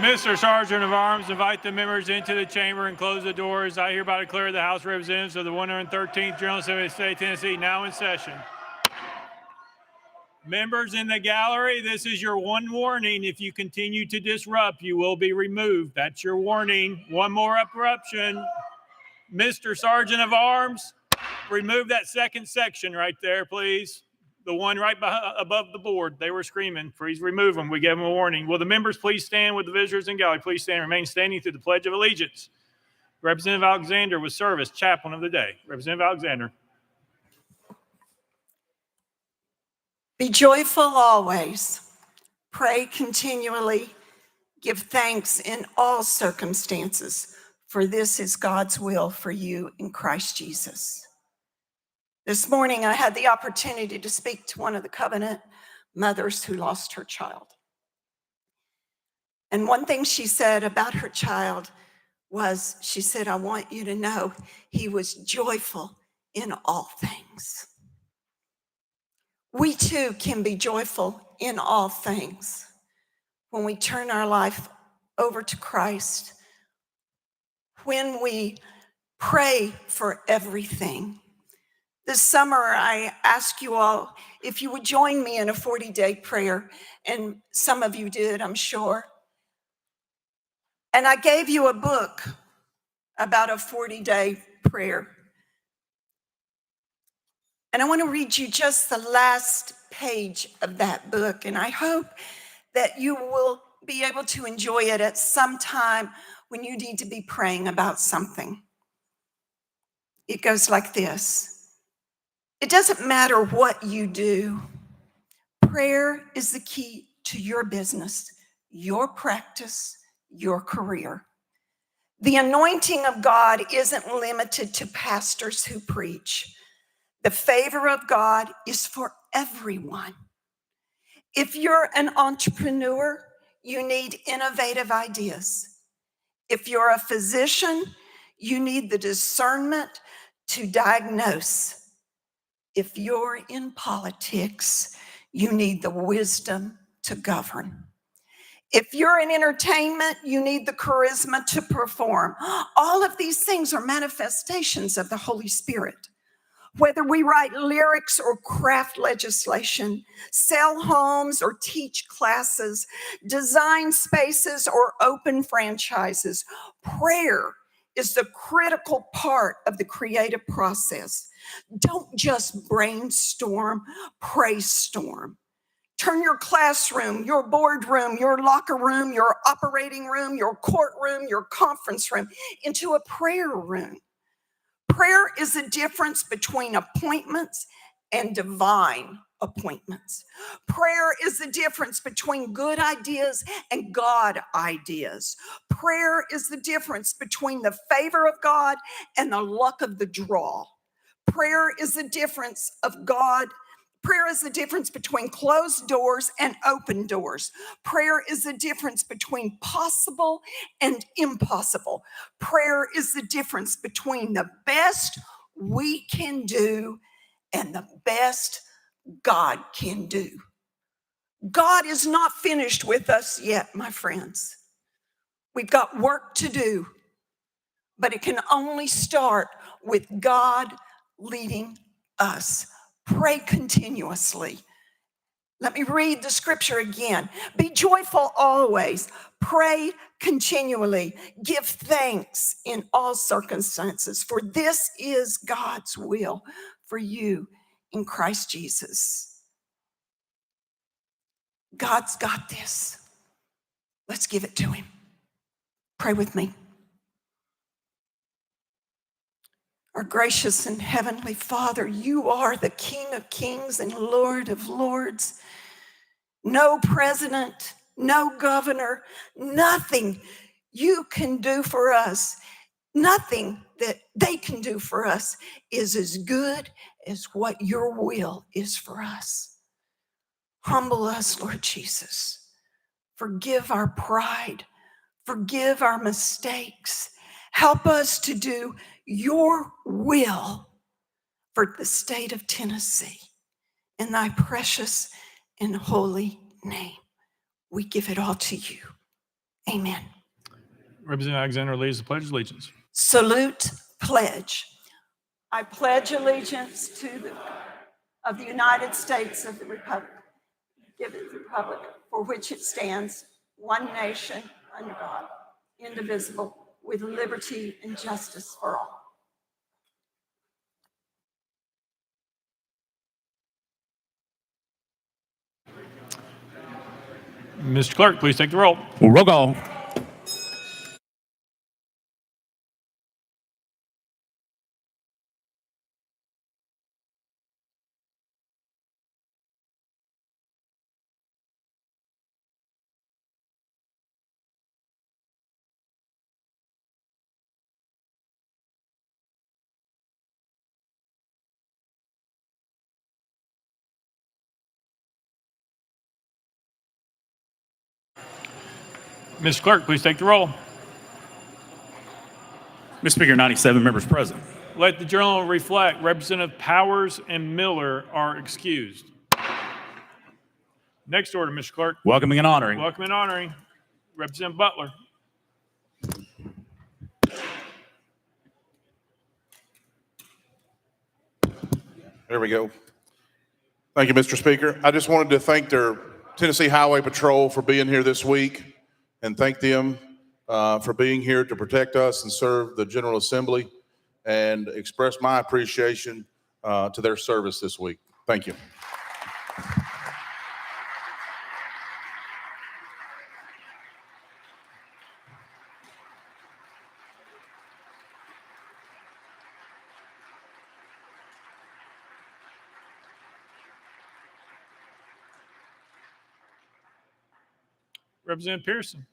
Mr. Sergeant of Arms, invite the members into the chamber and close the doors. I hereby declare the House of Representatives of the 113th General Assembly of the State of Tennessee now in session. Members in the gallery, this is your one warning. If you continue to disrupt, you will be removed. That's your warning. One more interruption. Mr. Sergeant of Arms, remove that second section right there, please. The one right above the board. They were screaming. Please remove them. We gave them a warning. Will the members please stand with the visitors in gallery? Please stand and remain standing through the Pledge of Allegiance. Representative Alexander with service, chaplain of the day. Representative Alexander. Be joyful always. Pray continually. Give thanks in all circumstances, for this is God's will for you in Christ Jesus. This morning, I had the opportunity to speak to one of the covenant mothers who lost her child. And one thing she said about her child was, she said, I want you to know he was joyful in all things. We too can be joyful in all things when we turn our life over to Christ, when we pray for everything. This summer, I asked you all if you would join me in a 40-day prayer, and some of you did, I'm sure. And I gave you a book about a 40-day prayer. And I want to read you just the last page of that book, and I hope that you will be able to enjoy it at some time when you need to be praying about something. It goes like this. It doesn't matter what you do. Prayer is the key to your business, your practice, your career. The anointing of God isn't limited to pastors who preach. The favor of God is for everyone. If you're an entrepreneur, you need innovative ideas. If you're a physician, you need the discernment to diagnose. If you're in politics, you need the wisdom to govern. If you're in entertainment, you need the charisma to perform. All of these things are manifestations of the Holy Spirit. Whether we write lyrics or craft legislation, sell homes or teach classes, design spaces or open franchises, prayer is the critical part of the creative process. Don't just brainstorm, pray storm. Turn your classroom, your boardroom, your locker room, your operating room, your courtroom, your conference room into a prayer room. Prayer is the difference between appointments and divine appointments. Prayer is the difference between good ideas and God ideas. Prayer is the difference between the favor of God and the luck of the draw. Prayer is the difference of God. Prayer is the difference between closed doors and open doors. Prayer is the difference between possible and impossible. Prayer is the difference between the best we can do and the best God can do. God is not finished with us yet, my friends. We've got work to do, but it can only start with God leading us. Pray continuously. Let me read the scripture again. Be joyful always. Pray continually. Give thanks in all circumstances, for this is God's will for you in Christ Jesus. God's got this. Let's give it to him. Pray with me. Our gracious and heavenly Father, you are the King of kings and Lord of lords. No president, no governor, nothing you can do for us, nothing that they can do for us is as good as what your will is for us. Humble us, Lord Jesus. Forgive our pride. Forgive our mistakes. Help us to do your will for the state of Tennessee. In thy precious and holy name, we give it all to you. Amen. Representative Alexander leads the Pledge of Allegiance. Salute, pledge. I pledge allegiance to of the United States of the Republic, give it the republic for which it stands, one nation under God, indivisible, with liberty and justice for all. Mr. Clerk, please take the roll. Roll call. Mr. Clerk, please take the roll. Mr. Speaker, 97 members present. Let the journal reflect Representative Powers and Miller are excused. Next order, Mr. Clerk. Welcoming and honoring. Welcome and honoring Representative Butler. There we go. Thank you, Mr. Speaker. I just wanted to thank their Tennessee Highway Patrol for being here this week and thank them for being here to protect us and serve the General Assembly and express my appreciation to their service this week. Thank you. Representative Pearson.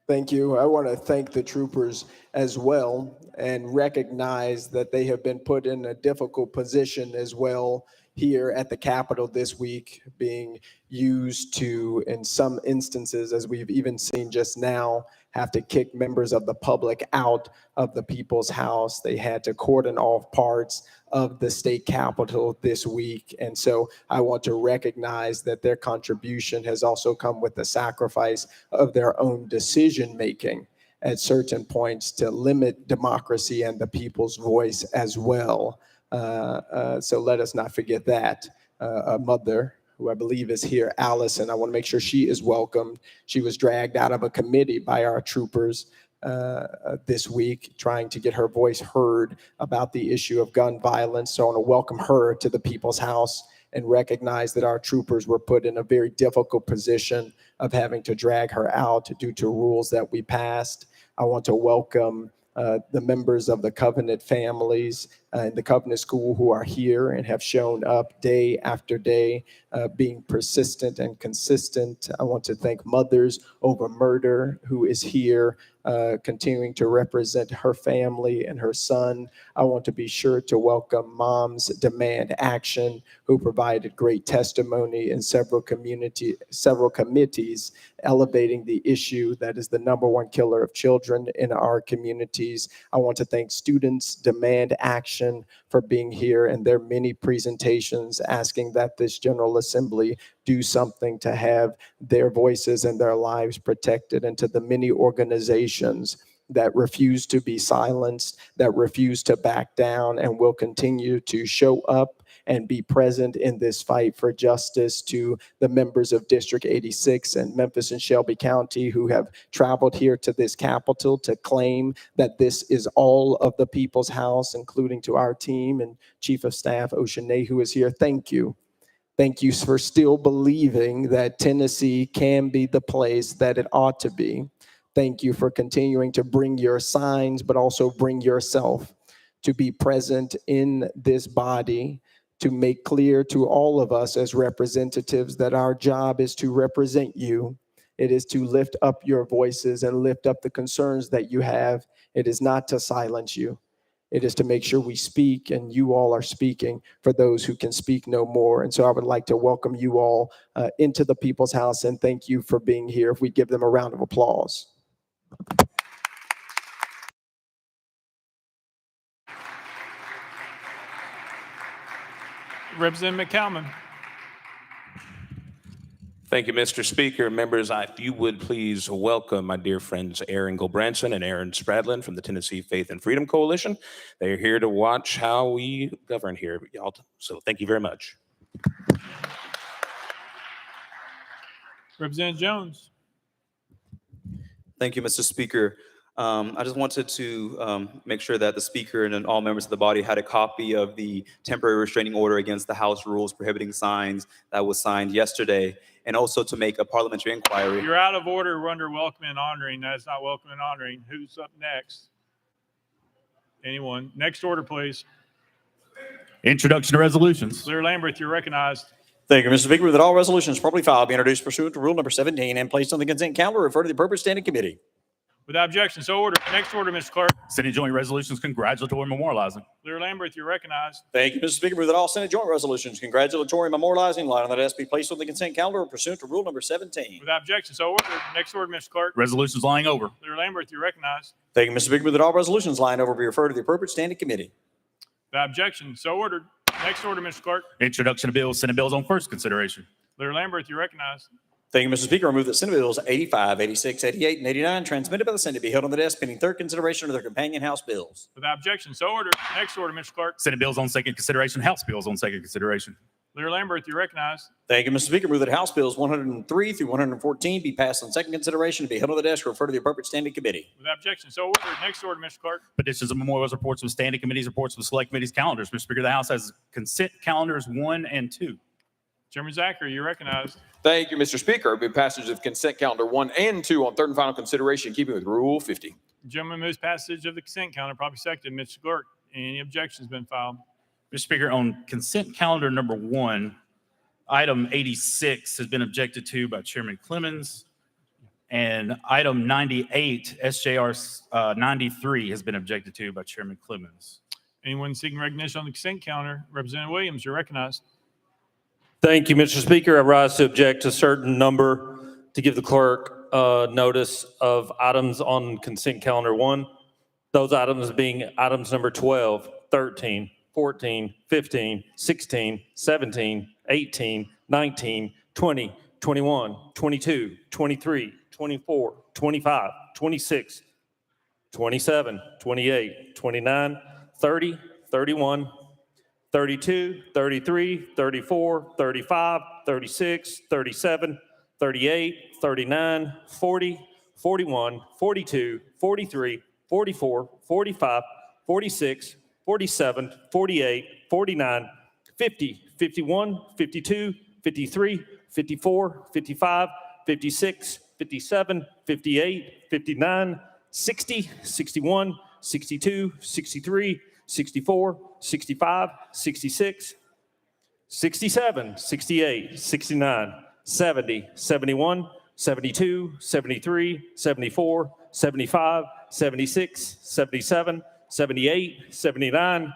Thank you. I want to thank the troopers as well and recognize that they have been put in a difficult position as well here at the Capitol this week, being used to, in some instances, as we've even seen just now, have to kick members of the public out of the People's House. They had to cordon off parts of the state capitol this week. And so I want to recognize that their contribution has also come with the sacrifice of their own decision-making at certain points to limit democracy and the people's voice as well. So let us not forget that. A mother who I believe is here, Allison, I want to make sure she is welcomed. She was dragged out of a committee by our troopers this week, trying to get her voice heard about the issue of gun violence. So I want to welcome her to the People's House and recognize that our troopers were put in a very difficult position of having to drag her out due to rules that we passed. I want to welcome the members of the Covenant families in the Covenant School who are here and have shown up day after day, being persistent and consistent. I want to thank Mothers Over Murder, who is here, continuing to represent her family and her son. I want to be sure to welcome Moms Demand Action, who provided great testimony in several committees, elevating the issue that is the #1 killer of children in our communities. I want to thank Students Demand Action for being here and their many presentations asking that this General Assembly do something to have their voices and their lives protected, and to the many organizations that refuse to be silenced, that refuse to back down, and will continue to show up and be present in this fight for justice, to the members of District 86 and Memphis and Shelby County who have traveled here to this Capitol to claim that this is all of the People's House, including to our team and Chief of Staff Oceanae, who is here. Thank you. Thank you for still believing that Tennessee can be the place that it ought to be. Thank you for continuing to bring your signs, but also bring yourself to be present in this body, to make clear to all of us as representatives that our job is to represent you. It is to lift up your voices and lift up the concerns that you have. It is not to silence you. It is to make sure we speak, and you all are speaking for those who can speak no more. And so I would like to welcome you all into the People's House and thank you for being here. If we give them a round of applause. Representative McCalman. Thank you, Mr. Speaker. Members, if you would please welcome my dear friends Aaron Gilbranson and Aaron Spradlin from the Tennessee Faith and Freedom Coalition. They're here to watch how we govern here, y'all. So thank you very much. Representative Jones. Thank you, Mr. Speaker. I just wanted to make sure that the speaker and then all members of the body had a copy of the temporary restraining order against the House rules prohibiting signs that was signed yesterday, and also to make a parliamentary inquiry. You're out of order. We're under welcome and honoring. That is not welcome and honoring. Who's up next? Anyone? Next order, please. Introduction to resolutions. Lear Lambert, you're recognized. Thank you, Mr. Speaker. That all resolutions properly filed be introduced pursuant to Rule number 17 and placed on the consent calendar, refer to the appropriate standing committee. Without objection, so ordered. Next order, Mr. Clerk. Senate Joint Resolutions congratulatory memorializing. Lear Lambert, you're recognized. Thank you, Mr. Speaker. Move that all Senate joint resolutions congratulatory and memorializing line on the desk be placed on the consent calendar pursuant to Rule number 17. Without objection, so ordered. Next order, Mr. Clerk. Resolutions lying over. Lear Lambert, you're recognized. Thank you, Mr. Speaker. Move that all resolutions lying over be referred to the appropriate standing committee. Without objection, so ordered. Next order, Mr. Clerk. Introduction of bills, Senate bills on first consideration. Lear Lambert, you're recognized. Thank you, Mr. Speaker. I move that Senate Bills 85, 86, 88, and 89 transmitted by the Senate be held on the desk pending third consideration of their companion House bills. Without objection, so ordered. Next order, Mr. Clerk. Senate bills on second consideration, House bills on second consideration. Lear Lambert, you're recognized. Thank you, Mr. Speaker. Move that House Bills 103 through 114 be passed on second consideration and be held on the desk referred to the appropriate standing committee. Without objection, so ordered. Next order, Mr. Clerk. Petitions and memorials, reports of standing committees, reports of select committees, calendars. Mr. Speaker, the House has consent calendars 1 and 2. Chairman Zachary, you're recognized. Thank you, Mr. Speaker. I move passage of consent calendar 1 and 2 on third and final consideration, keeping with Rule 50. The gentleman moves passage of the consent calendar, properly seconded. Mr. Clerk, any objections been filed? Mr. Speaker, on consent calendar number 1, item 86 has been objected to by Chairman Clemens, and item 98, SJR 93, has been objected to by Chairman Clemens. Anyone seeking recognition on the consent calendar? Representative Williams, you're recognized. Thank you, Mr. Speaker. I rise to object to certain number to give the clerk notice of items on consent calendar 1. Those items being items number 12, 13, 14, 15, 16, 17, 18, 19, 20, 21, 22, 23, 24, 25, 26, 27, 28, 29, 30, 31, 32, 33, 34, 35, 36, 37, 38, 39, 40, 41, 42, 43, 44, 45, 46, 47, 48, 49, 50, 51, 52, 53, 54, 55, 56, 57, 58, 59, 60, 61, 62, 63, 64, 65, 66, 67, 68, 69, 70, 71, 72, 73, 74, 75, 76, 77, 78, 79,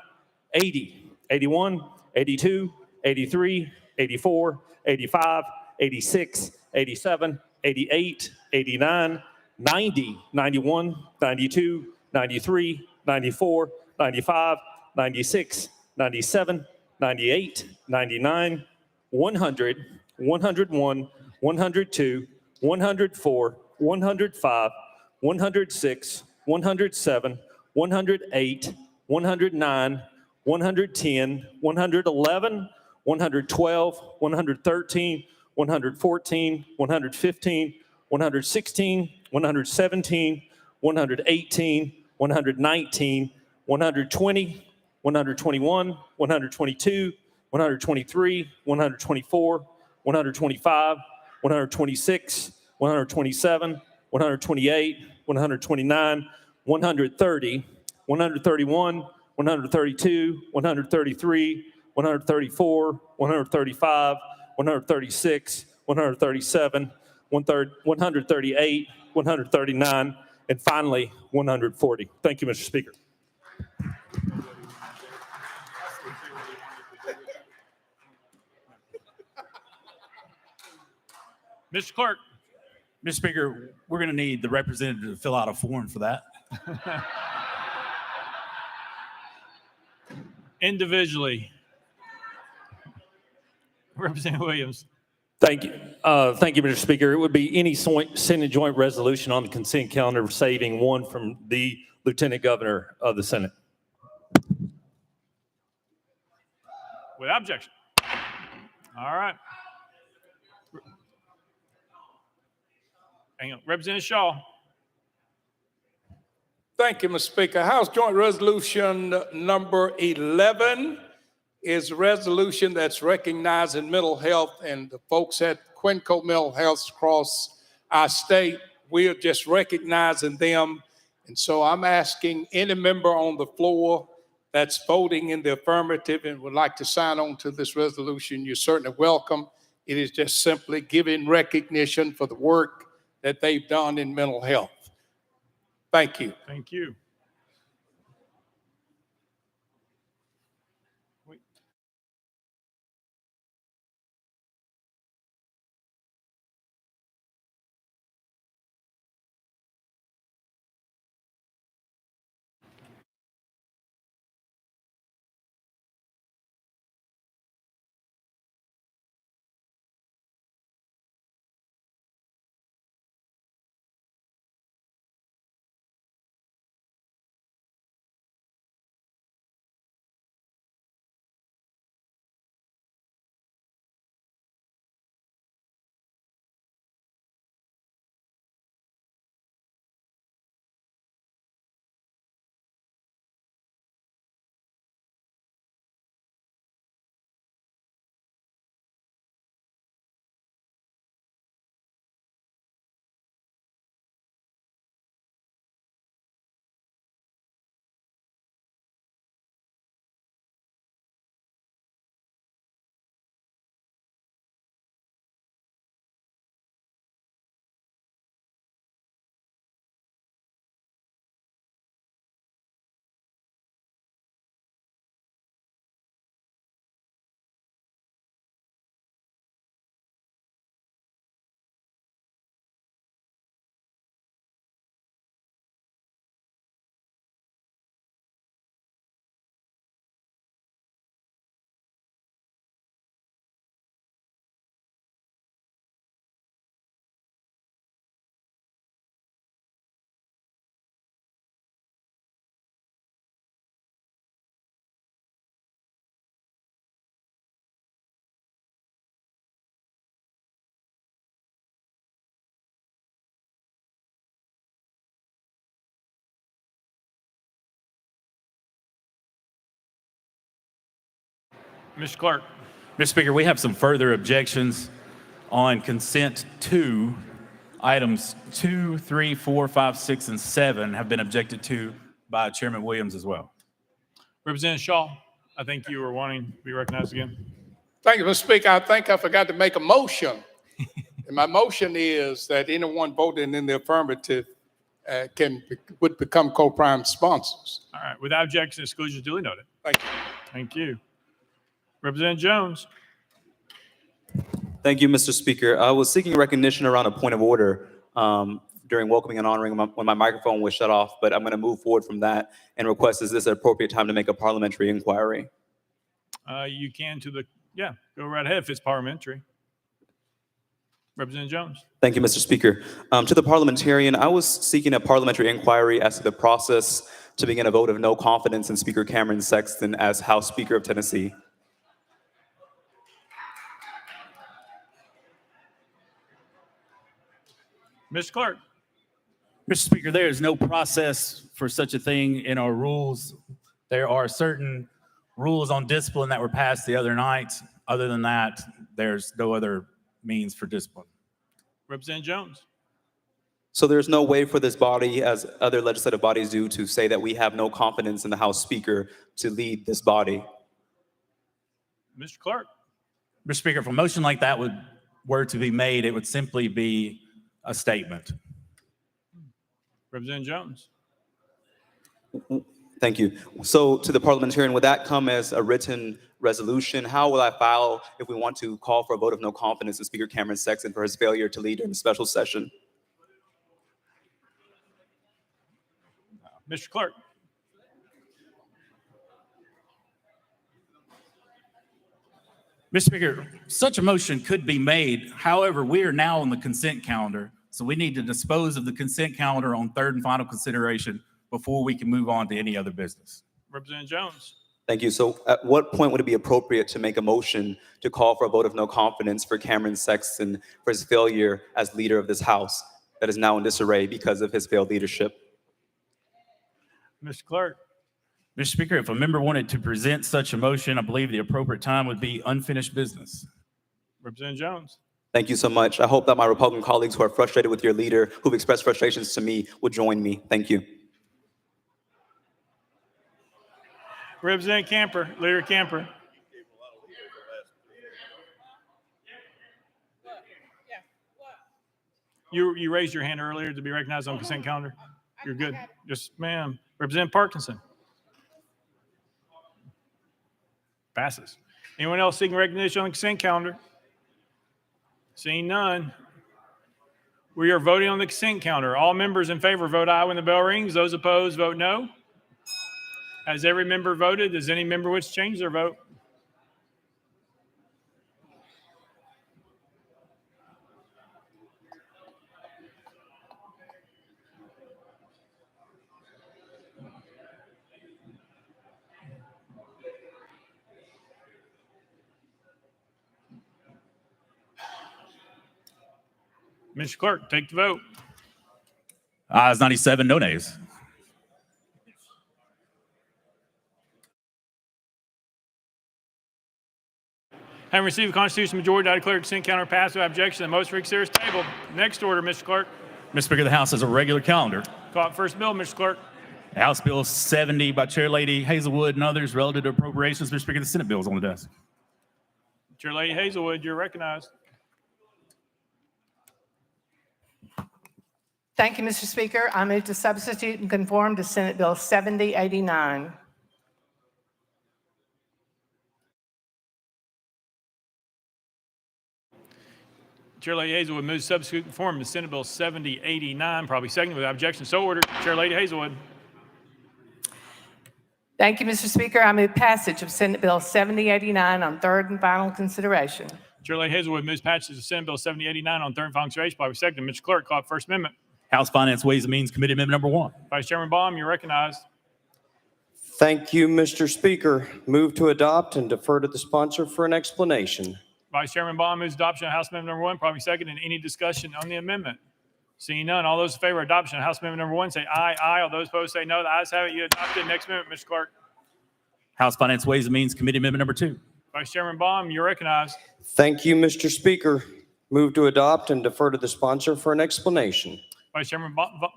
80, 81, 82, 83, 84, 85, 86, 87, 88, 89, 90, 91, 92, 93, 94, 95, 96, 97, 98, 99, 100, 101, 102, 104, 105, 106, 107, 108, 109, 110, 111, 112, 113, 114, 115, 116, 117, 118, 119, 120, 121, 122, 123, 124, 125, 126, 127, 128, 129, 130, 131, 132, 133, 134, 135, 136, 137, 138, 139, and finally 140. Thank you, Mr. Speaker. Mr. Clerk. Mr. Speaker, we're going to need the representative to fill out a form for that. Individually. Representative Williams. Thank you. Thank you, Mr. Speaker. It would be any Senate joint resolution on the consent calendar saving one from the Lieutenant Governor of the Senate. Without objection. All right. Hang on. Representative Shaw. Thank you, Mr. Speaker. House Joint Resolution number 11 is a resolution that's recognizing mental health, and the folks at Quinco Mental Health across our state, we are just recognizing them. And so I'm asking any member on the floor that's voting in the affirmative and would like to sign on to this resolution, you're certainly welcome. It is just simply giving recognition for the work that they've done in mental health. Thank you. Thank you. Mr. Clerk. Mr. Speaker, we have some further objections on consent 2. Items 2, 3, 4, 5, 6, and 7 have been objected to by Chairman Williams as well. Representative Shaw, I think you were wanting to be recognized again. Thank you, Mr. Speaker. I think I forgot to make a motion. And my motion is that anyone voting in the affirmative would become co-prime sponsors. All right. Without objection, exclusion is duly noted. Thank you. Thank you. Representative Jones. Thank you, Mr. Speaker. I was seeking recognition around a point of order during welcoming and honoring when my microphone was shut off, but I'm going to move forward from that and request, is this an appropriate time to make a parliamentary inquiry? You can go right ahead if it's parliamentary. Representative Jones. Thank you, Mr. Speaker. To the parliamentarian, I was seeking a parliamentary inquiry as to the process to begin a vote of no confidence in Speaker Cameron Sexton as House Speaker of Tennessee. Mr. Clerk. Mr. Speaker, there is no process for such a thing in our rules. There are certain rules on discipline that were passed the other night. Other than that, there's no other means for discipline. Representative Jones. So there's no way for this body, as other legislative bodies do, to say that we have no confidence in the House Speaker to lead this body. Mr. Clerk. Mr. Speaker, if a motion like that were to be made, it would simply be a statement. Representative Jones. Thank you. So to the parliamentarian, would that come as a written resolution? How will I file if we want to call for a vote of no confidence in Speaker Cameron Sexton for his failure to lead in the special session? Mr. Clerk. Mr. Speaker, such a motion could be made. However, we are now on the consent calendar, so we need to dispose of the consent calendar on third and final consideration before we can move on to any other business. Representative Jones. Thank you. So at what point would it be appropriate to make a motion to call for a vote of no confidence for Cameron Sexton for his failure as leader of this House that is now in disarray because of his failed leadership? Mr. Clerk. Mr. Speaker, if a member wanted to present such a motion, I believe the appropriate time would be unfinished business. Representative Jones. Thank you so much. I hope that my Republican colleagues who are frustrated with your leader, who've expressed frustrations to me, will join me. Thank you. Representative Camper, Leader Camper. You raised your hand earlier to be recognized on consent calendar. You're good. Yes, ma'am. Representative Parkinson. Passes. Anyone else seeking recognition on the consent calendar? Seeing none. We are voting on the consent calendar. All members in favor vote aye when the bell rings. Those opposed vote no. Has every member voted? Does any member wish to change their vote? Mr. Clerk, take the vote. Ayes 97, no nays. Having received a constitutional majority, I declare consent calendar passed without objection. The motion for reconsider is tabled. Next order, Mr. Clerk. Mr. Speaker, the House has a regular calendar. Call up first bill, Mr. Clerk. House Bill 70 by Chair Lady Hazelwood and others relative to appropriations. Mr. Speaker, the Senate bill is on the desk. Chair Lady Hazelwood, you're recognized. Thank you, Mr. Speaker. I move to substitute and conform to Senate Bill 7089. Chair Lady Hazelwood moves to substitute and conform to Senate Bill 7089, probably seconded without objection. So ordered. Chair Lady Hazelwood. Thank you, Mr. Speaker. I move passage of Senate Bill 7089 on third and final consideration. Chair Lady Hazelwood moves passage of Senate Bill 7089 on third and final consideration, probably seconded. Mr. Clerk, call up First Amendment. House Finance, Ways and Means Committee Amendment number 1. Vice Chairman Baum, you're recognized. Thank you, Mr. Speaker. Move to adopt and defer to the sponsor for an explanation. Vice Chairman Baum moves adoption of House Amendment number 1, probably seconded. Any discussion on the amendment? Seeing none, all those in favor of adoption of House Amendment number 1 say aye, aye. All those opposed say no. The ayes have it. You adopted. Next amendment, Mr. Clerk. House Finance, Ways and Means Committee Amendment number 2. Vice Chairman Baum, you're recognized. Thank you, Mr. Speaker. Move to adopt and defer to the sponsor for an explanation. Vice Chairman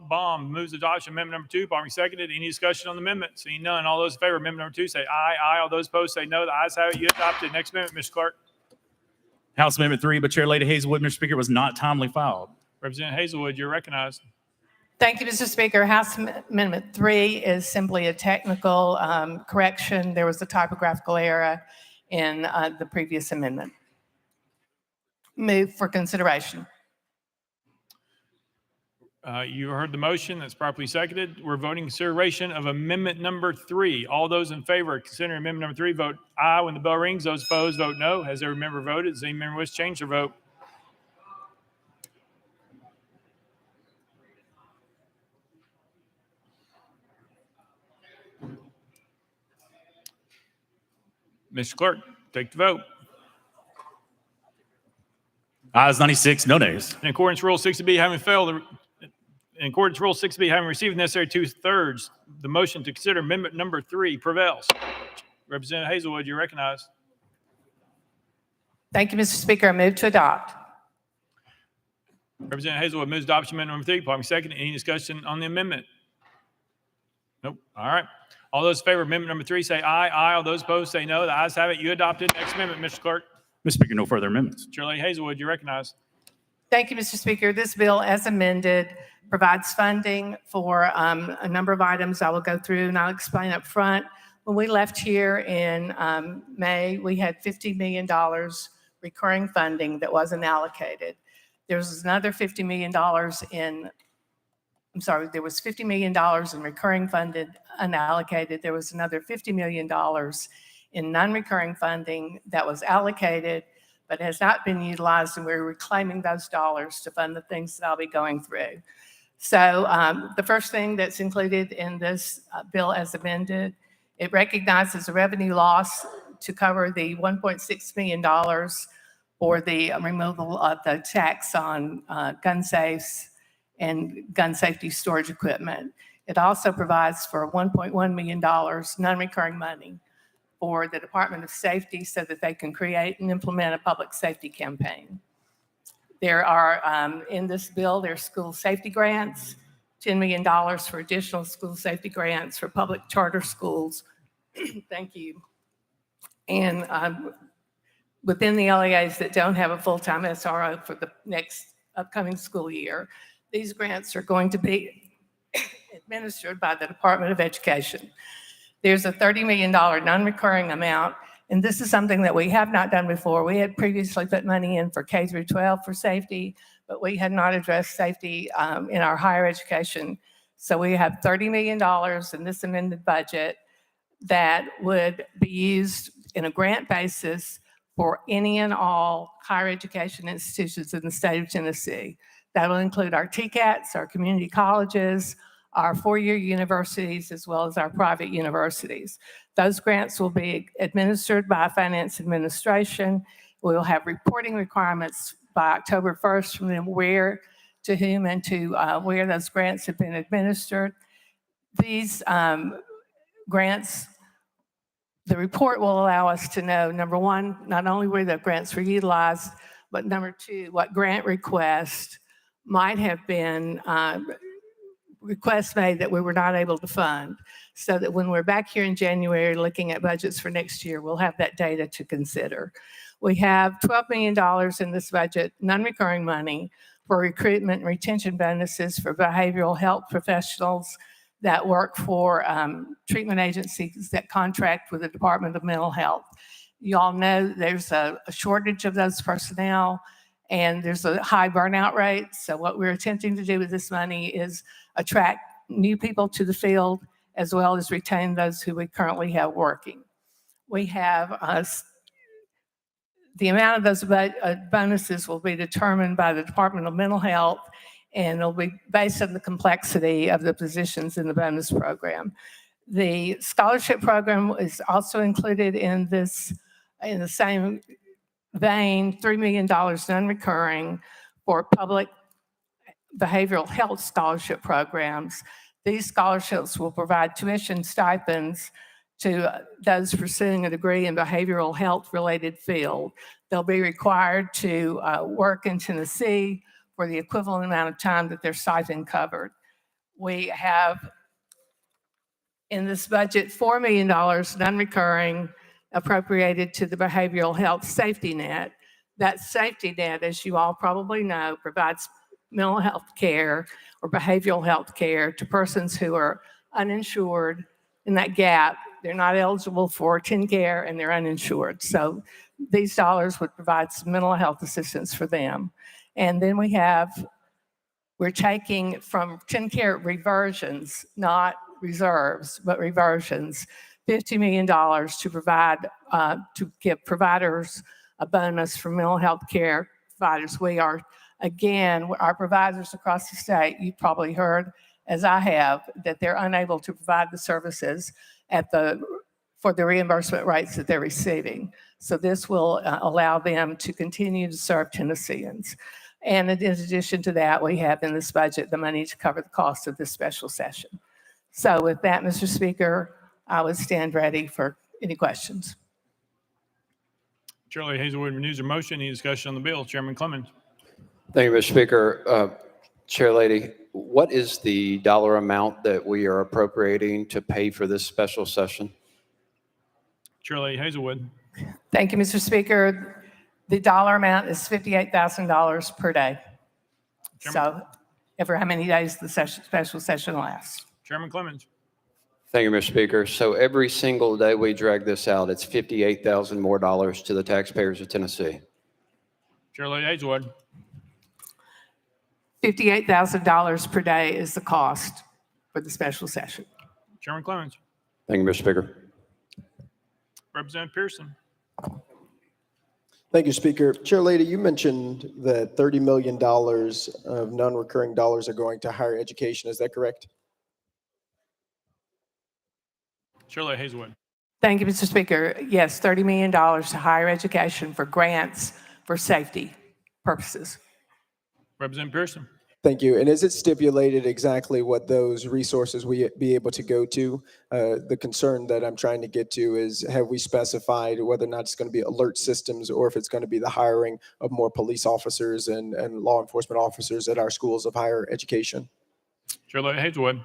Baum moves adoption of amendment number 2, probably seconded. Any discussion on the amendment? Seeing none, all those in favor of amendment number 2 say aye, aye. All those opposed say no. The ayes have it. You adopted. Next amendment, Mr. Clerk. House Amendment 3 by Chair Lady Hazelwood, Mr. Speaker, was not timely filed. Representative Hazelwood, you're recognized. Thank you, Mr. Speaker. House Amendment 3 is simply a technical correction. There was a typographical error in the previous amendment. Move for consideration. You heard the motion. That's properly seconded. We're voting consideration of amendment number 3. All those in favor of considering amendment number 3 vote aye when the bell rings. Those opposed vote no. Has every member voted? Does any member wish to change their vote? Mr. Clerk, take the vote. Ayes 96, no nays. In accordance with Rule 60B, having received the necessary 2/3, the motion to consider amendment number 3 prevails. Representative Hazelwood, you're recognized. Thank you, Mr. Speaker. I move to adopt. Representative Hazelwood moves adoption amendment number 3, probably second. Any discussion on the amendment? Nope. All right. All those in favor of amendment number 3 say aye, aye. All those opposed say no. The ayes have it. You adopted. Next amendment, Mr. Clerk. Mr. Speaker, no further amendments. Chair Lady Hazelwood, you're recognized. Thank you, Mr. Speaker. This bill, as amended, provides funding for a number of items I will go through and I'll explain up front. When we left here in May, we had $50 million recurring funding that wasn't allocated. There was another $50 million there was $50 million in recurring funded unallocated. There was another $50 million in non-recurring funding that was allocated but has not been utilized, and we're reclaiming those dollars to fund the things that I'll be going through. So the first thing that's included in this bill as amended, it recognizes a revenue loss to cover the $1.6 million for the removal of the tax on gun safes and gun safety storage equipment. It also provides for $1.1 million non-recurring money for the Department of Safety so that they can create and implement a public safety campaign. There are, in this bill, there's school safety grants, $10 million for additional school safety grants for public charter schools. Thank you. And within the LEAs that don't have a full-time SRO for the next upcoming school year, these grants are going to be administered by the Department of Education. There's a $30 million non-recurring amount, and this is something that we have not done before. We had previously put money in for K through 12 for safety, but we had not addressed safety in our higher education. So we have $30 million in this amended budget that would be used in a grant basis for any and all higher education institutions in the state of Tennessee. That will include our TCATs, our community colleges, our four-year universities, as well as our private universities. Those grants will be administered by Finance Administration. We will have reporting requirements by October 1st from them where, to whom, and to where those grants have been administered. These grants, the report will allow us to know, number one, not only where the grants were utilized, but number two, what grant request might have been requests made that we were not able to fund, so that when we're back here in January looking at budgets for next year, we'll have that data to consider. We have $12 million in this budget, non-recurring money, for recruitment and retention bonuses for behavioral health professionals that work for treatment agencies that contract with the Department of Mental Health. You all know there's a shortage of those personnel, and there's a high burnout rate. So what we're attempting to do with this money is attract new people to the field, as well as retain those who we currently have working. We have the amount of those bonuses will be determined by the Department of Mental Health, and it'll be based on the complexity of the positions in the bonus program. The scholarship program is also included in this, in the same vein, $3 million non-recurring for public behavioral health scholarship programs. These scholarships will provide tuition stipends to those pursuing a degree in behavioral health related field. They'll be required to work in Tennessee for the equivalent amount of time that their stipend covered. We have in this budget $4 million non-recurring appropriated to the behavioral health safety net. That safety net, as you all probably know, provides mental health care or behavioral health care to persons who are uninsured. In that gap, they're not eligible for TennCare and they're uninsured. So these dollars would provide some mental health assistance for them. And then we're taking from TennCare reversions, not reserves, but reversions, $50 million to provide, to give providers a bonus for mental health care providers. We are, again, our providers across the state, you've probably heard, as I have, that they're unable to provide the services for the reimbursement rates that they're receiving. So this will allow them to continue to serve Tennesseans. And in addition to that, we have in this budget the money to cover the cost of this special session. So with that, Mr. Speaker, I would stand ready for any questions. Chair Lady Hazelwood renews her motion. Any discussion on the bill? Chairman Clemens. Thank you, Mr. Speaker. Chair Lady, what is the dollar amount that we are appropriating to pay for this special session? Chair Lady Hazelwood. Thank you, Mr. Speaker. The dollar amount is $58,000 per day. So for how many days the special session lasts. Chairman Clemens. Thank you, Mr. Speaker. So every single day we drag this out, it's $58,000 more to the taxpayers of Tennessee. Chair Lady Hazelwood. $58,000 per day is the cost for the special session. Chairman Clemens. Thank you, Mr. Speaker. Representative Pearson. Thank you, Speaker. Chair Lady, you mentioned that $30 million of non-recurring dollars are going to higher education. Is that correct? Shirley Hazelwood. Thank you, Mr. Speaker. Yes, $30 million to higher education for grants for safety purposes. Representative Pearson. Thank you. And is it stipulated exactly what those resources we be able to go to? The concern that I'm trying to get to is, have we specified whether or not it's going to be alert systems or if it's going to be the hiring of more police officers and law enforcement officers at our schools of higher education? Shirley Hazelwood.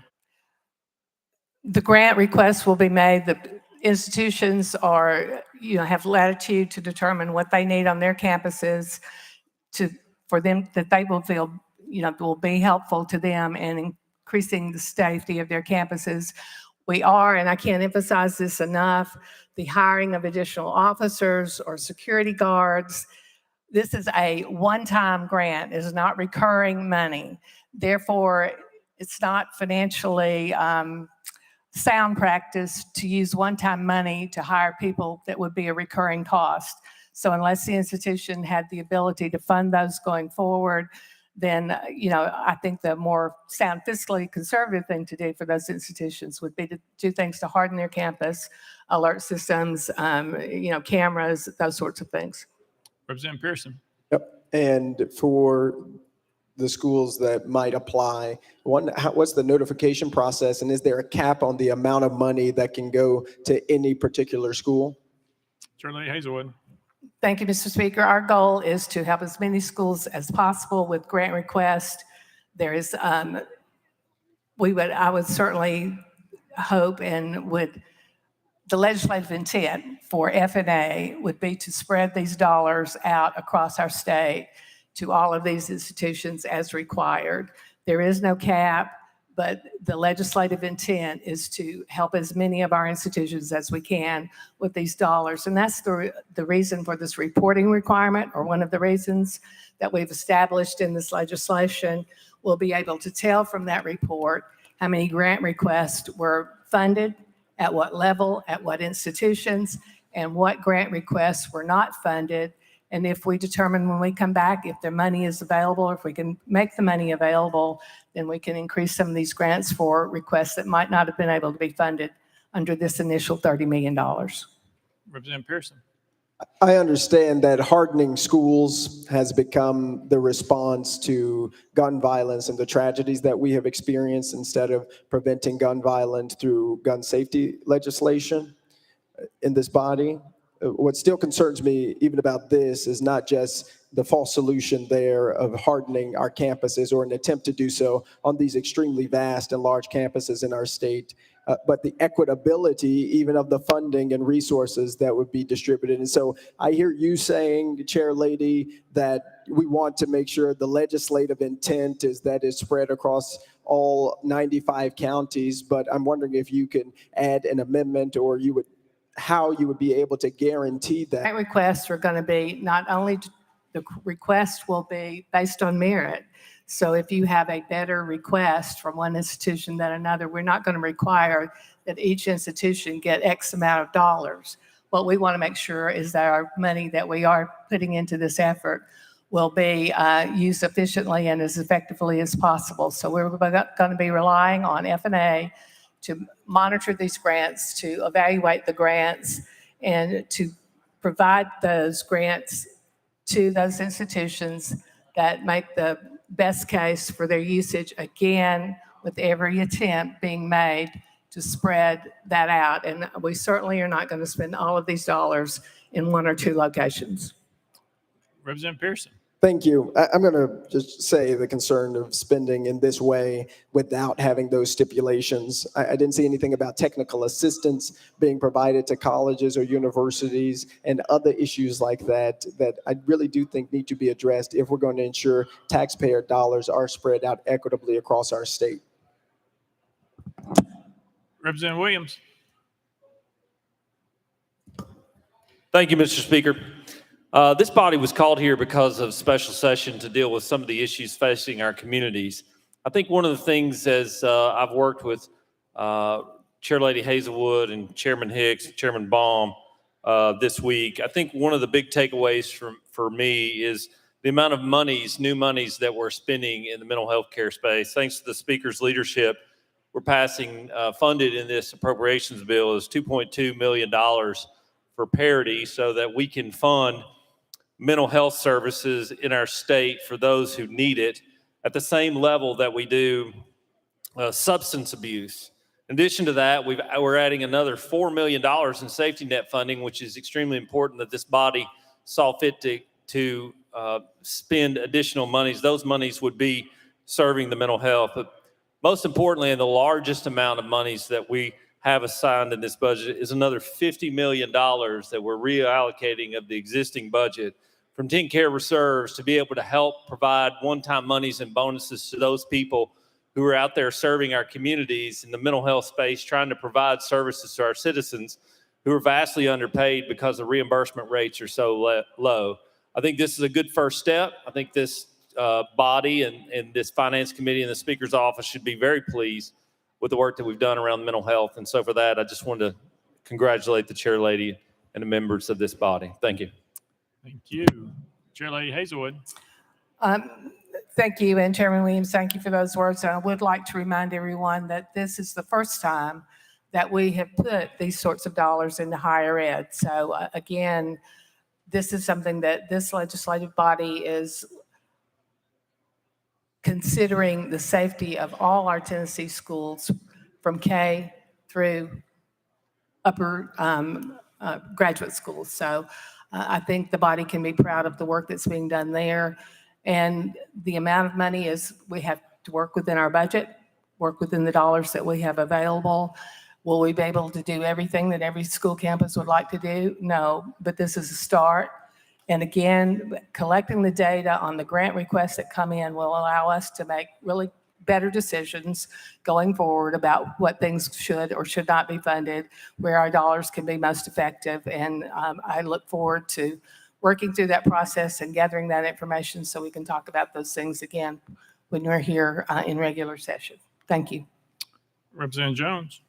The grant requests will be made. The institutions are, have latitude to determine what they need on their campuses for them, that they will feel, will be helpful to them in increasing the safety of their campuses. We are, and I can't emphasize this enough, the hiring of additional officers or security guards. This is a one-time grant. It is not recurring money. Therefore, it's not financially sound practice to use one-time money to hire people that would be a recurring cost. So unless the institution had the ability to fund those going forward, then, I think the more sound, fiscally conservative thing to do for those institutions would be to do things to harden their campus, alert systems, cameras, those sorts of things. Representative Pearson. Yep. And for the schools that might apply, what's the notification process, and is there a cap on the amount of money that can go to any particular school? Shirley Hazelwood. Thank you, Mr. Speaker. Our goal is to help as many schools as possible with grant requests. There is, I would certainly hope the legislative intent for FNA would be to spread these dollars out across our state to all of these institutions as required. There is no cap, but the legislative intent is to help as many of our institutions as we can with these dollars. And that's the reason for this reporting requirement, or one of the reasons that we've established in this legislation. We'll be able to tell from that report how many grant requests were funded, at what level, at what institutions, and what grant requests were not funded. And if we determine when we come back if the money is available, or if we can make the money available, then we can increase some of these grants for requests that might not have been able to be funded under this initial $30 million. Representative Pearson. I understand that hardening schools has become the response to gun violence and the tragedies that we have experienced, instead of preventing gun violence through gun safety legislation in this body. What still concerns me even about this is not just the false solution there of hardening our campuses, or an attempt to do so on these extremely vast and large campuses in our state, but the equitability even of the funding and resources that would be distributed. And so I hear you saying, Chair Lady, that we want to make sure the legislative intent is that it's spread across all 95 counties, but I'm wondering if you can add an amendment, or how you would be able to guarantee that. Grant requests are going to be, not only the request will be based on merit. So if you have a better request from one institution than another, we're not going to require that each institution get X amount of dollars. What we want to make sure is that our money that we are putting into this effort will be used efficiently and as effectively as possible. So we're going to be relying on FNA to monitor these grants, to evaluate the grants, and to provide those grants to those institutions that make the best case for their usage, again, with every attempt being made to spread that out. And we certainly are not going to spend all of these dollars in one or two locations. Representative Pearson. Thank you. I'm going to just say the concern of spending in this way without having those stipulations. I didn't see anything about technical assistance being provided to colleges or universities and other issues like that I really do think need to be addressed if we're going to ensure taxpayer dollars are spread out equitably across our state. Representative Williams. Thank you, Mr. Speaker. This body was called here because of special session to deal with some of the issues facing our communities. I think one of the things, as I've worked with Chair Lady Hazelwood and Chairman Hicks, Chairman Baum, this week. I think one of the big takeaways for me is the amount of new monies that we're spending in the mental health care space. Thanks to the speaker's leadership, we're passing, funded in this appropriations bill is $2.2 million for parity so that we can fund mental health services in our state for those who need it at the same level that we do substance abuse. In addition to that, we're adding another $4 million in safety net funding, which is extremely important that this body saw fit to spend additional monies. Those monies would be serving the mental health. But most importantly, and the largest amount of monies that we have assigned in this budget is another $50 million that we're reallocating of the existing budget from TennCare Reserves to be able to help provide one-time monies and bonuses to those people who are out there serving our communities in the mental health space, trying to provide services to our citizens who are vastly underpaid because the reimbursement rates are so low. I think this is a good first step. I think this body and this finance committee and the speaker's office should be very pleased with the work that we've done around mental health. And so for that, I just wanted to congratulate the chair lady and the members of this body. Thank you. Thank you. Chair Lady Hazelwood. Thank you, and Chairman Williams, thank you for those words. And I would like to remind everyone that this is the first time that we have put these sorts of dollars into higher ed. So again, this is something that this legislative body is considering the safety of all our Tennessee schools from K through upper graduate schools. So I think the body can be proud of the work that's being done there. And the amount of money is we have to work within our budget, work within the dollars that we have available. Will we be able to do everything that every school campus would like to do? No, but this is a start. And again, collecting the data on the grant requests that come in will allow us to make really better decisions going forward about what things should or should not be funded, where our dollars can be most effective. And I look forward to working through that process and gathering that information so we can talk about those things again when we're here in regular session. Thank you. Representative Jones.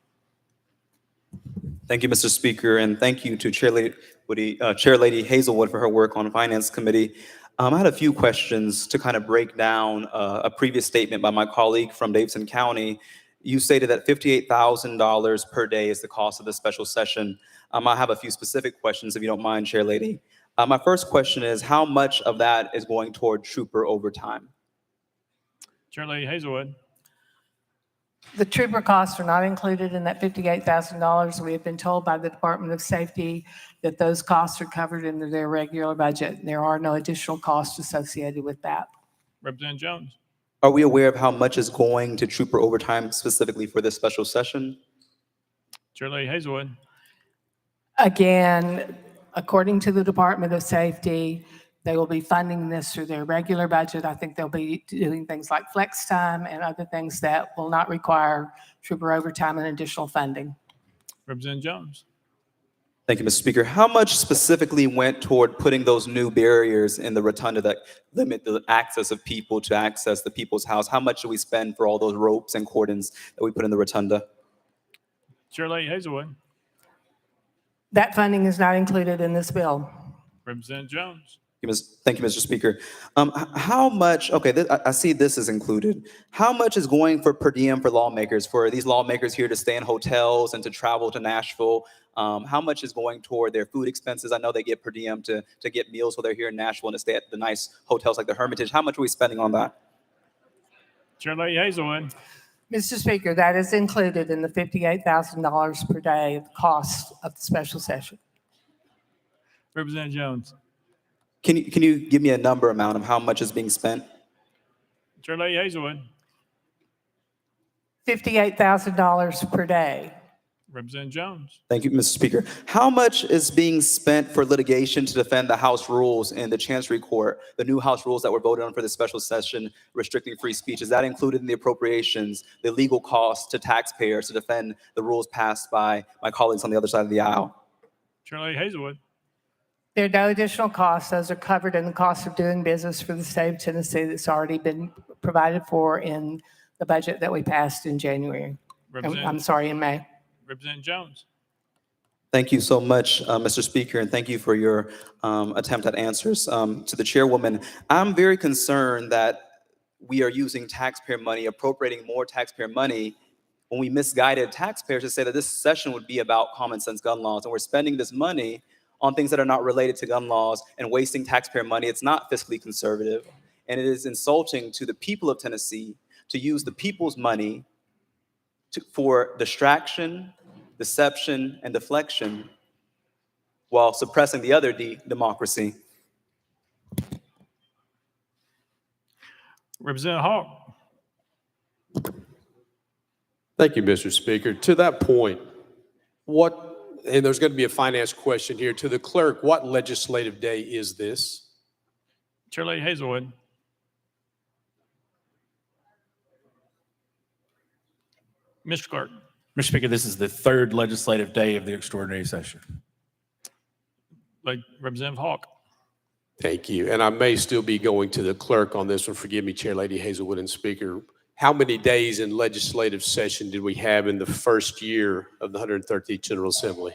Thank you, Mr. Speaker, and thank you to Chair Lady Hazelwood for her work on the Finance Committee. I had a few questions to kind of break down a previous statement by my colleague from Davidson County. You stated that $58,000 per day is the cost of the special session. I have a few specific questions, if you don't mind, Chair Lady. My first question is, how much of that is going toward trooper overtime? Chair Lady Hazelwood. The trooper costs are not included in that $58,000. We have been told by the Department of Safety that those costs are covered in their regular budget. There are no additional costs associated with that. Representative Jones. Are we aware of how much is going to trooper overtime specifically for this special session? Chair Lady Hazelwood. Again, according to the Department of Safety, they will be funding this through their regular budget. I think they'll be doing things like flex time and other things that will not require trooper overtime and additional funding. Representative Jones. Thank you, Mr. Speaker. How much specifically went toward putting those new barriers in the rotunda that limit the access of people to access the people's house? How much do we spend for all those ropes and cordons that we put in the rotunda? Chair Lady Hazelwood. That funding is not included in this bill. Representative Jones. Thank you, Mr. Speaker. How much, okay, I see this is included. How much is going for per diem for lawmakers, for these lawmakers here to stay in hotels and to travel to Nashville? How much is going toward their food expenses? I know they get per diem to get meals while they're here in Nashville and to stay at the nice hotels like the Hermitage. How much are we spending on that? Chair Lady Hazelwood. Mr. Speaker, that is included in the $58,000 per day of the cost of the special session. Representative Jones. Can you give me a number amount of how much is being spent? Chair Lady Hazelwood. $58,000 per day. Representative Jones. Thank you, Mr. Speaker. How much is being spent for litigation to defend the House rules in the Chancery Court, the new House rules that were voted on for the special session restricting free speech? Is that included in the appropriations, the legal costs to taxpayers to defend the rules passed by my colleagues on the other side of the aisle? Chair Lady Hazelwood. There are no additional costs. Those are covered in the cost of doing business for the state of Tennessee that's already been provided for in the budget that we passed in January. I'm sorry, in May. Representative Jones. Thank you so much, Mr. Speaker, and thank you for your attempt at answers. To the chairwoman, I'm very concerned that we are using taxpayer money, appropriating more taxpayer money when we misguided taxpayers to say that this session would be about common sense gun laws, and we're spending this money on things that are not related to gun laws and wasting taxpayer money. It's not fiscally conservative, and it is insulting to the people of Tennessee to use the people's money for distraction, deception, and deflection while suppressing the other democracy. Representative Hawk. Thank you, Mr. Speaker. To that point, and there's going to be a finance question here, to the clerk, what legislative day is this? Chair Lady Hazelwood. Mr. Clerk. Mr. Speaker, this is the third legislative day of the extraordinary session. Like Representative Hawk. Thank you. And I may still be going to the clerk on this one. Forgive me, Chair Lady Hazelwood and Speaker. How many days in legislative session did we have in the first year of the 113th General Assembly?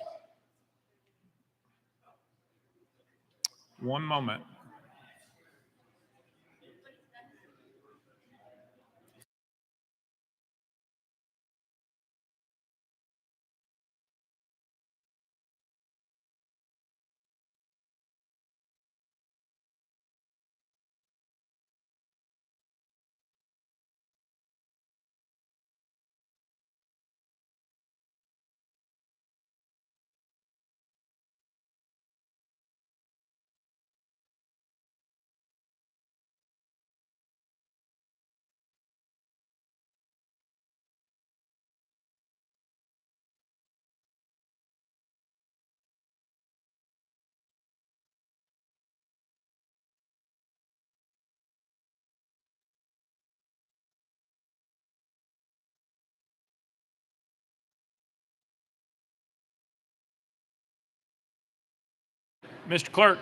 One moment. Mr. Clerk.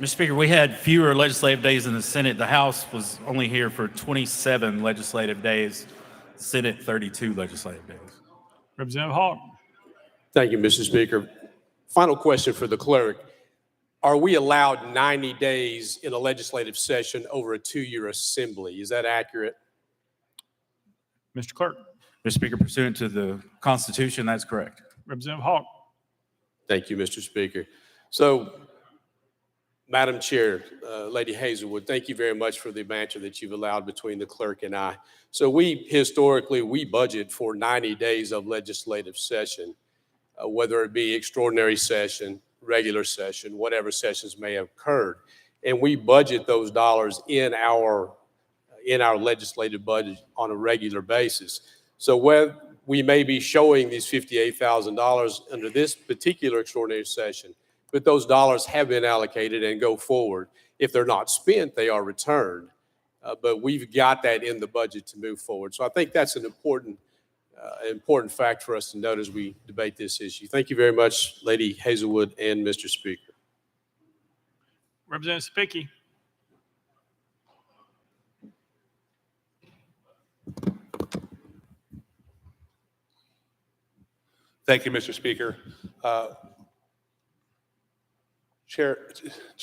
Mr. Speaker, we had fewer legislative days in the Senate. The House was only here for 27 legislative days, the Senate 32 legislative days. Representative Hawk. Thank you, Mr. Speaker. Final question for the clerk. Are we allowed 90 days in a legislative session over a two-year assembly? Is that accurate? Mr. Clerk. Mr. Speaker, pursuant to the Constitution, that's correct. Representative Hawk. Thank you, Mr. Speaker. So, Madam Chair, Lady Hazelwood, thank you very much for the banter that you've allowed between the clerk and I. So historically, we budget for 90 days of legislative session, whether it be extraordinary session, regular session, whatever sessions may have occurred. And we budget those dollars in our legislative budget on a regular basis. So whether we may be showing these $58,000 under this particular extraordinary session, but those dollars have been allocated and go forward. If they're not spent, they are returned. But we've got that in the budget to move forward. So I think that's an important fact for us to note as we debate this issue. Thank you very much, Lady Hazelwood and Mr. Speaker. Representative Spicky. Thank you, Mr. Speaker. Chair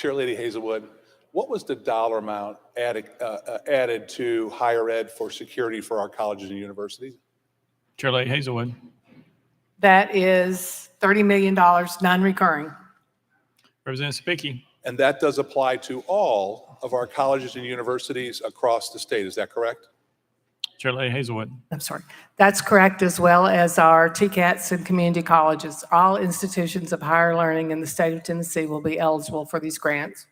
Lady Hazelwood, what was the dollar amount added to higher ed for security for our colleges and universities? Chair Lady Hazelwood. That is $30 million, non-recurring. Representative Spicky. And that does apply to all of our colleges and universities across the state, is that correct? Chair Lady Hazelwood. I'm sorry. That's correct, as well as our TCATs and community colleges. All institutions of higher learning in the state of Tennessee will be eligible for these grants.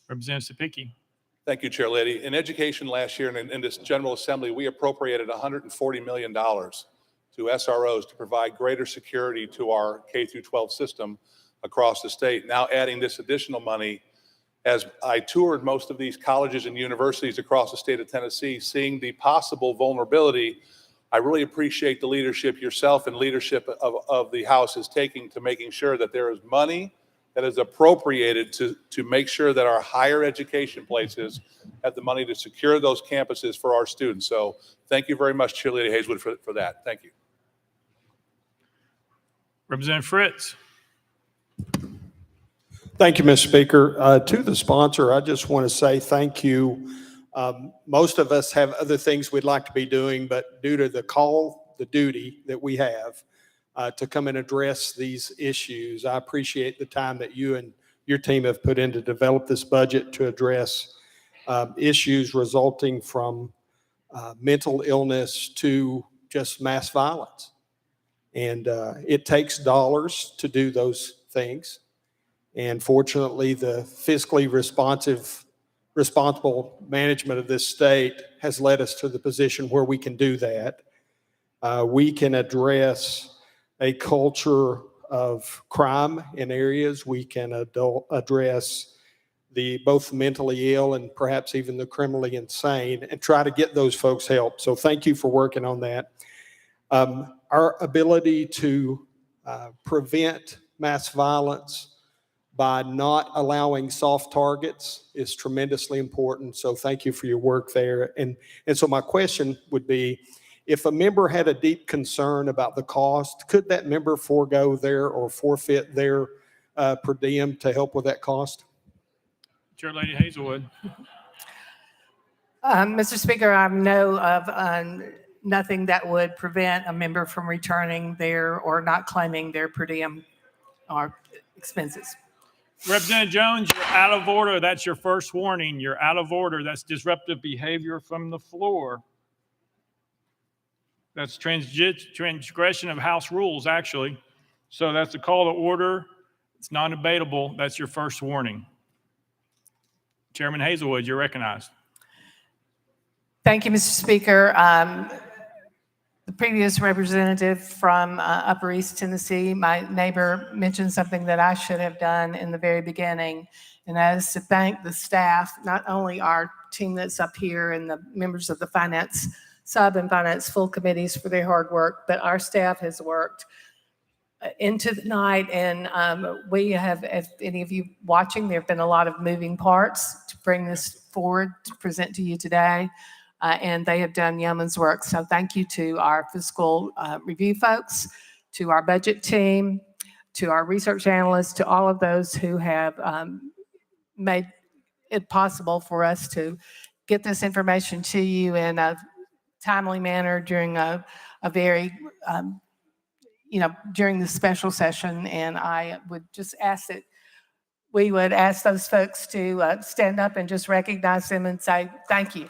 Representative Sapicki. Thhank you, Chair Lady. In education last year and in this General Assembly, we appropriated $140 million to SROs to provide greater security to our K-12 system across the state. Now adding this additional money, as I toured most of these colleges and universities across the state of Tennessee, seeing the possible vulnerability, I really appreciate the leadership yourself and leadership of the House is taking to making sure that there is money that is appropriated to make sure that our higher education places have the money to secure those campuses for our students. So thank you very much, Chair Lady Hazelwood, for that. Thank you. Representative Fritz. Thank you, Mr. Speaker. To the sponsor, I just want to say thank you. Most of us have other things we'd like to be doing, but due to the duty that we have to come and address these issues, I appreciate the time that you and your team have put in to develop this budget to address issues resulting from mental illness to just mass violence. And it takes dollars to do those things. And fortunately, the fiscally responsible management of this state has led us to the position where we can do that. We can address a culture of crime in areas. We can address both mentally ill and perhaps even the criminally insane and try to get those folks help. So thank you for working on that. Our ability to prevent mass violence by not allowing soft targets is tremendously important. So thank you for your work there. And so my question would be, if a member had a deep concern about the cost, could that member forego their or forfeit their per diem to help with that cost? Chair Lady Hazelwood. Mr. Speaker, I know of nothing that would prevent a member from returning their or not claiming their per diem or expenses. Representative Jones, you're out of order. That's your first warning. You're out of order. That's disruptive behavior from the floor. That's transgression of House rules, actually. So that's a call to order. It's non-debatable. That's your first warning. Chairman Hazelwood, you're recognized. Thank you, Mr. Speaker. The previous representative from Upper East Tennessee, my neighbor, mentioned something that I should have done in the very beginning, and that is to thank the staff, not only our team that's up here and the members of the finance sub and finance full committees for their hard work, but our staff has worked into the night, and we have, if any of you watching, there have been a lot of moving parts to bring this forward to present to you today. And they have done yeoman's work. So thank you to our fiscal review folks, to our budget team, to our research analysts, to all of those who have made it possible for us to get this information to you in a timely manner during a very, during the special session. And I would just ask that we would ask those folks to stand up and just recognize them and say, thank you.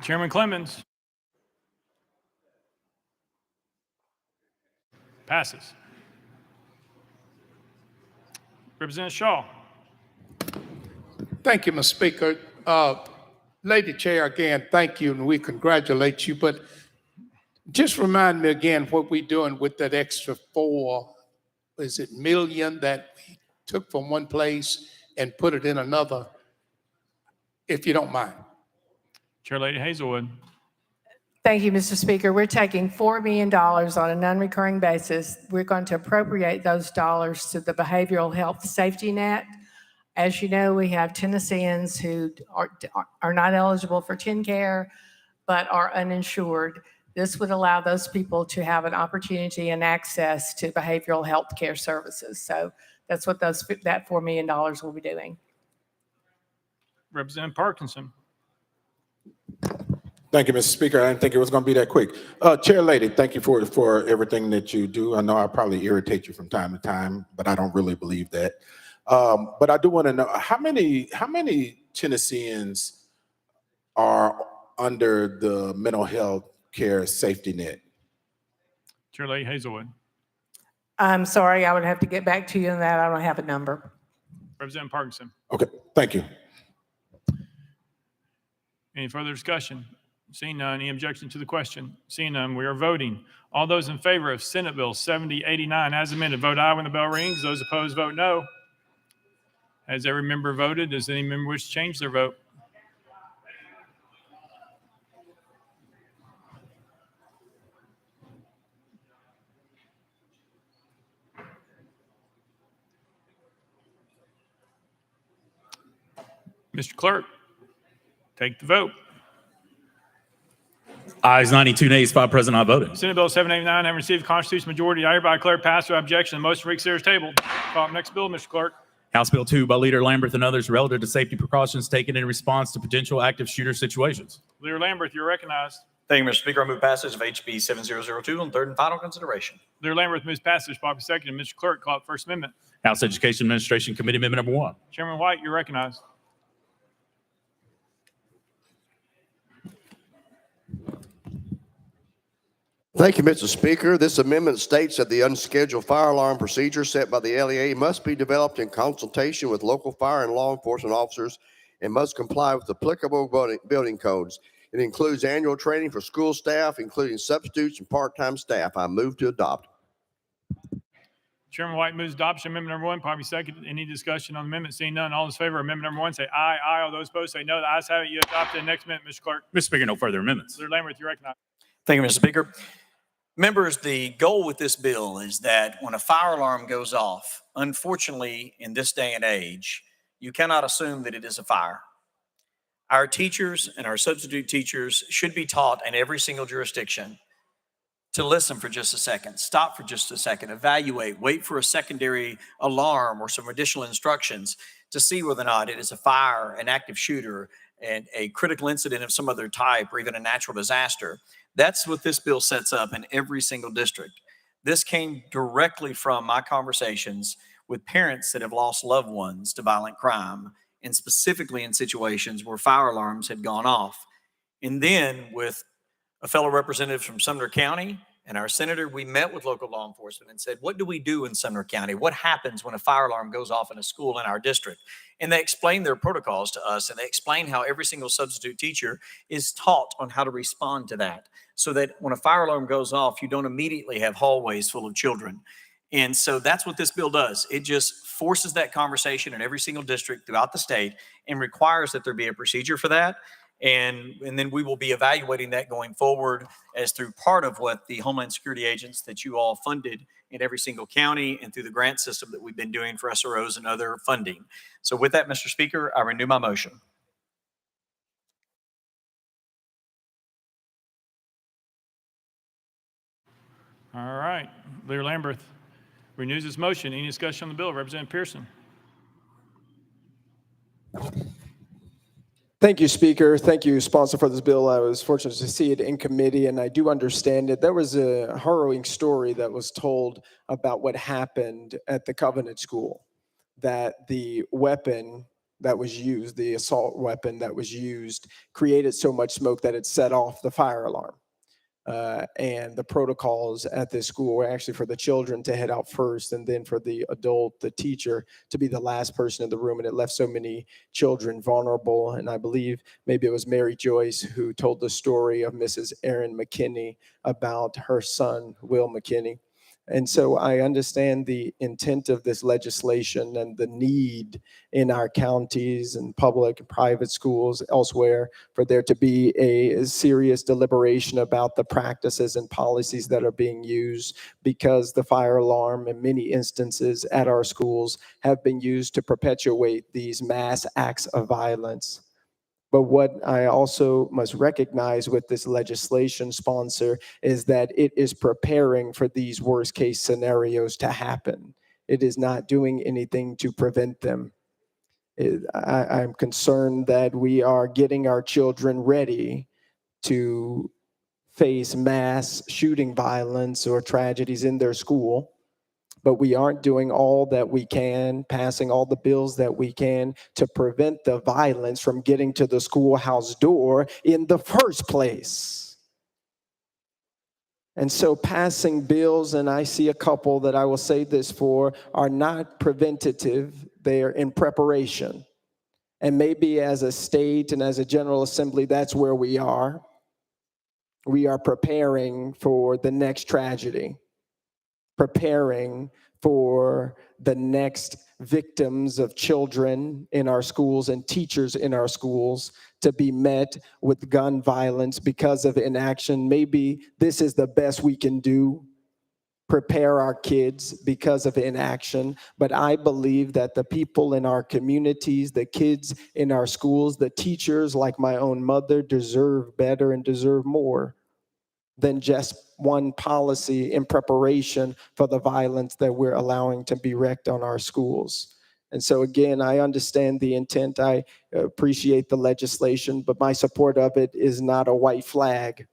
Chairman Clemens. Passes. Representative Shaw. Thank you, Mr. Speaker. Lady Chair, again, thank you, and we congratulate you. But just remind me again what we're doing with that extra million that we took from one place and put it in another, if you don't mind. Chair Lady Hazelwood. Thank you, Mr. Speaker. We're taking $4 million on a non-recurring basis. We're going to appropriate those dollars to the behavioral health safety net. As you know, we have Tennesseans who are not eligible for TennCare, but are uninsured. This would allow those people to have an opportunity and access to behavioral health care services. So that's what that $4 million will be doing. Representative Parkinson. Thank you, Mr. Speaker. I didn't think it was going to be that quick. Chair Lady, thank you for everything that you do. I know I probably irritate you from time to time, but I don't really believe that. But I do want to know how many Tennesseans are under the mental health care safety net? Chair Lady Hazelwood. I'm sorry, I would have to get back to you on that. I don't have a number. Representative Parkinson. Okay, thank you. Any further discussion? Seeing none, any objection to the question? Seeing none, we are voting. All those in favor of Senate Bill 7089 as amended, vote aye when the bell rings. Those opposed, vote no. Has every member voted? Does any member wish to change their vote? Mr. Clerk, take the vote. Ayes 92, nays 5 present, not voting. Senate Bill 789 having received a constitutional majority, I hereby declare passed without objection. The motion to reconsider is tabled. Call up next bill, Mr. Clerk. House Bill 2 by Leader Lamberth and others relative to safety precautions taken in response to potential active shooter situations. Leader Lamberth, you're recognized. Thank you, Mr. Speaker. I move passage of HB 7002 on third and final consideration. Leader Lamberth moves passage, properly seconded. Mr. Clerk, call up First Amendment. House Education Administration Committee Amendment number 1. Chairman White, you're recognized. Thank you, Mr. Speaker. This amendment states that the unscheduled fire alarm procedure set by the LEA must be developed in consultation with local fire and law enforcement officers and must comply with applicable building codes. It includes annual training for school staff, including substitutes and part-time staff. I move to adopt. Chairman White moves adoption. Amendment number 1, properly seconded. Any discussion on the amendment? Seeing none, all those in favor of amendment number 1 say aye. Aye. All those opposed say no. The ayes have it. You adopted. Next amendment, Mr. Clerk. Mr. Speaker, no further amendments. Leader Lamberth, you're recognized. Thank you, Mr. Speaker. Members, the goal with this bill is that when a fire alarm goes off, unfortunately, in this day and age, you cannot assume that it is a fire. Our teachers and our substitute teachers should be taught in every single jurisdiction to listen for just a second, stop for just a second, evaluate, wait for a secondary alarm or some additional instructions to see whether or not it is a fire, an active shooter, and a critical incident of some other type, or even a natural disaster. That's what this bill sets up in every single district. This came directly from my conversations with parents that have lost loved ones to violent crime, and specifically in situations where fire alarms had gone off. And then with a fellow representative from Sumner County and our senator, we met with local law enforcement and said, what do we do in Sumner County? What happens when a fire alarm goes off in a school in our district? And they explained their protocols to us, and they explained how every single substitute teacher is taught on how to respond to that, so that when a fire alarm goes off, you don't immediately have hallways full of children. And so that's what this bill does. It just forces that conversation in every single district throughout the state and requires that there be a procedure for that. And then we will be evaluating that going forward as through part of what the Homeland Security agents that you all funded in every single county and through the grant system that we've been doing for SROs and other funding. So with that, Mr. Speaker, I renew my motion. All right. Leader Lamberth renews his motion. Any discussion on the bill? Representative Pearson. Thank you, Speaker. Thank you, sponsor, for this bill. I was fortunate to see it in committee, and I do understand it. There was a harrowing story that was told about what happened at the Covenant School, that the weapon that was used, the assault weapon that was used, created so much smoke that it set off the fire alarm. And the protocols at this school were actually for the children to head out first, and then for the adult, the teacher, to be the last person in the room. And it left so many children vulnerable. And I believe maybe it was Mary Joyce who told the story of Mrs. Erin McKinney about her son, Will McKinney. And so I understand the intent of this legislation and the need in our counties and public and private schools elsewhere for there to be a serious deliberation about the practices and policies that are being used, because the fire alarm in many instances at our schools have been used to perpetuate these mass acts of violence. But what I also must recognize with this legislation, sponsor, is that it is preparing for these worst case scenarios to happen. It is not doing anything to prevent them. I'm concerned that we are getting our children ready to face mass shooting violence or tragedies in their school, but we aren't doing all that we can, passing all the bills that we can to prevent the violence from getting to the schoolhouse door in the first place. And so passing bills, and I see a couple that I will say this for, are not preventative, they are in preparation. And maybe as a state and as a General Assembly, that's where we are. We are preparing for the next tragedy, preparing for the next victims of children in our schools and teachers in our schools to be met with gun violence because of inaction. Maybe this is the best we can do, prepare our kids because of inaction, but I believe that the people in our communities, the kids in our schools, the teachers like my own mother deserve better and deserve more than just one policy in preparation for the violence that we're allowing to be wreaked on our schools. And so again, I understand the intent. I appreciate the legislation, but my support of it is not a white flag.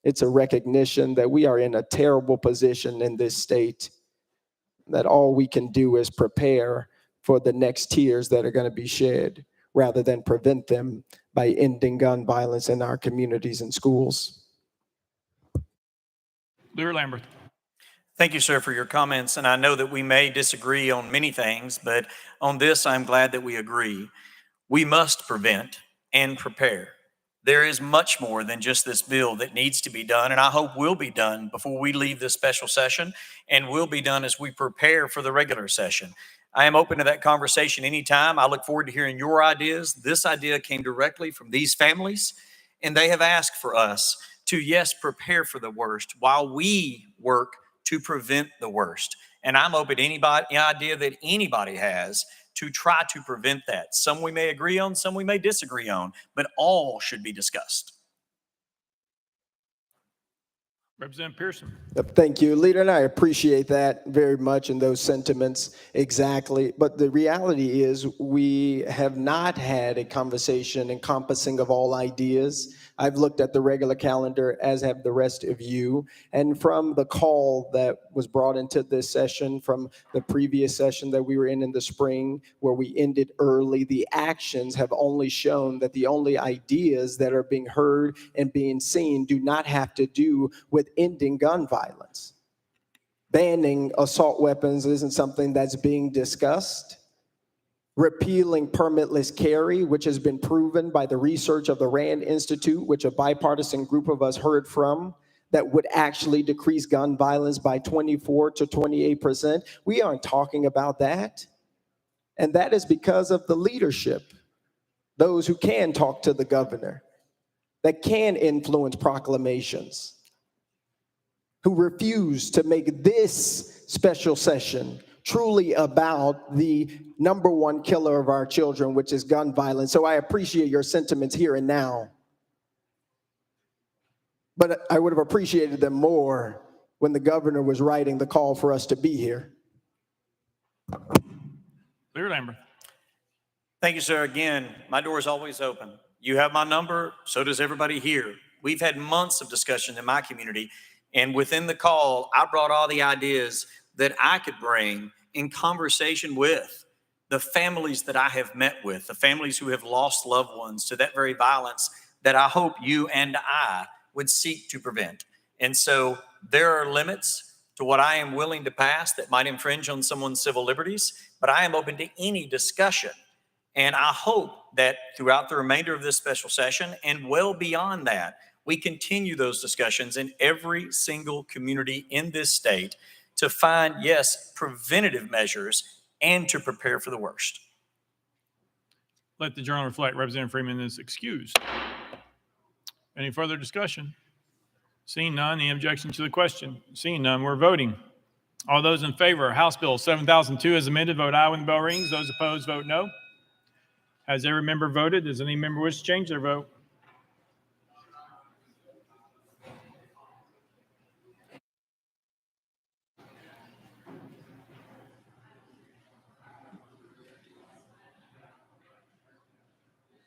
It's a recognition that we are in a terrible position in this state, that all we can do is prepare for the next tears that are going to be shed rather than prevent them by ending gun violence in our communities and schools. Leader Lambert. Thank you, sir, for your comments. And I know that we may disagree on many things, but on this, I'm glad that we agree. We must prevent and prepare. There is much more than just this bill that needs to be done, and I hope will be done before we leave this special session, and will be done as we prepare for the regular session. I am open to that conversation anytime. I look forward to hearing your ideas. This idea came directly from these families, and they have asked for us to, yes, prepare for the worst while we work to prevent the worst. And I'm open to any idea that anybody has to try to prevent that. Some we may agree on, some we may disagree on, but all should be discussed. Representative Pearson. Thank you, Leader, and I appreciate that very much and those sentiments exactly. But the reality is we have not had a conversation encompassing of all ideas. I've looked at the regular calendar, as have the rest of you. And from the call that was brought into this session, from the previous session that we were in the spring, where we ended early, the actions have only shown that the only ideas that are being heard and being seen do not have to do with ending gun violence. Banning assault weapons isn't something that's being discussed. Repealing permitless carry, which has been proven by the research of the RAND Institute, which a bipartisan group of us heard from, that would actually decrease gun violence by 24 to 28%. We aren't talking about that. And that is because of the leadership, those who can talk to the governor, that can influence proclamations, who refuse to make this special session truly about the number one killer of our children, which is gun violence. So I appreciate your sentiments here and now. But I would have appreciated them more when the governor was writing the call for us to be here. Leader Lambert. Thank you, sir. Again, my door is always open. You have my number, so does everybody here. We've had months of discussion in my community, and within the call, I brought all the ideas that I could bring in conversation with the families that I have met with, the families who have lost loved ones to that very violence that I hope you and I would seek to prevent. And so there are limits to what I am willing to pass that might infringe on someone's civil liberties, but I am open to any discussion. And I hope that throughout the remainder of this special session and well beyond that, we continue those discussions in every single community in this state to find, yes, preventative measures and to prepare for the worst. Let the journal reflect Representative Freeman is excused. Any further discussion? Seeing none, any objection to the question? Seeing none, we're voting. All those in favor of House Bill 7002 as amended, vote aye when the bell rings. Those opposed, vote no. Has every member voted? Does any member wish to change their vote?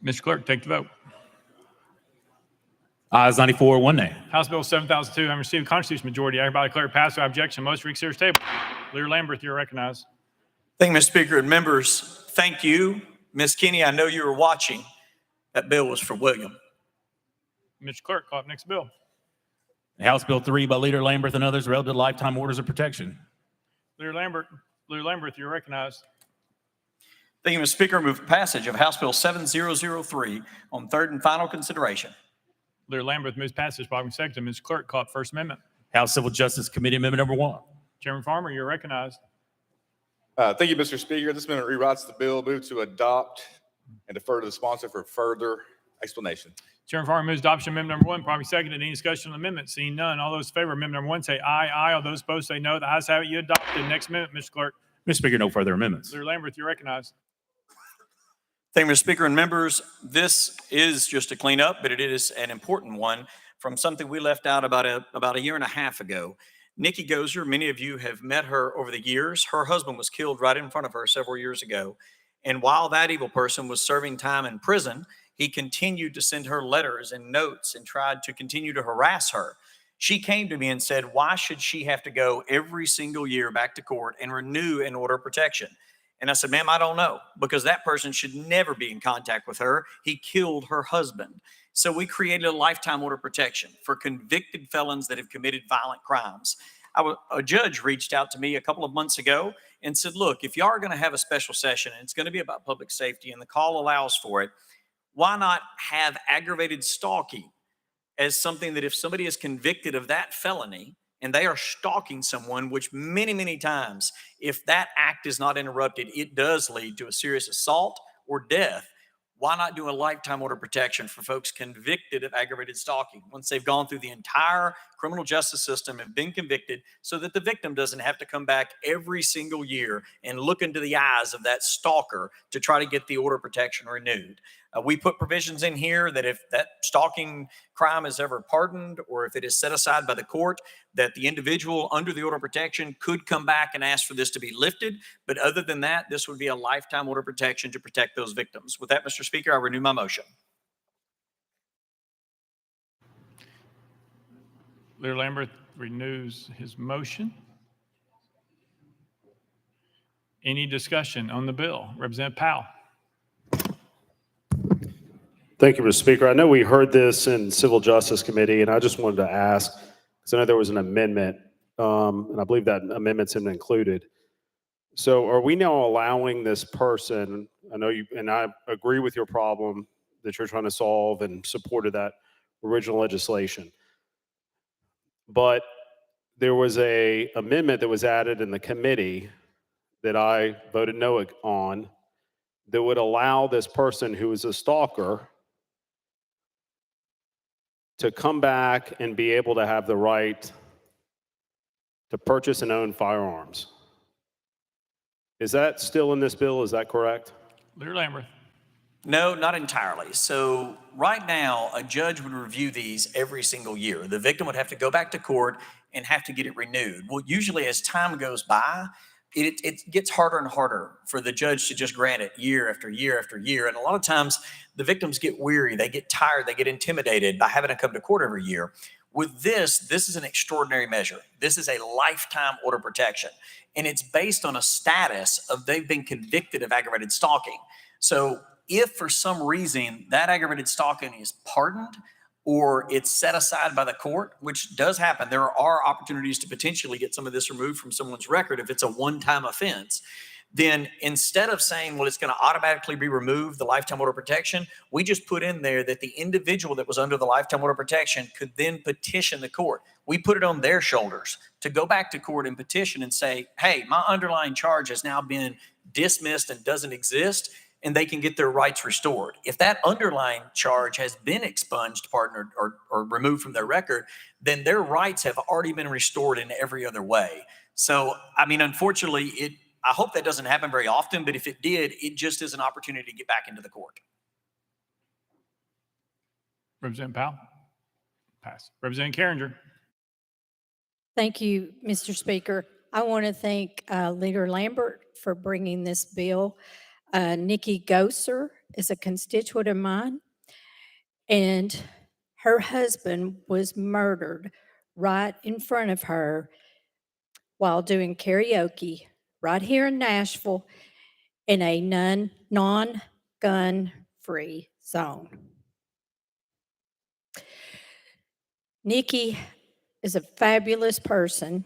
Mr. Clerk, take the vote. Ayes 94, one nay. House Bill 7002 having received a constitutional majority, hereby declare passed without objection. Motion reconsider is tabled. Leader Lambert, you're recognized. Thank you, Mr. Speaker and members. Thank you. Ms. Kinney, I know you were watching. That bill was for William. Mr. Clerk, call up next bill. House Bill 3 by Leader Lambert and others, relative to lifetime orders of protection. Leader Lambert, you're recognized. Thank you, Mr. Speaker. Move for passage of House Bill 7003 on third and final consideration. Leader Lambert moves passage by second. Mr. Clerk, call up First Amendment. House Civil Justice Committee Amendment number 1. Chairman Farmer, you're recognized. Thank you, Mr. Speaker. This amendment rewrites the bill, move to adopt and defer to the sponsor for further Explanation. Chairman Farmer moves adoption of amendment number 1, properly seconded. Any discussion on the amendment? Seeing none. All those in favor of amendment number 1 say aye. Aye. All those opposed say no. The ayes have it. You adopted. Next amendment, Mr. Clerk. Mr. Speaker, no further amendments. Leader Lamberth, you recognize. Thank you, Mr. Speaker and members. This is just a cleanup, but it is an important one from something we left out about a year and a half ago. Nikki Gozer, many of you have met her over the years. Her husband was killed right in front of her several years ago. And while that evil person was serving time in prison, he continued to send her letters and notes and tried to continue to harass her. She came to me and said, why should she have to go every single year back to court and renew an order of protection? And I said, ma'am, I don't know, because that person should never be in contact with her. He killed her husband. So we created a lifetime order of protection for convicted felons that have committed violent crimes. A judge reached out to me a couple of months ago and said, look, if you are going to have a special session and it's going to be about public safety and the call allows for it, why not have aggravated stalking as something that if somebody is convicted of that felony and they are stalking someone, which many, many times, if that act is not interrupted, it does lead to a serious assault or death. Why not do a lifetime order of protection for folks convicted of aggravated stalking once they've gone through the entire criminal justice system and been convicted, so that the victim doesn't have to come back every single year and look into the eyes of that stalker to try to get the order of protection renewed? We put provisions in here that if that stalking crime is ever pardoned or if it is set aside by the court, that the individual under the order of protection could come back and ask for this to be lifted. But other than that, this would be a lifetime order of protection to protect those victims. With that, Mr. Speaker, I renew my motion. Leader Lamberth renews his motion. Any discussion on the bill? Representative Powell. Thank you, Mr. Speaker. I know we heard this in Civil Justice Committee, and I just wanted to ask, because I know there was an amendment, and I believe that amendment's been included. So are we now allowing this person, I know you, and I agree with your problem that you're trying to solve and supported that original legislation. But there was a amendment that was added in the committee that I voted no on that would allow this person who is a stalker to come back and be able to have the right to purchase and own firearms. Is that still in this bill? Is that correct? Leader Lamberth. No, not entirely. So right now, a judge would review these every single year. The victim would have to go back to court and have to get it renewed. Well, usually as time goes by, it gets harder and harder for the judge to just grant it year after year after year. And a lot of times the victims get weary, they get tired, they get intimidated by having to come to court every year. With this is an extraordinary measure. This is a lifetime order of protection. And it's based on a status of they've been convicted of aggravated stalking. So if for some reason that aggravated stalking is pardoned or it's set aside by the court, which does happen, there are opportunities to potentially get some of this removed from someone's record if it's a one-time offense, then instead of saying, well, it's going to automatically be removed, the lifetime order of protection, we just put in there that the individual that was under the lifetime order of protection could then petition the court. We put it on their shoulders to go back to court and petition and say, hey, my underlying charge has now been dismissed and doesn't exist, and they can get their rights restored. If that underlying charge has been expunged, pardoned, or removed from their record, then their rights have already been restored in every other way. So, I mean, unfortunately, I hope that doesn't happen very often, but if it did, it just is an opportunity to get back into the court. Representative Powell. Pass. Representative Carringer. Thank you, Mr. Speaker. I want to thank Leader Lambert for bringing this bill. Nikki Gozer is a constituent of mine, and her husband was murdered right in front of her while doing karaoke right here in Nashville in a non-gun-free zone. Nikki is a fabulous person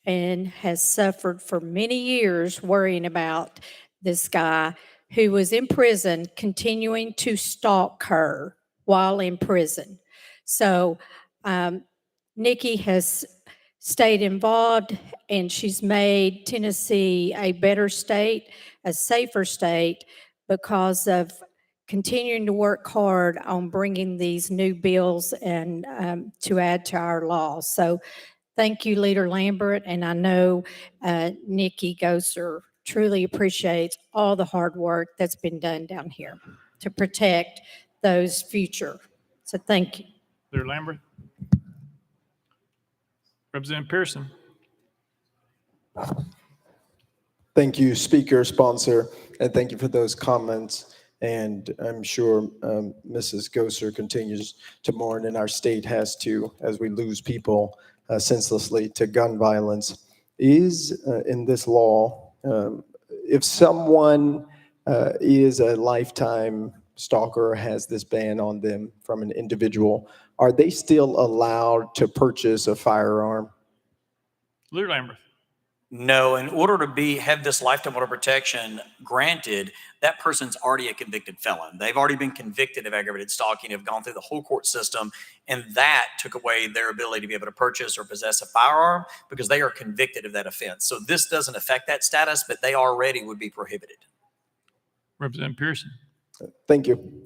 and has suffered for many years worrying about this guy who was in prison continuing to stalk her while in prison. So Nikki has stayed involved, and she's made Tennessee a better state, a safer state, because of continuing to work hard on bringing these new bills and to add to our laws. So thank you, Leader Lambert, and I know Nikki Goser truly appreciates all the hard work that's been done down here to protect those future. So thank you. Leader Lambert. Representative Pearson. Thank you, Speaker, sponsor, and thank you for those comments. And I'm sure Mrs. Goser continues to mourn, and our state has to, as we lose people senselessly to gun violence. Is in this law, if someone is a lifetime stalker or has this ban on them from an individual, are they still allowed to purchase a firearm? Leader Lambert. No, in order to have this lifetime order of protection granted, that person's already a convicted felon. They've already been convicted of aggravated stalking, have gone through the whole court system, and that took away their ability to be able to purchase or possess a firearm because they are convicted of that offense. So this doesn't affect that status, but they already would be prohibited. Representative Pearson. Thank you.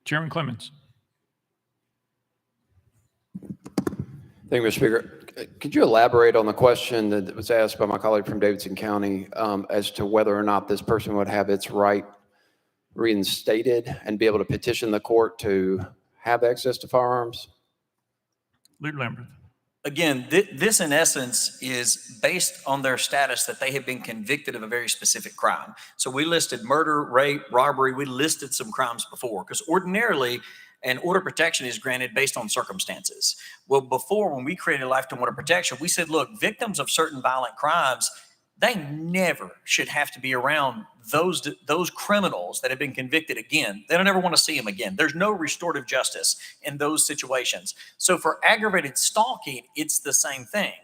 Chairman Clemens. Thank you, Mr. Speaker. Could you elaborate on the question that was asked by my colleague from Davidson County as to whether or not this person would have its right reinstated and be able to petition the court to have access to firearms? Leader Lambert. Again, this in essence is based on their status that they have been convicted of a very specific crime. So we listed murder, rape, robbery. We listed some crimes before because ordinarily an order of protection is granted based on circumstances. Well, before when we created lifetime order of protection, we said, look, victims of certain violent crimes, they never should have to be around those criminals that have been convicted again. They don't ever want to see them again. There's no restorative justice in those situations. So for aggravated stalking, it's the same thing.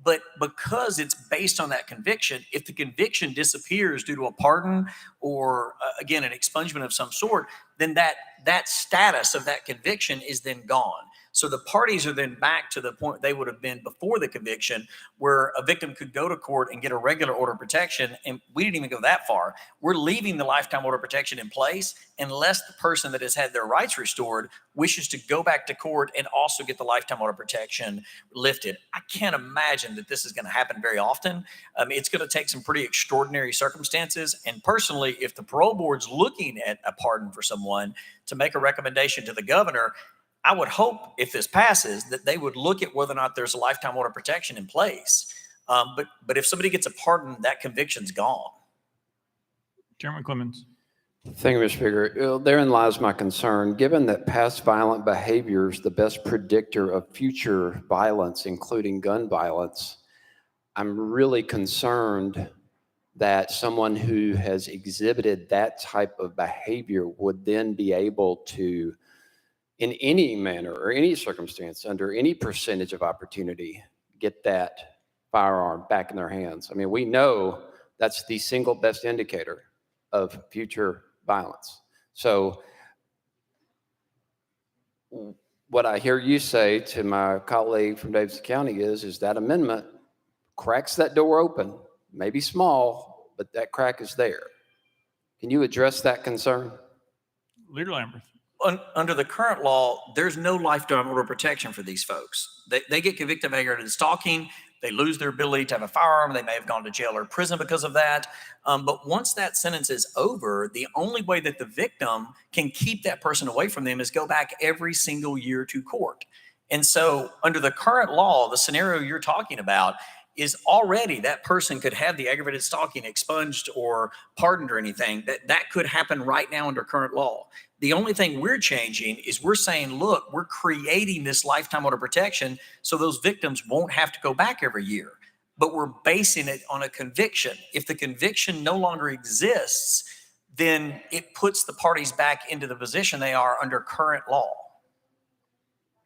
But because it's based on that conviction, if the conviction disappears due to a pardon or, again, an expungement of some sort, then that status of that conviction is then gone. So the parties are then back to the point they would have been before the conviction, where a victim could go to court and get a regular order of protection. And we didn't even go that far. We're leaving the lifetime order of protection in place unless the person that has had their rights restored wishes to go back to court and also get the lifetime order of protection lifted. I can't imagine that this is going to happen very often. It's going to take some pretty extraordinary circumstances. And personally, if the parole board's looking at a pardon for someone to make a recommendation to the governor, I would hope if this passes that they would look at whether or not there's a lifetime order of protection in place. But if somebody gets a pardon, that conviction's gone. Chairman Clemens. Thank you, Mr. Speaker. Therein lies my concern. Given that past violent behavior is the best predictor of future violence, including gun violence, I'm really concerned that someone who has exhibited that type of behavior would then be able to, in any manner or any circumstance, under any percentage of opportunity, get that firearm back in their hands. I mean, we know that's the single best indicator of future violence. So what I hear you say to my colleague from Davidson County is that amendment cracks that door open, maybe small, but that crack is there. Can you address that concern? Leader Lambert. Under the current law, there's no lifetime order of protection for these folks. They get convicted of aggravated stalking. They lose their ability to have a firearm. They may have gone to jail or prison because of that. But once that sentence is over, the only way that the victim can keep that person away from them is go back every single year to court. And so under the current law, the scenario you're talking about is already that person could have the aggravated stalking expunged or pardoned or anything. That could happen right now under current law. The only thing we're changing is we're saying, look, we're creating this lifetime order of protection so those victims won't have to go back every year. But we're basing it on a conviction. If the conviction no longer exists, then it puts the parties back into the position they are under current law.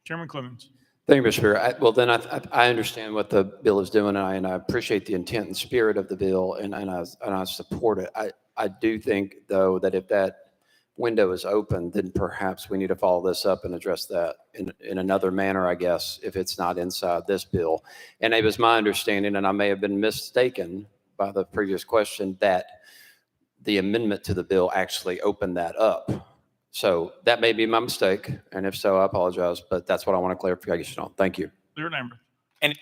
Chairman Clemens. Thank you, Mr. Speaker. Well, then I understand what the bill is doing, and I appreciate the intent and spirit of the bill, and I support it. I do think, though, that if that window is open, then perhaps we need to follow this up and address that in another manner, I guess, if it's not inside this bill. And it was my understanding, and I may have been mistaken by the previous question, that the amendment to the bill actually opened that up. So that may be my mistake, and if so, I apologize, but that's what I want to clarification on. Thank you. Leader Lambert. And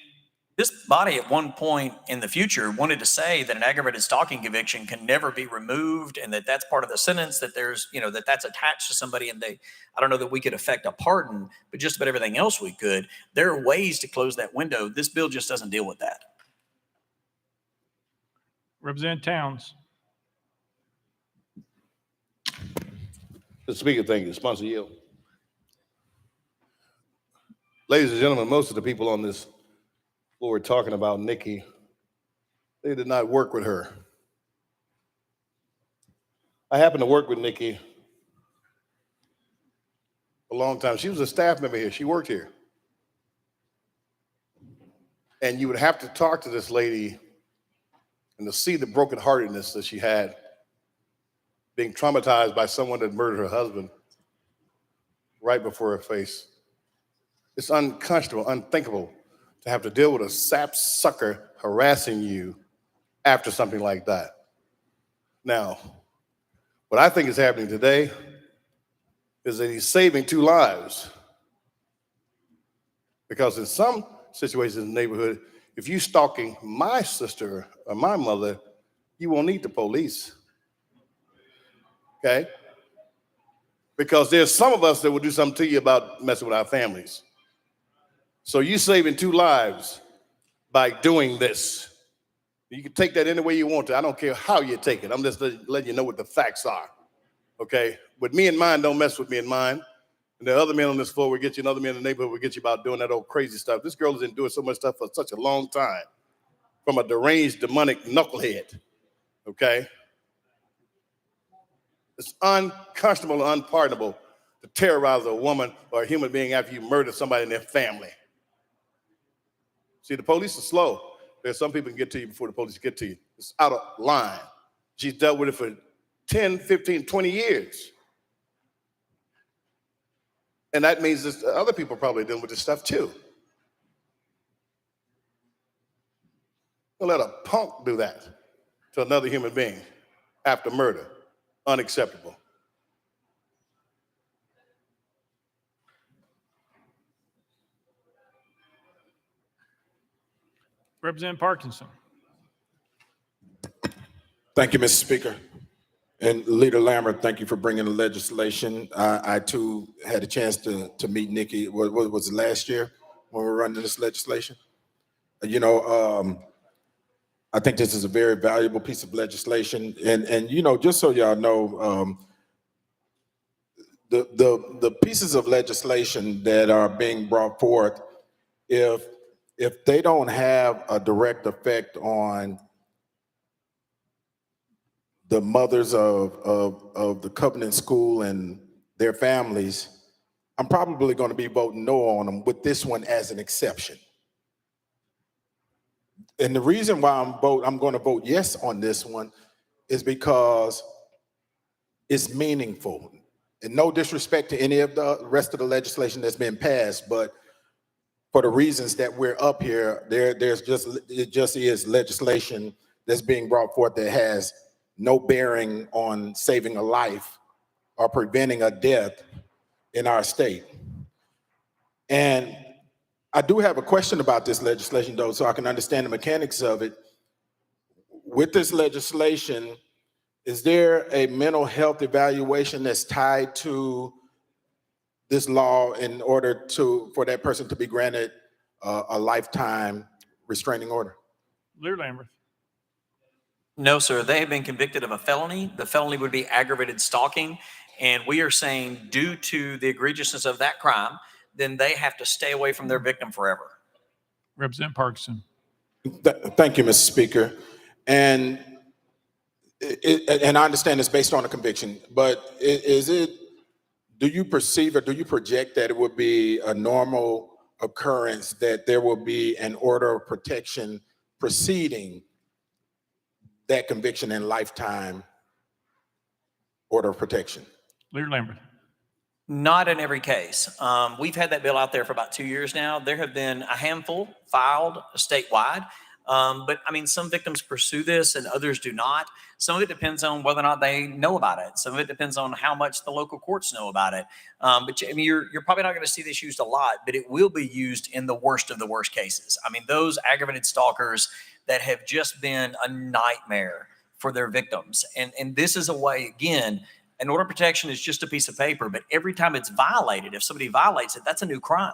this body at one point in the future wanted to say that an aggravated stalking conviction can never be removed and that that's part of the sentence, that there's, that that's attached to somebody, and I don't know that we could affect a pardon, but just about everything else we could. There are ways to close that window. This bill just doesn't deal with that. Representative Towns. Mr. Speaker, thank you. Sponsor yield. Ladies and gentlemen, most of the people on this floor talking about Nikki, they did not work with her. I happened to work with Nikki a long time. She was a staff member here. She worked here. And you would have to talk to this lady and to see the brokenheartedness that she had, being traumatized by someone that murdered her husband right before her face. It's unconscionable, unthinkable to have to deal with a sapsucker harassing you after something like that. Now, what I think is happening today is that he's saving 2 lives. Because in some situations in the neighborhood, if you're stalking my sister or my mother, you won't need the police. Okay? Because there's some of us that will do something to you about messing with our families. So you're saving 2 lives by doing this. You can take that any way you want to. I don't care how you take it. I'm just letting you know what the facts are. Okay? With me and mine, don't mess with me and mine. And the other men on this floor will get you, and other men in the neighborhood will get you about doing that old crazy stuff. This girl has been doing so much stuff for such a long time from a deranged, demonic knucklehead. Okay? It's unconscionable and unpardonable to terrorize a woman or a human being after you murder somebody in their family. See, the police are slow. There's some people can get to you before the police get to you. It's out of line. She's dealt with it for 10, 15, 20 years. And that means that other people are probably dealing with this stuff too. Don't let a punk do that to another human being after murder. Unacceptable. Representative Parkinson. Thank you, Mr. Speaker. And Leader Lambert, thank you for bringing the legislation. I too had a chance to meet Nikki, what was it, last year when we were running this legislation? I think this is a very valuable piece of legislation. And just so y'all know, the pieces of legislation that are being brought forth, if they don't have a direct effect on the mothers of the Covenant School and their families, I'm probably going to be voting no on them, with this one as an exception. And the reason why I'm going to vote yes on this one is because it's meaningful. And no disrespect to any of the rest of the legislation that's been passed, but for the reasons that we're up here, it just is legislation that's being brought forth that has no bearing on saving a life or preventing a death in our state. And I do have a question about this legislation, though, so I can understand the mechanics of it. With this legislation, is there a mental health evaluation that's tied to this law in order for that person to be granted a lifetime restraining order? Leader Lambert. No, sir. They have been convicted of a felony. The felony would be aggravated stalking. And we are saying, due to the egregiousness of that crime, then they have to stay away from their victim forever. Representative Parkinson. Thank you, Mr. Speaker. And I understand it's based on a conviction, but do you perceive or do you project that it would be a normal occurrence that there will be an order of protection preceding that conviction and lifetime order of protection? Leader Lambert. Not in every case. We've had that bill out there for about 2 years now. There have been a handful filed statewide. But I mean, some victims pursue this and others do not. Some of it depends on whether or not they know about it. Some of it depends on how much the local courts know about it. But I mean, you're probably not going to see this used a lot, but it will be used in the worst of the worst cases. I mean, those aggravated stalkers that have just been a nightmare for their victims. And this is a way, again, an order of protection is just a piece of paper, but every time it's violated, if somebody violates it, that's a new crime.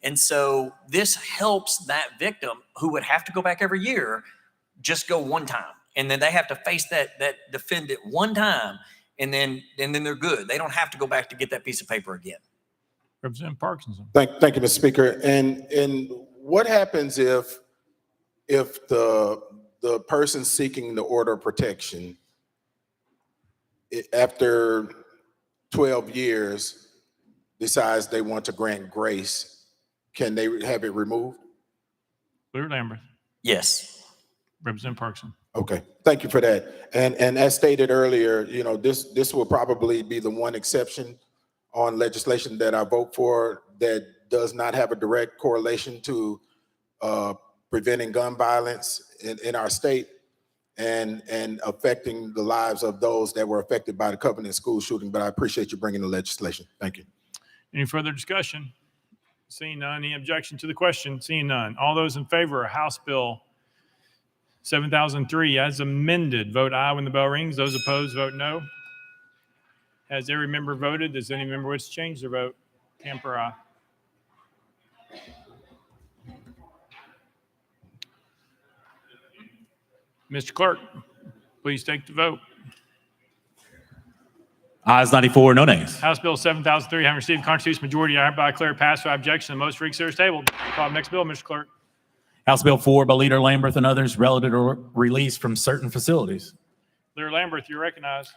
And so this helps that victim who would have to go back every year, just go one time. And then they have to face that defendant one time, and then they're good. They don't have to go back to get that piece of paper again. Representative Parkinson. Thank you, Mr. Speaker. And what happens if the person seeking the order of protection, after 12 years, decides they want to grant grace? Can they have it removed? Leader Lambert. Yes. Representative Parkinson. Okay, thank you for that. And as stated earlier, you know, this will probably be the one exception on legislation that I vote for that does not have a direct correlation to preventing gun violence in our state and affecting the lives of those that were affected by the Covenant school shooting. But I appreciate you bringing the legislation. Thank you. Any further discussion? Seeing none, any objection to the question? Seeing none. All those in favor of House Bill 7003 as amended, vote aye when the bell rings. Those opposed, vote no. Has every member voted? Does any member wish to change their vote? Camper, aye. Mr. Clerk, please take the vote. Ayes 94, no nays. House Bill 7003 having received a constitutional majority, I hereby declare passed without objection. The motion for reconsider is tabled. Call the next bill, Mr. Clerk. House Bill 4 by Leader Lamberth and others relative to release from certain facilities. Leader Lamberth, you're recognized.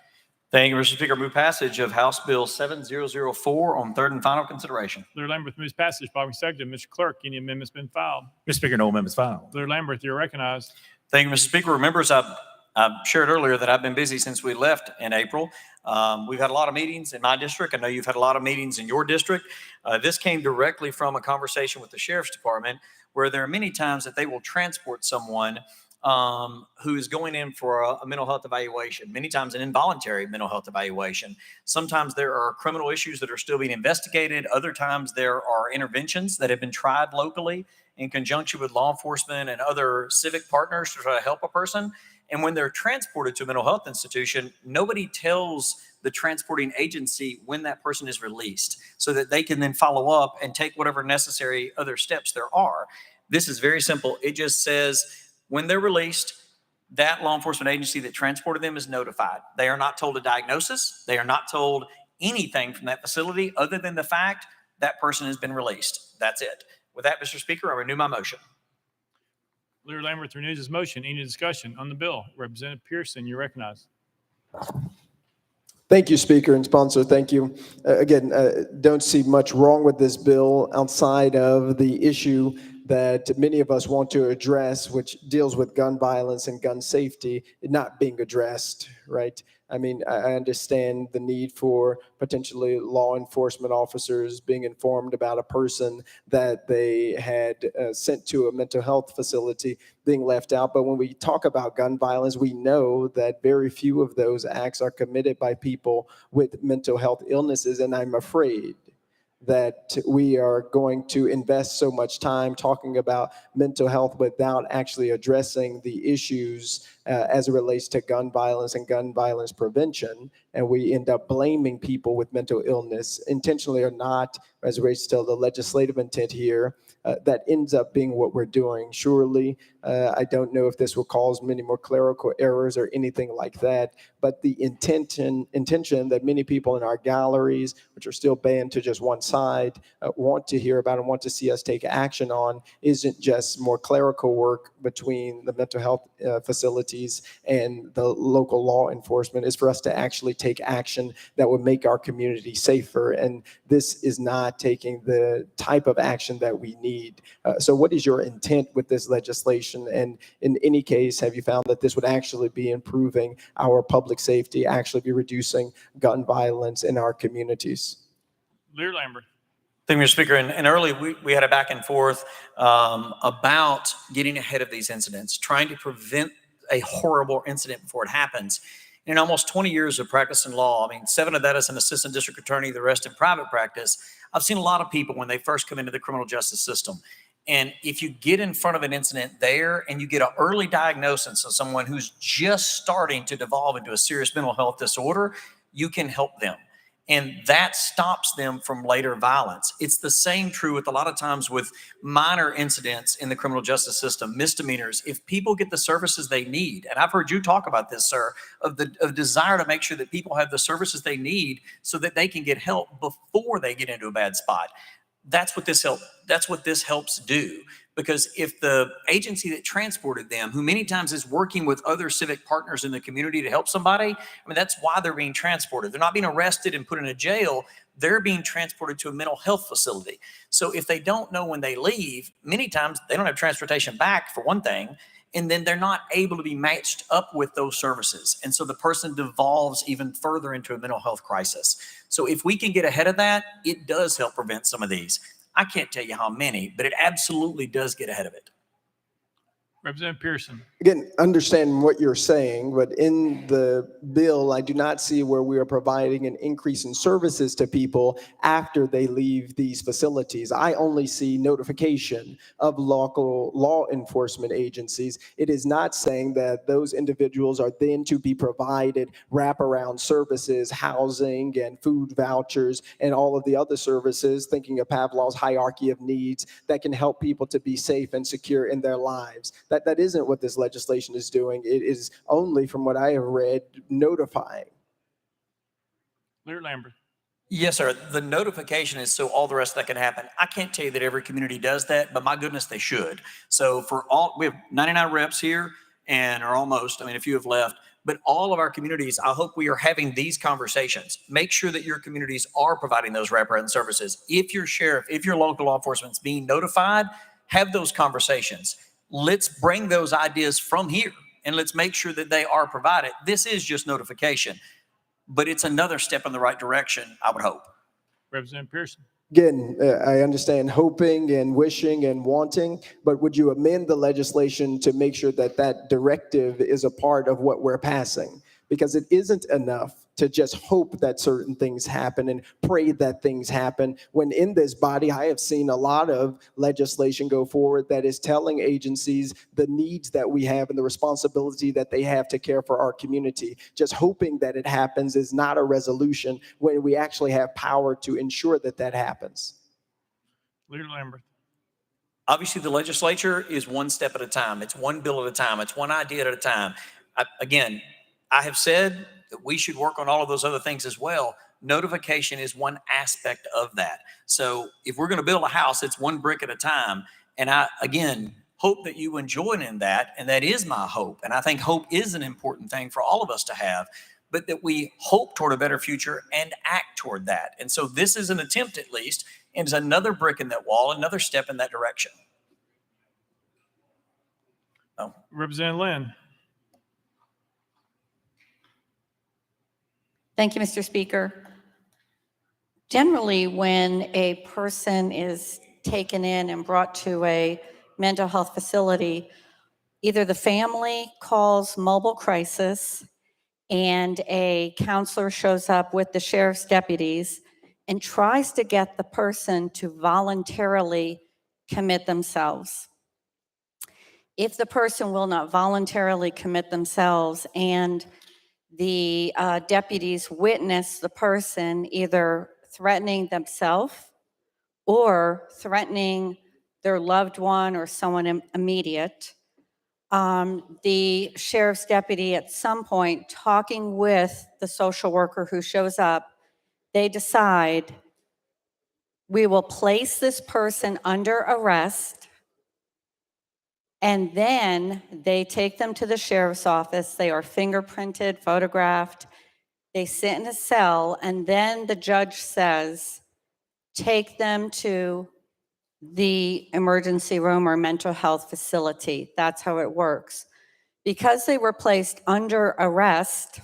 Thank you, Mr. Speaker. Move passage of House Bill 7004 on third and final consideration. Leader Lamberth moves passage. Following seconded. Mr. Clerk, any amendments been filed? Mr. Speaker, no amendments filed. Leader Lamberth, you're recognized. Thank you, Mr. Speaker. Members, I shared earlier that I've been busy since we left in April. We've had a lot of meetings in my district. I know you've had a lot of meetings in your district. This came directly from a conversation with the Sheriff's Department, where there are many times that they will transport someone who is going in for a mental health evaluation, many times an involuntary mental health evaluation. Sometimes there are criminal issues that are still being investigated. Other times there are interventions that have been tried locally in conjunction with law enforcement and other civic partners to try to help a person. And when they're transported to a mental health institution, nobody tells the transporting agency when that person is released so that they can then follow up and take whatever necessary other steps there are. This is very simple. It just says when they're released, that law enforcement agency that transported them is notified. They are not told a diagnosis. They are not told anything from that facility other than the fact that person has been released. That's it. With that, Mr. Speaker, I renew my motion. Leader Lamberth renews his motion. Any discussion on the bill? Representative Pearson, you're recognized. Thank you, Speaker and sponsor. Thank you. Again, don't see much wrong with this bill outside of the issue that many of us want to address, which deals with gun violence and gun safety, not being addressed, right? I mean, I understand the need for potentially law enforcement officers being informed about a person that they had sent to a mental health facility being left out. But when we talk about gun violence, we know that very few of those acts are committed by people with mental health illnesses. And I'm afraid that we are going to invest so much time talking about mental health without actually addressing the issues as it relates to gun violence and gun violence prevention. And we end up blaming people with mental illness, intentionally or not, as it relates to the legislative intent here. That ends up being what we're doing. Surely, I don't know if this will cause many more clerical errors or anything like that, but the intention that many people in our galleries, which are still banned to just one side, want to hear about and want to see us take action on isn't just more clerical work between the mental health facilities and the local law enforcement. Is for us to actually take action that would make our community safer. And this is not taking the type of action that we need. So what is your intent with this legislation? And in any case, have you found that this would actually be improving our public safety, actually be reducing gun violence in our communities? Leader Lambert. Thank you, Mr. Speaker. And early, we had a back and forth about getting ahead of these incidents, trying to prevent a horrible incident before it happens. In almost 20 years of practicing law, I mean, 7 of that as an assistant district attorney, the rest in private practice, I've seen a lot of people when they first come into the criminal justice system. And if you get in front of an incident there and you get an early diagnosis of someone who's just starting to devolve into a serious mental health disorder, you can help them. And that stops them from later violence. It's the same true with a lot of times with minor incidents in the criminal justice system, misdemeanors. If people get the services they need, and I've heard you talk about this, sir, of desire to make sure that people have the services they need so that they can get help before they get into a bad spot. That's what this helps do. Because if the agency that transported them, who many times is working with other civic partners in the community to help somebody, I mean, that's why they're being transported. They're not being arrested and put in a jail. They're being transported to a mental health facility. So if they don't know when they leave, many times they don't have transportation back, for one thing, and then they're not able to be matched up with those services. And so the person devolves even further into a mental health crisis. So if we can get ahead of that, it does help prevent some of these. I can't tell you how many, but it absolutely does get ahead of it. Representative Pearson. Again, understand what you're saying, but in the bill, I do not see where we are providing an increase in services to people after they leave these facilities. I only see notification of local law enforcement agencies. It is not saying that those individuals are then to be provided wraparound services, housing and food vouchers, and all of the other services, thinking of Pavlov's hierarchy of needs that can help people to be safe and secure in their lives. That isn't what this legislation is doing. It is only, from what I have read, notifying. Leader Lambert. Yes, sir. The notification is so all the rest of that can happen. I can't tell you that every community does that, but my goodness, they should. So for all, we have 99 reps here and or almost, I mean, a few have left, but all of our communities, I hope we are having these conversations. Make sure that your communities are providing those wraparound services. If your sheriff, if your local law enforcement is being notified, have those conversations. Let's bring those ideas from here and let's make sure that they are provided. This is just notification, but it's another step in the right direction, I would hope. Representative Pearson. Again, I understand hoping and wishing and wanting, but would you amend the legislation to make sure that that directive is a part of what we're passing? Because it isn't enough to just hope that certain things happen and pray that things happen. When in this body, I have seen a lot of legislation go forward that is telling agencies the needs that we have and the responsibility that they have to care for our community. Just hoping that it happens is not a resolution when we actually have power to ensure that that happens. Leader Lambert. Obviously, the legislature is one step at a time. It's one bill at a time. It's one idea at a time. I have said that we should work on all of those other things as well. Notification is one aspect of that. So if we're going to build a house, it's one brick at a time. And I, again, hope that you join in that. And that is my hope. And I think hope is an important thing for all of us to have, but that we hope toward a better future and act toward that. And so this is an attempt, at least, and it's another brick in that wall, another step in that direction. Oh. Representative Lynn. Thank you, Mr. Speaker. Generally, when a person is taken in and brought to a mental health facility, either the family calls mobile crisis and a counselor shows up with the sheriff's deputies and tries to get the person to voluntarily commit themselves. If the person will not voluntarily commit themselves and the deputies witness the person either threatening themselves or threatening their loved one or someone immediate, the sheriff's deputy at some point talking with the social worker who shows up, they decide, we will place this person under arrest, and then they take them to the sheriff's office. They are fingerprinted, photographed. They sit in a cell, and then the judge says, take them to the emergency room or mental health facility. That's how it works. Because they were placed under arrest,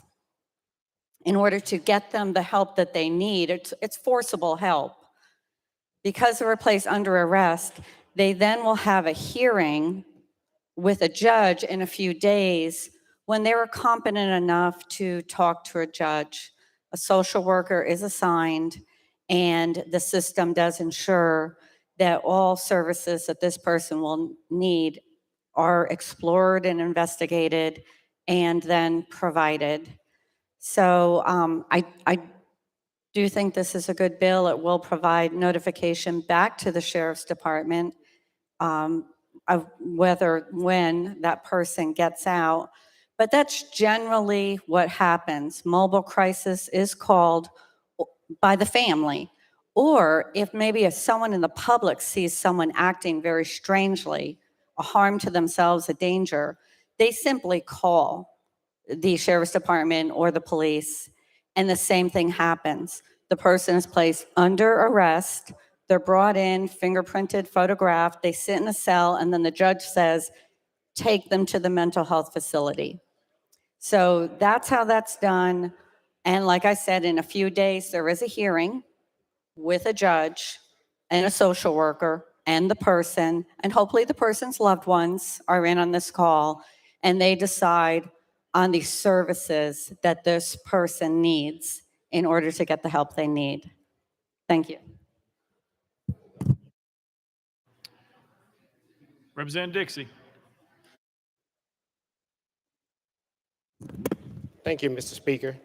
in order to get them the help that they need, it's forcible help. Because they were placed under arrest, they then will have a hearing with a judge in a few days when they were competent enough to talk to a judge. A social worker is assigned, and the system does ensure that all services that this person will need are explored and investigated and then provided. So I do think this is a good bill. It will provide notification back to the Sheriff's Department of when that person gets out. But that's generally what happens. Mobile crisis is called by the family. Or if maybe if someone in the public sees someone acting very strangely, a harm to themselves, a danger, they simply call the Sheriff's Department or the police, and the same thing happens. The person is placed under arrest, they're brought in, fingerprinted, photographed, they sit in a cell, and then the judge says, take them to the mental health facility. So that's how that's done. And like I said, in a few days, there is a hearing with a judge and a social worker and the person, and hopefully the person's loved ones are in on this call, and they decide on the services that this person needs in order to get the help they need. Thank you. Representative Dixie. Thank you, Mr. Speaker.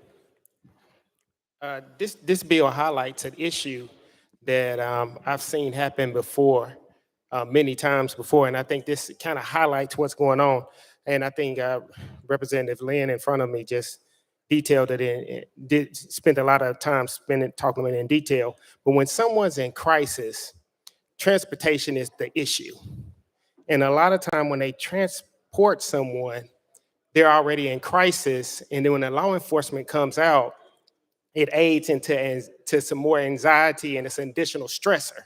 This bill highlights an issue that I've seen happen before, many times before, and I think this kind of highlights what's going on. And I think Representative Lynn in front of me just detailed it spent a lot of time talking about it in detail. But when someone's in crisis, transportation is the issue. And a lot of time when they transport someone, they're already in crisis. And then when the law enforcement comes out, it aids into some more anxiety, and it's an additional stressor.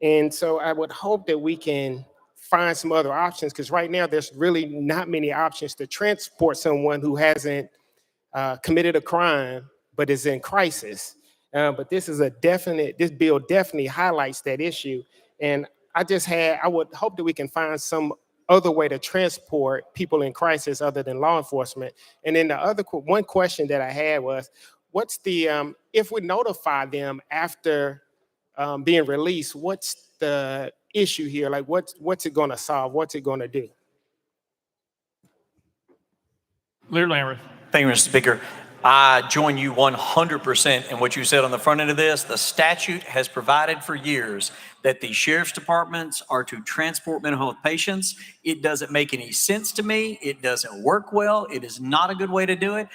And so I would hope that we can find some other options, because right now there's really not many options to transport someone who hasn't committed a crime but is in crisis. But this bill definitely highlights that issue. And I would hope that we can find some other way to transport people in crisis other than law enforcement. And then one question that I had was, what's the, if we notify them after being released, what's the issue here? Like what's it gonna solve? What's it gonna do? Leader Lambert. Thank you, Mr. Speaker. I join you 100% in what you said on the front end of this. The statute has provided for years that the sheriff's departments are to transport mental health patients. It doesn't make any sense to me. It doesn't work well. It is not a good way to do it.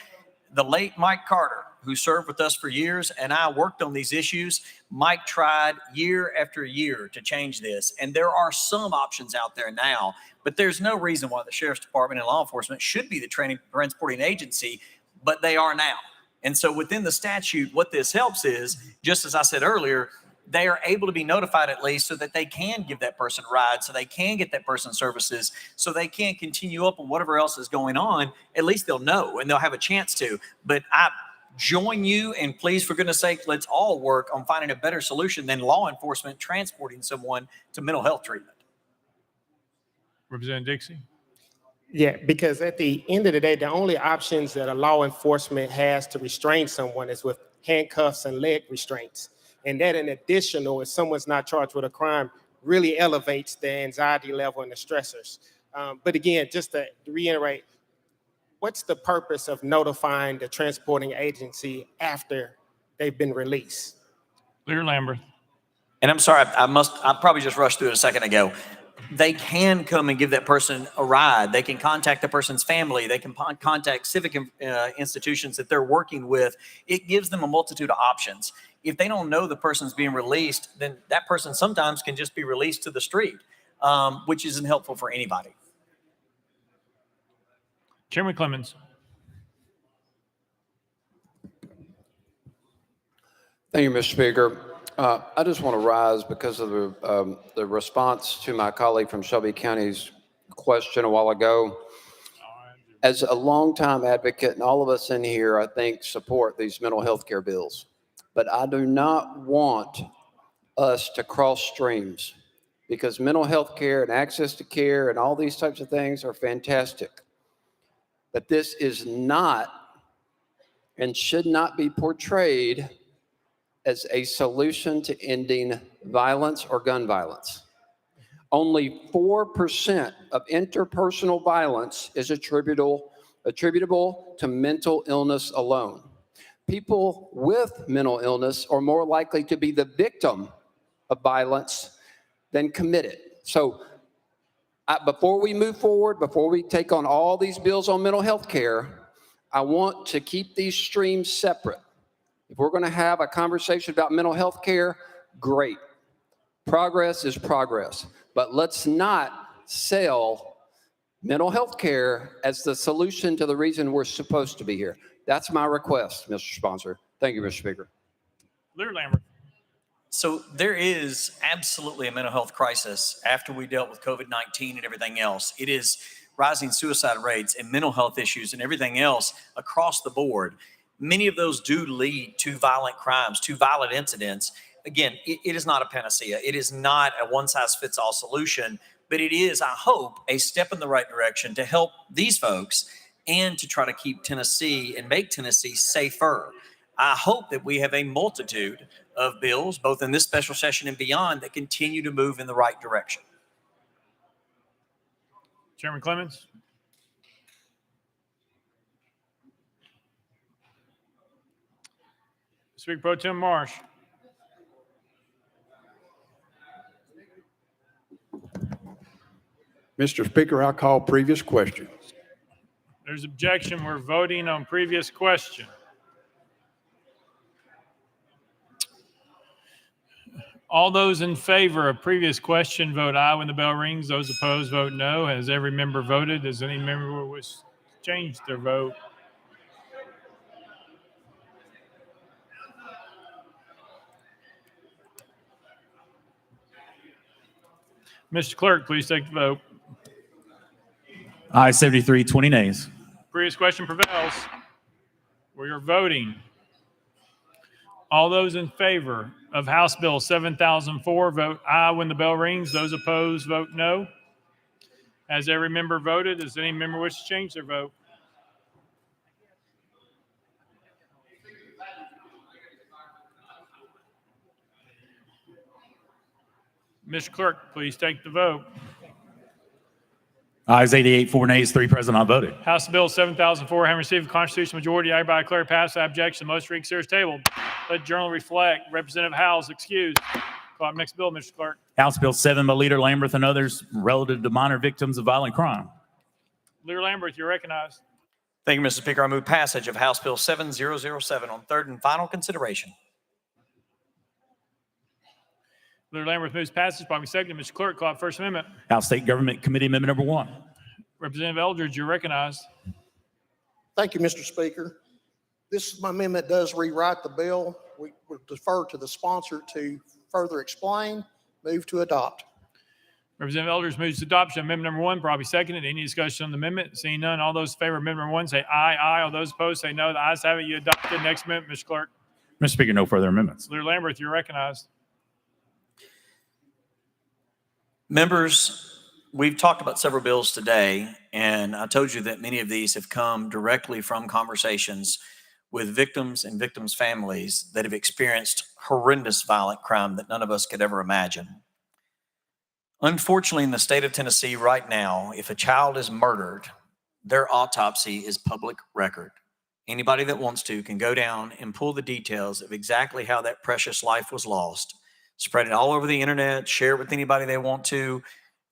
The late Mike Carter, who served with us for years, and I worked on these issues. Mike tried year after year to change this, and there are some options out there now, but there's no reason why the Sheriff's Department and law enforcement should be the transporting agency, but they are now. And so within the statute, what this helps is, just as I said earlier, they are able to be notified at least so that they can give that person a ride, so they can get that person services, so they can continue up on whatever else is going on. At least they'll know and they'll have a chance to. But I join you, and please, for goodness sake, let's all work on finding a better solution than law enforcement transporting someone to mental health treatment. Representative Dixie. Yeah, because at the end of the day, the only options that a law enforcement has to restrain someone is with handcuffs and leg restraints. And that in additional, if someone's not charged with a crime, really elevates the anxiety level and the stressors. But again, just to reiterate, what's the purpose of notifying the transporting agency after they've been released? Leader Lambert. And I'm sorry, I probably just rushed through it a second ago. They can come and give that person a ride. They can contact the person's family. They can contact civic institutions that they're working with. It gives them a multitude of options. If they don't know the person's being released, then that person sometimes can just be released to the street, which isn't helpful for anybody. Chairman Clemens. Thank you, Mr. Speaker. I just want to rise because of the response to my colleague from Shelby County's question a while ago. As a longtime advocate, and all of us in here, I think, support these mental health care bills. But I do not want us to cross streams because mental health care and access to care and all these types of things are fantastic. But this is not and should not be portrayed as a solution to ending violence or gun violence. Only 4% of interpersonal violence is attributable to mental illness alone. People with mental illness are more likely to be the victim of violence than commit it. So before we move forward, before we take on all these bills on mental health care, I want to keep these streams separate. If we're going to have a conversation about mental health care, great. Progress is progress. But let's not sell mental health care as the solution to the reason we're supposed to be here. That's my request, Mr. Sponsor. Thank you, Mr. Speaker. Leader Lambert. So there is absolutely a mental health crisis after we dealt with COVID-19 and everything else. It is rising suicide rates and mental health issues and everything else across the board. Many of those do lead to violent crimes, to violent incidents. Again, it is not a panacea. It is not a one-size-fits-all solution, but it is, I hope, a step in the right direction to help these folks and to try to keep Tennessee and make Tennessee safer. I hope that we have a multitude of bills, both in this special session and beyond, that continue to move in the right direction. Chairman Clemens. Speaker Pro Tem Marsh. Mr. Speaker, I call previous question. There's objection. We're voting on previous question. All those in favor of previous question vote aye when the bell rings. Those opposed vote no. Has every member voted? Does any member wish to change their vote? Mr. Clerk, please take the vote. Aye, 73, 20 nays. Previous question prevails. We are voting. All those in favor of House Bill 7004 vote aye when the bell rings. Those opposed vote no. Has every member voted? Does any member wish to change their vote? Mr. Clerk, please take the vote. Ayes 88, 4 nays, 3 present, not voted. House Bill 7004 having received a constitutional majority, I hereby declare passed. I objection. The motion reconsider is tabled. Let the journal reflect. Representative Howells excused. Call up next bill, Mr. Clerk. House Bill 7 by Leader Lamberth and others relative to minor victims of violent crime. Leader Lamberth, you're recognized. Thank you, Mr. Speaker. I move passage of House Bill 7007 on third and final consideration. Leader Lamberth moves passage. Probably second. Mr. Clerk, call up First Amendment. House State Government Committee Amendment number 1. Representative Eldridge, you're recognized. Thank you, Mr. Speaker. This amendment does rewrite the bill. We would defer to the sponsor to further explain. Move to adopt. Representative Eldridge moves to adoption. Amendment number 1, probably seconded. Any discussion on the amendment? Seeing none, all those in favor of amendment number 1 say aye, aye. All those opposed say no. The ayes have it. You adopted. Next amendment, Mr. Clerk. Mr. Speaker, no further amendments. Leader Lamberth, you're recognized. Members, we've talked about several bills today, and I told you that many of these have come directly from conversations with victims and victims' families that have experienced horrendous violent crime that none of us could ever imagine. Unfortunately, in the state of Tennessee right now, if a child is murdered, their autopsy is public record. Anybody that wants to can go down and pull the details of exactly how that precious life was lost, spread it all over the internet, share it with anybody they want to,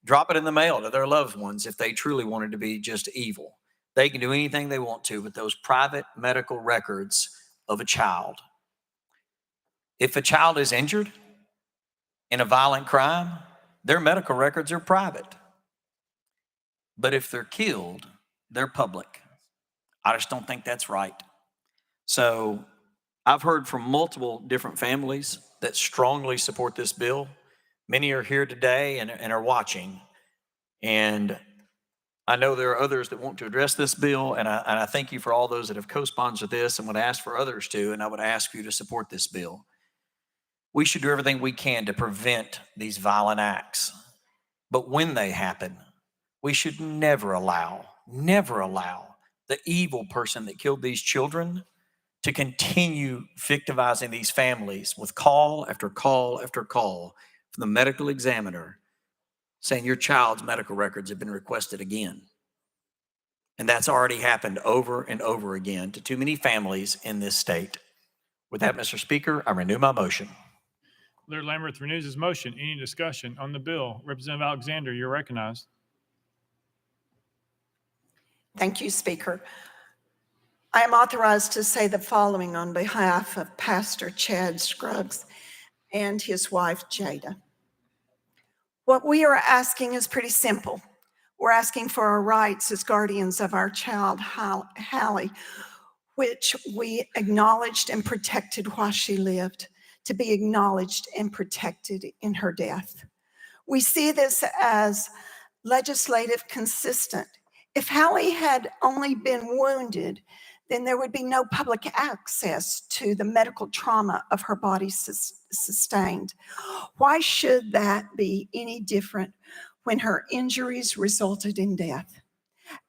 drop it in the mail to their loved ones if they truly wanted to be just evil. They can do anything they want to with those private medical records of a child. If a child is injured in a violent crime, their medical records are private. But if they're killed, they're public. I just don't think that's right. So I've heard from multiple different families that strongly support this bill. Many are here today and are watching. And I know there are others that want to address this bill, and I thank you for all those that have co-sponsored this and would ask for others to, and I would ask you to support this bill. We should do everything we can to prevent these violent acts. But when they happen, we should never allow the evil person that killed these children to continue victimizing these families with call after call after call from the medical examiner saying your child's medical records have been requested again. And that's already happened over and over again to too many families in this state. With that, Mr. Speaker, I renew my motion. Leader Lamberth renews his motion. Any discussion on the bill? Representative Alexander, you're recognized. Thank you, Speaker. I am authorized to say the following on behalf of Pastor Chad Scruggs and his wife, Jada. What we are asking is pretty simple. We're asking for our rights as guardians of our child, Hallie, which we acknowledged and protected while she lived, to be acknowledged and protected in her death. We see this as legislative consistent. If Hallie had only been wounded, then there would be no public access to the medical trauma of her body sustained. Why should that be any different when her injuries resulted in death?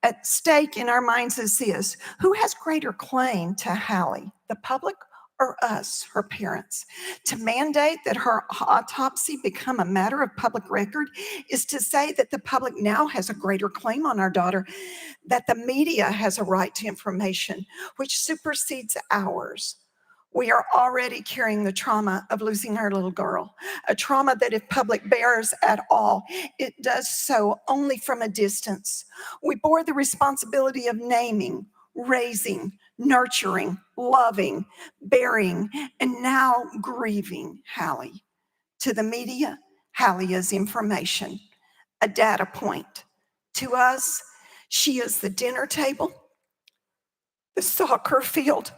At stake in our minds is this: who has greater claim to Hallie, the public or us, her parents? To mandate that her autopsy become a matter of public record is to say that the public now has a greater claim on our daughter, that the media has a right to information which supersedes ours. We are already carrying the trauma of losing our little girl, a trauma that if public bears at all, it does so only from a distance. We bore the responsibility of naming, raising, nurturing, loving, burying, and now grieving Hallie. To the media, Hallie is information, a data point. To us, she is the dinner table, the soccer field,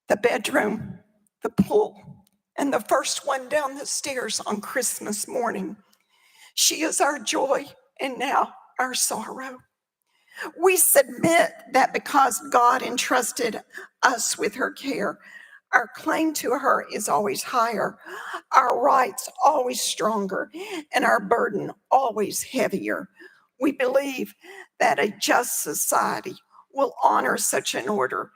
the bedroom, the pool, and the first one down the stairs on Christmas morning. She is our joy and now our sorrow. We submit that because God entrusted us with her care, our claim to her is always higher, our rights always stronger, and our burden always heavier. We believe that a just society will honor such an order,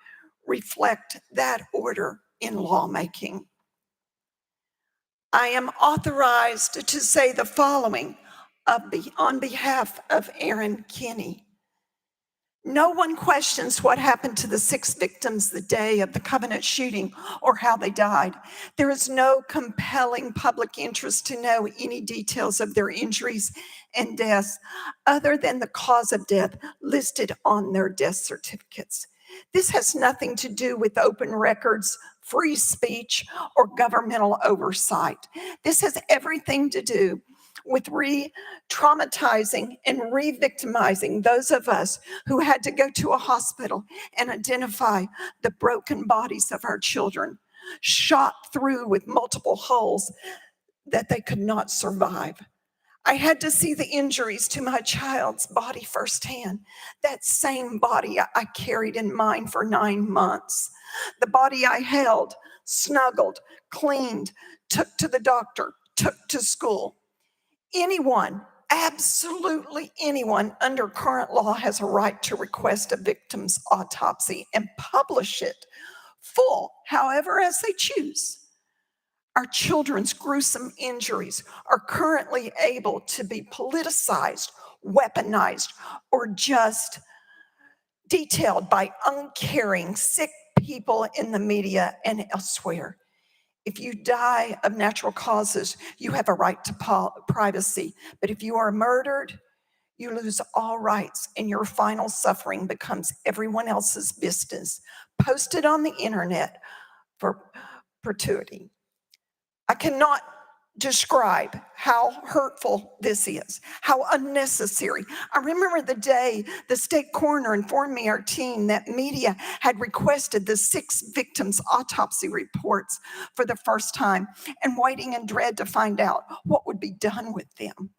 reflect that order in lawmaking. I am authorized to say the following on behalf of Aaron Kinney. No one questions what happened to the 6 victims the day of the Covenant shooting or how they died. There is no compelling public interest to know any details of their injuries and deaths other than the cause of death listed on their death certificates. This has nothing to do with open records, free speech, or governmental oversight. This has everything to do with re-traumatizing and re-victimizing those of us who had to go to a hospital and identify the broken bodies of our children, shot through with multiple holes that they could not survive. I had to see the injuries to my child's body firsthand. That same body I carried in mine for 9 months. The body I held, snuggled, cleaned, took to the doctor, took to school. Anyone, absolutely anyone under current law has a right to request a victim's autopsy and publish it full, however, as they choose. Our children's gruesome injuries are currently able to be politicized, weaponized, or just detailed by uncaring, sick people in the media and elsewhere. If you die of natural causes, you have a right to privacy. But if you are murdered, you lose all rights and your final suffering becomes everyone else's business, posted on the internet for perpetuity. I cannot describe how hurtful this is, how unnecessary. I remember the day the state coroner informed me, our team, that media had requested the 6 victims' autopsy reports for the first time and waiting in dread to find out what would be done with them.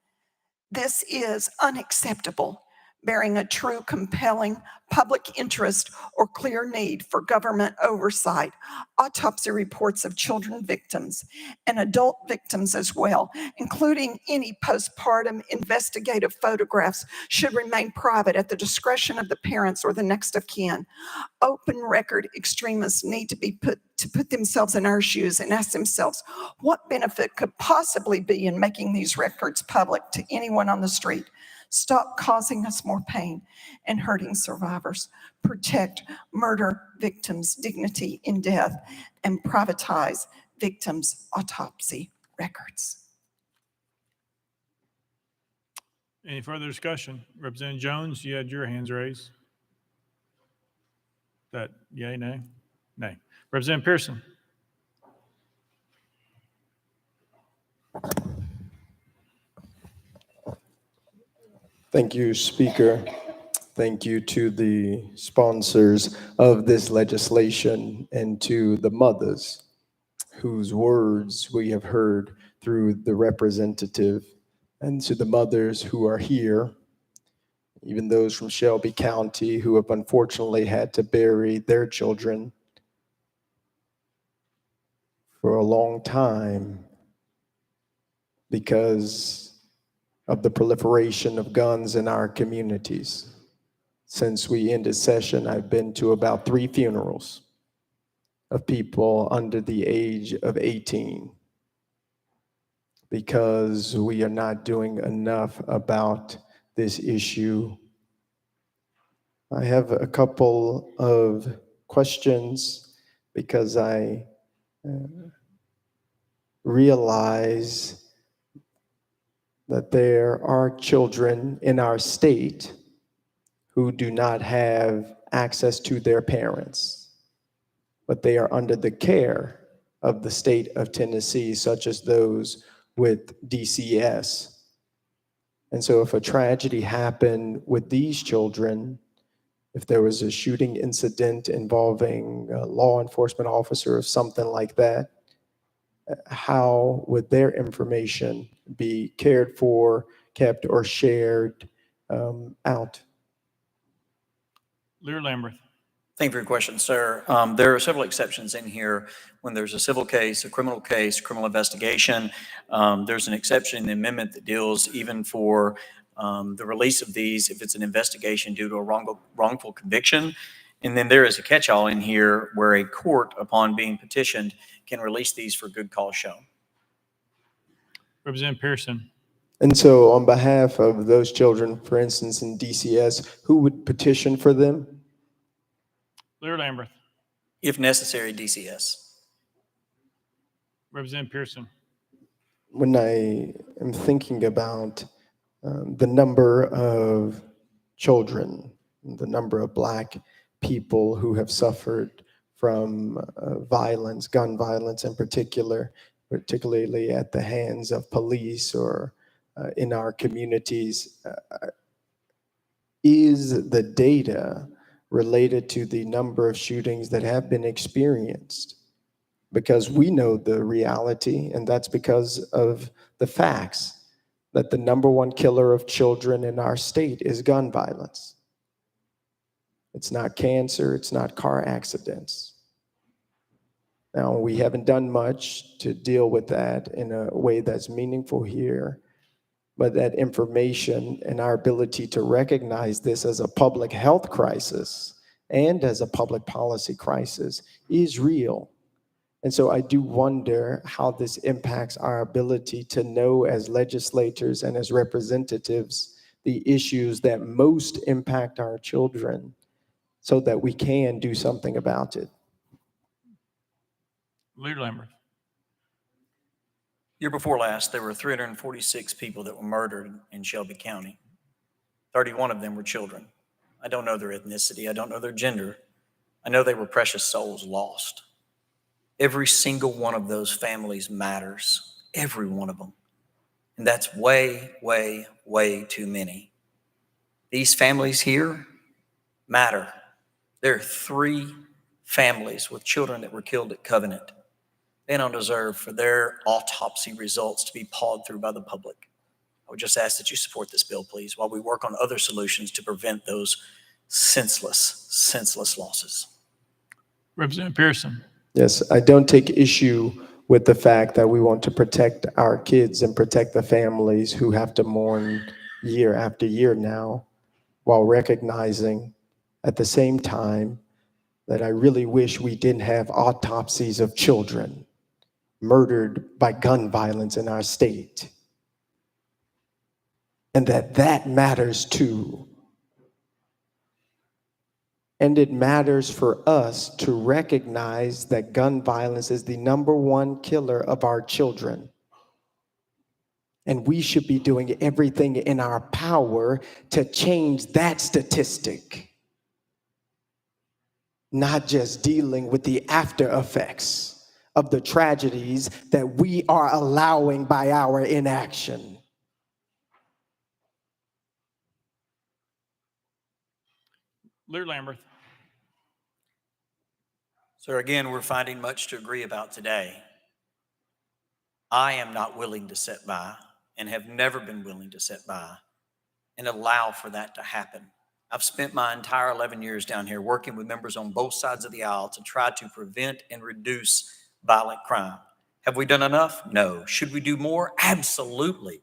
This is unacceptable bearing a true compelling public interest or clear need for government oversight, autopsy reports of children victims and adult victims as well, including any postpartum investigative photographs, should remain private at the discretion of the parents or the next of kin. Open record extremists need to put themselves in our shoes and ask themselves what benefit could possibly be in making these records public to anyone on the street. Stop causing us more pain and hurting survivors. Protect murder victims' dignity in death and privatize victims' autopsy records. Any further discussion? Representative Jones, you had your hands raised. That yay, nay? Nay. Representative Pearson. Thank you, Speaker. Thank you to the sponsors of this legislation and to the mothers whose words we have heard through the representative, and to the mothers who are here, even those from Shelby County who have unfortunately had to bury their children for a long time because of the proliferation of guns in our communities. Since we ended session, I've been to about 3 funerals of people under the age of 18 because we are not doing enough about this issue. I have a couple of questions because I realize that there are children in our state who do not have access to their parents, but they are under the care of the state of Tennessee, such as those with DCS. And so if a tragedy happened with these children, if there was a shooting incident involving a law enforcement officer or something like that, how would their information be cared for, kept, or shared out? Lear Lambert. Thank you for your question, sir. There are several exceptions in here. When there's a civil case, a criminal investigation, there's an exception in the amendment that deals even for the release of these if it's an investigation due to a wrongful conviction. And then there is a catch-all in here where a court, upon being petitioned, can release these for good cause shown. Representative Pearson. And so on behalf of those children, for instance, in DCS, who would petition for them? Lear Lambert. If necessary, DCS. Representative Pearson. When I am thinking about the number of children, the number of Black people who have suffered from violence, gun violence in particular, particularly at the hands of police or in our communities, is the data related to the number of shootings that have been experienced? Because we know the reality, and that's because of the facts that the number one killer of children in our state is gun violence. It's not cancer, it's not car accidents. Now, we haven't done much to deal with that in a way that's meaningful here, but that information and our ability to recognize this as a public health crisis and as a public policy crisis is real. And so I do wonder how this impacts our ability to know as legislators and as representatives the issues that most impact our children so that we can do something about it. Lear Lambert. Year before last, there were 346 people that were murdered in Shelby County. 31 of them were children. I don't know their ethnicity. I don't know their gender. I know they were precious souls lost. Every single one of those families matters. Every one of them. And that's way, way, way too many. These families here matter. There are 3 families with children that were killed at Covenant. They don't deserve for their autopsy results to be pawed through by the public. I would just ask that you support this bill, please, while we work on other solutions to prevent those senseless losses. Representative Pearson. Yes, I don't take issue with the fact that we want to protect our kids and protect the families who have to mourn year after year now, while recognizing at the same time that I really wish we didn't have autopsies of children murdered by gun violence in our state. And that matters too. And it matters for us to recognize that gun violence is the #1 killer of our children. And we should be doing everything in our power to change that statistic, not just dealing with the after effects of the tragedies that we are allowing by our inaction. Lear Lamberth. So again, we're finding much to agree about today. I am not willing to sit by and have never been willing to sit by and allow for that to happen. I've spent my entire 11 years down here working with members on both sides of the aisle to try to prevent and reduce violent crime. Have we done enough? No. Should we do more? Absolutely.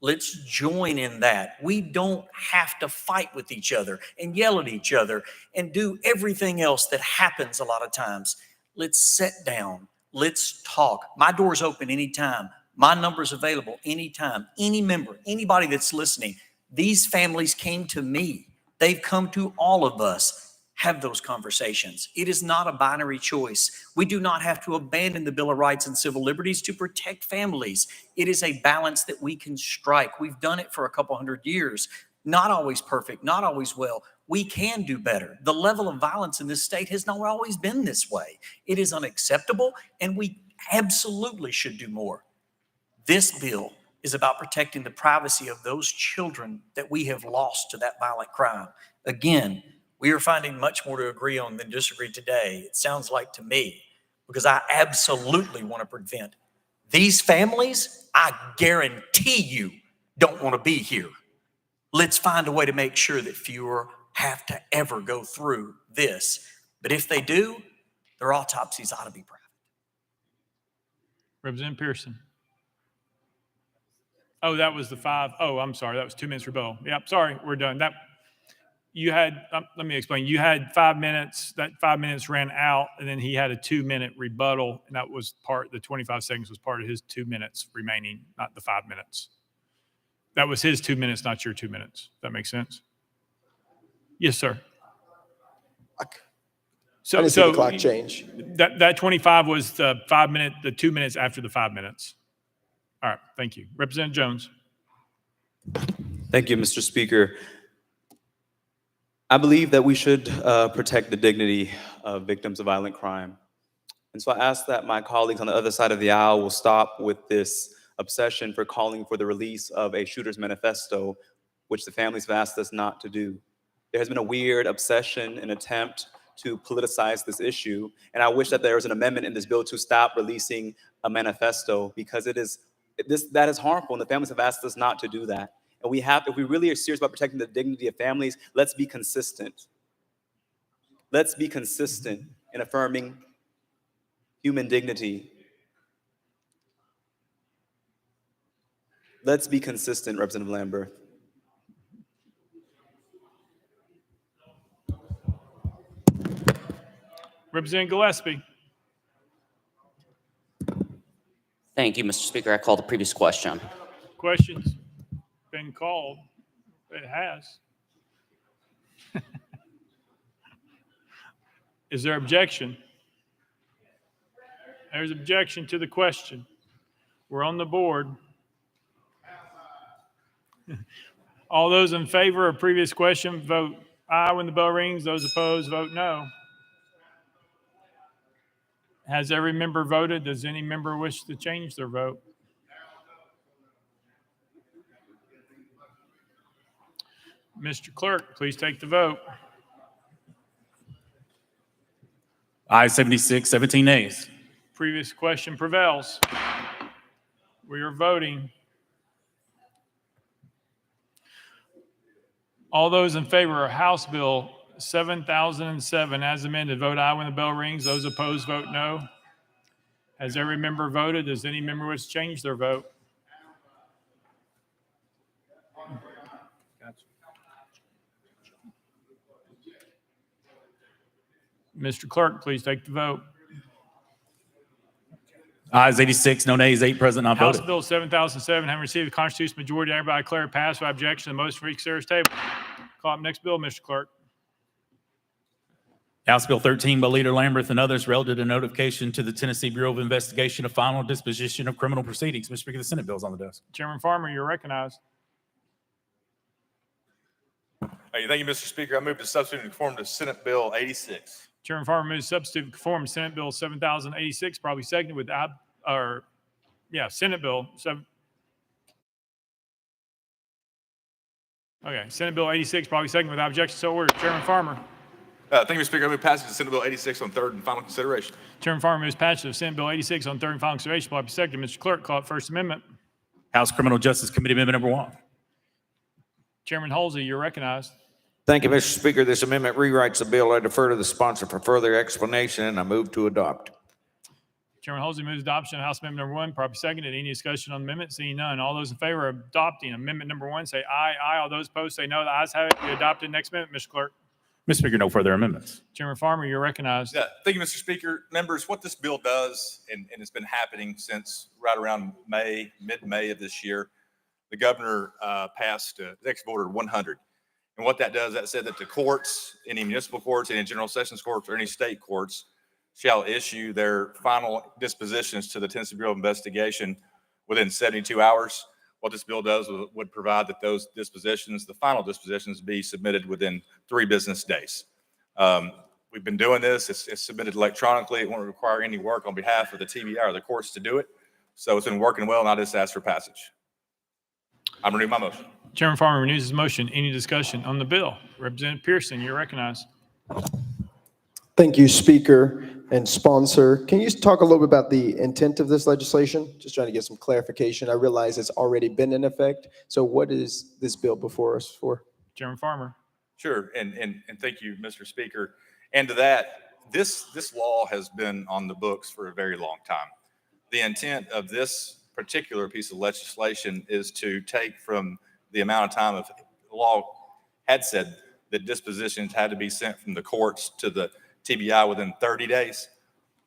Let's join in that. We don't have to fight with each other and yell at each other and do everything else that happens a lot of times. Let's sit down. Let's talk. My door's open anytime. My number's available anytime. Any member, anybody that's listening, these families came to me. They've come to all of us. Have those conversations. It is not a binary choice. We do not have to abandon the Bill of Rights and Civil Liberties to protect families. It is a balance that we can strike. We've done it for a couple hundred years. Not always perfect, not always well. We can do better. The level of violence in this state has not always been this way. It is unacceptable, and we absolutely should do more. This bill is about protecting the privacy of those children that we have lost to that violent crime. Again, we are finding much more to agree on than disagree today, it sounds like to me, because I absolutely want to prevent. These families, I guarantee you, don't want to be here. Let's find a way to make sure that fewer have to ever go through this. But if they do, their autopsies ought to be private. Representative Pearson. Oh, that was the 5. Oh, I'm sorry. That was 2 minutes rebuttal. Yep, sorry, we're done. That you had, let me explain. You had 5 minutes. That 5 minutes ran out, and then he had a 2-minute rebuttal, and that was the 25 seconds was part of his 2 minutes remaining, not the 5 minutes. That was his 2 minutes, not your 2 minutes. That makes sense? Yes, sir. I didn't see the clock change. That 25 was the 2 minutes after the 5 minutes. All right, thank you. Representative Jones. Thank you, Mr. Speaker. I believe that we should protect the dignity of victims of violent crime. And so I ask that my colleagues on the other side of the aisle will stop with this obsession for calling for the release of a shooter's manifesto, which the families have asked us not to do. There has been a weird obsession and attempt to politicize this issue, and I wish that there was an amendment in this bill to stop releasing a manifesto, because that is harmful, and the families have asked us not to do that. And we have, if we really are serious about protecting the dignity of families, let's be consistent. Let's be consistent in affirming human dignity. Let's be consistent, Representative Lamberth. Representative Gillespie. Thank you, Mr. Speaker. I called the previous question. Questions been called. It has. Is there objection? There's objection to the question. We're on the board. All those in favor of previous question, vote aye when the bell rings. Those opposed, vote no. Has every member voted? Does any member wish to change their vote? Mr. Clerk, please take the vote. Ayes 76, 17 nays. Previous question prevails. We are voting All those in favor of House Bill 7007 as amended, vote aye when the bell rings. Those opposed, vote no. Has every member voted? Does any member wish to change their vote? Mr. Clerk, please take the vote. Ayes 86, no nays, 8 present, not House voted. Bill 7007, having received the constitutional majority, I hereby declare it passed by objection. The motion for reconsider is tabled. Call up next bill, Mr. Clerk. House Bill 13 by Leader Lamberth and others relative to notification to the Tennessee Bureau of Investigation of final disposition of criminal proceedings. Mr. Speaker, the Senate bill is on the desk. Chairman Farmer, you're recognized. Hey, thank you, Mr. Speaker. I move to substitute and conform to Senate Bill 86. Chairman Farmer moves substitute conform Senate Bill 7086, probably seconded with Senate Bill 7. Okay, Senate Bill 86, probably seconded without objection. So ordered. Chairman Farmer. Thank you, Mr. Speaker. I move passage of Senate Bill 86 on third and final consideration. Chairman Farmer moves passage of Senate Bill 86 on third and final consideration, probably seconded. Mr. Clerk, call it First Amendment. House Criminal Justice Committee Amendment number 1. Chairman Halsey, you're recognized. Thank you, Mr. Speaker. This amendment rewrites the bill. I defer to the sponsor for further explanation, and I move to adopt. Chairman Halsey moves adoption of House Amendment number 1, properly seconded. Any discussion on the amendment? Seeing none. All those in favor of adopting Amendment number 1, say aye. Aye. All those opposed, say no. The ayes have it. Be adopted. Next amendment, Mr. Clerk. Mr. Speaker, no further amendments. Chairman Farmer, you're recognized. Yeah, thank you, Mr. Speaker. Members, what this bill does, and it's been happening since right around mid-May of this year, the governor passed Executive Order 100. And what that does, that said that the courts, any municipal courts, any general sessions courts, or any state courts shall issue their final dispositions to the Tennessee Bureau of Investigation within 72 hours. What this bill does would provide that those dispositions, the final dispositions, be submitted within 3 business days. We've been doing this. It's submitted electronically. It won't require any work on behalf of the TBI or the courts to do it. So it's been working well, and I just ask for passage. I'm renewing my motion. Chairman Farmer renews his motion. Any discussion on the bill? Representative Pearson, you're recognized. Thank you, Speaker and sponsor. Can you talk a little bit about the intent of this legislation? Just trying to get some clarification. I realize it's already been in effect. So what is this bill before us for? Chairman Farmer. Sure, and thank you, Mr. Speaker. And to that, this law has been on the books for a very long time. The intent of this particular piece of legislation is to take from the amount of time of the law had said that dispositions had to be sent from the courts to the TBI within 30 days.